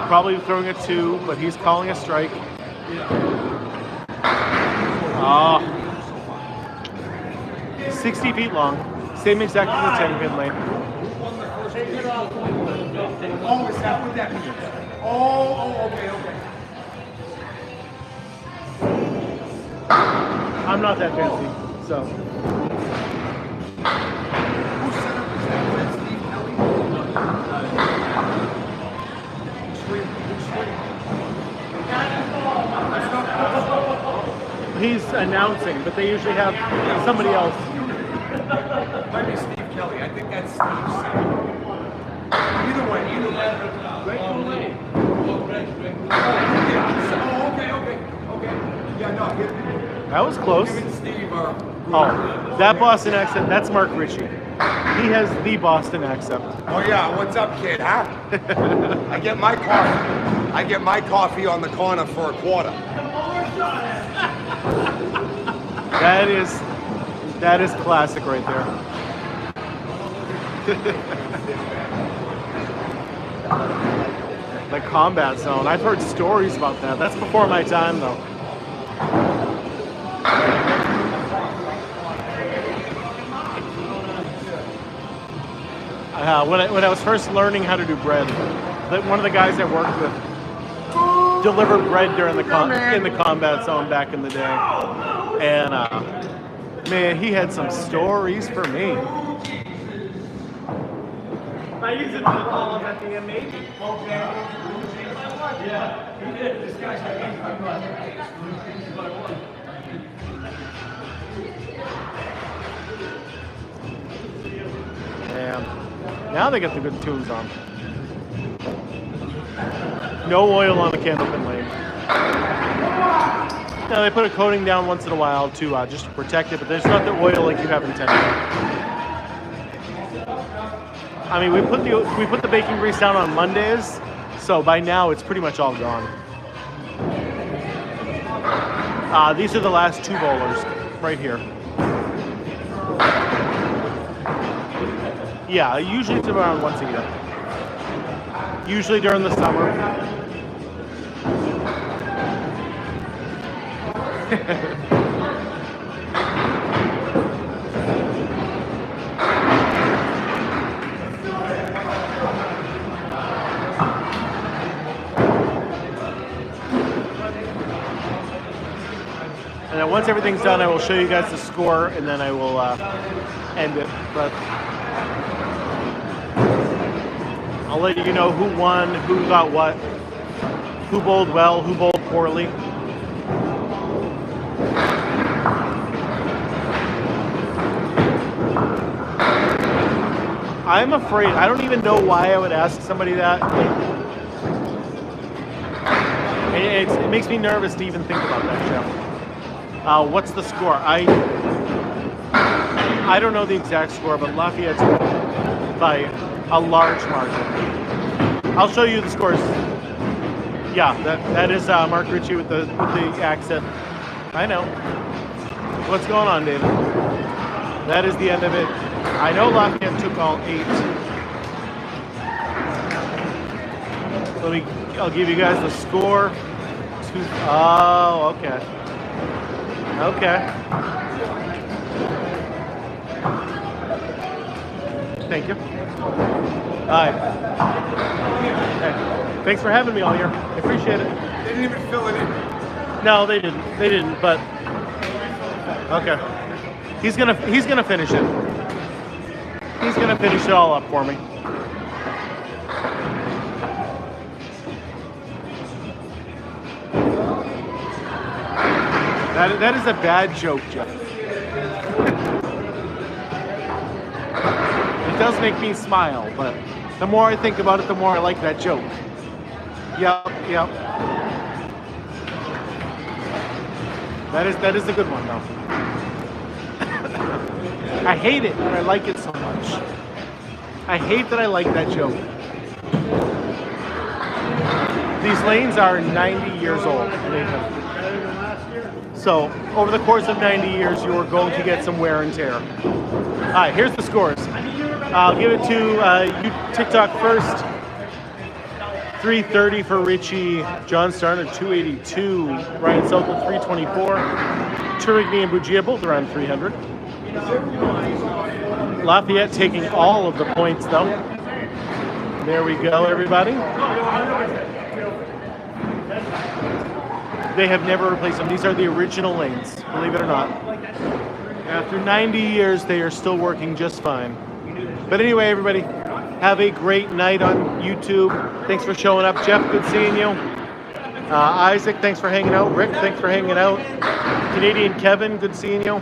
Probably throwing a 2, but he's calling a strike. Ah. 60 feet long, same exact as the 10-pin lane. Oh, is that what that means? Oh, okay. I'm not that fancy, so. Who set up is that? Is that Steve Kelly? He's announcing, but they usually have somebody else. Might be Steve Kelly. I think that's Steve. Either way. Okay. Yeah, no. That was close. Steve, Oh, that Boston accent, that's Mark Ricci. He has the Boston accent. Oh yeah, what's up, kid, huh? I get my coffee on the corner for a quarter. That is classic right there. The combat zone. I've heard stories about that. That's before my time, though. When I was first learning how to do bread, one of the guys I worked with delivered bread during in the combat zone back in the day, and man, he had some stories for me. If I use it for the ball at the end, maybe. And now they get the good tunes on. No oil on the candlepin lane. Now they put a coating down once in a while to just to protect it, but there's not the oil like you have in tennis. I mean, we put the baking grease down on Mondays, so by now it's pretty much all gone. These are the last 2 bowlers right here. Yeah, usually it's around once a year. Usually during the summer. And then once everything's done, I will show you guys the score, and then I will end it. But I'll let you know who won, who got what, who bowled well, who bowled poorly. I'm afraid, I don't even know why I would ask somebody that. It makes me nervous to even think about that, Jeff. What's the score? I don't know the exact score, but Lafayette's by a large margin. I'll show you the scores. Yeah, that is Mark Ricci with the accent. I know. What's going on, David? That is the end of it. I know Lafayette took all 8. I'll give you guys the score. Oh, okay. Okay. Thank you. Hi. Hey. Thanks for having me all year. I appreciate it. They didn't even fill it in. No, they didn't. They didn't. But okay. He's gonna finish it. He's gonna finish it all up for me. That is a bad joke, Jeff. It does make me smile, but the more I think about it, the more I like that joke. Yep. That is a good one, though. I hate it, but I like it so much. I hate that I like that joke. These lanes are 90 years old. So, over the course of 90 years, you are going to get some wear and tear. All right, here's the scores. I'll give it to TikTok first. 330 for Ricci. John Starner, 282. Ryan Southall, 324. Tourigny and Buggea both around 300. Lafayette taking all of the points, though. There we go, everybody. They have never replaced them. These are the original lanes, believe it or not. After 90 years, they are still working just fine. But anyway, everybody, have a great night on YouTube. Thanks for showing up. Jeff, good seeing you. Isaac, thanks for hanging out. Rick, thanks for hanging out. Canadian Kevin, good seeing you.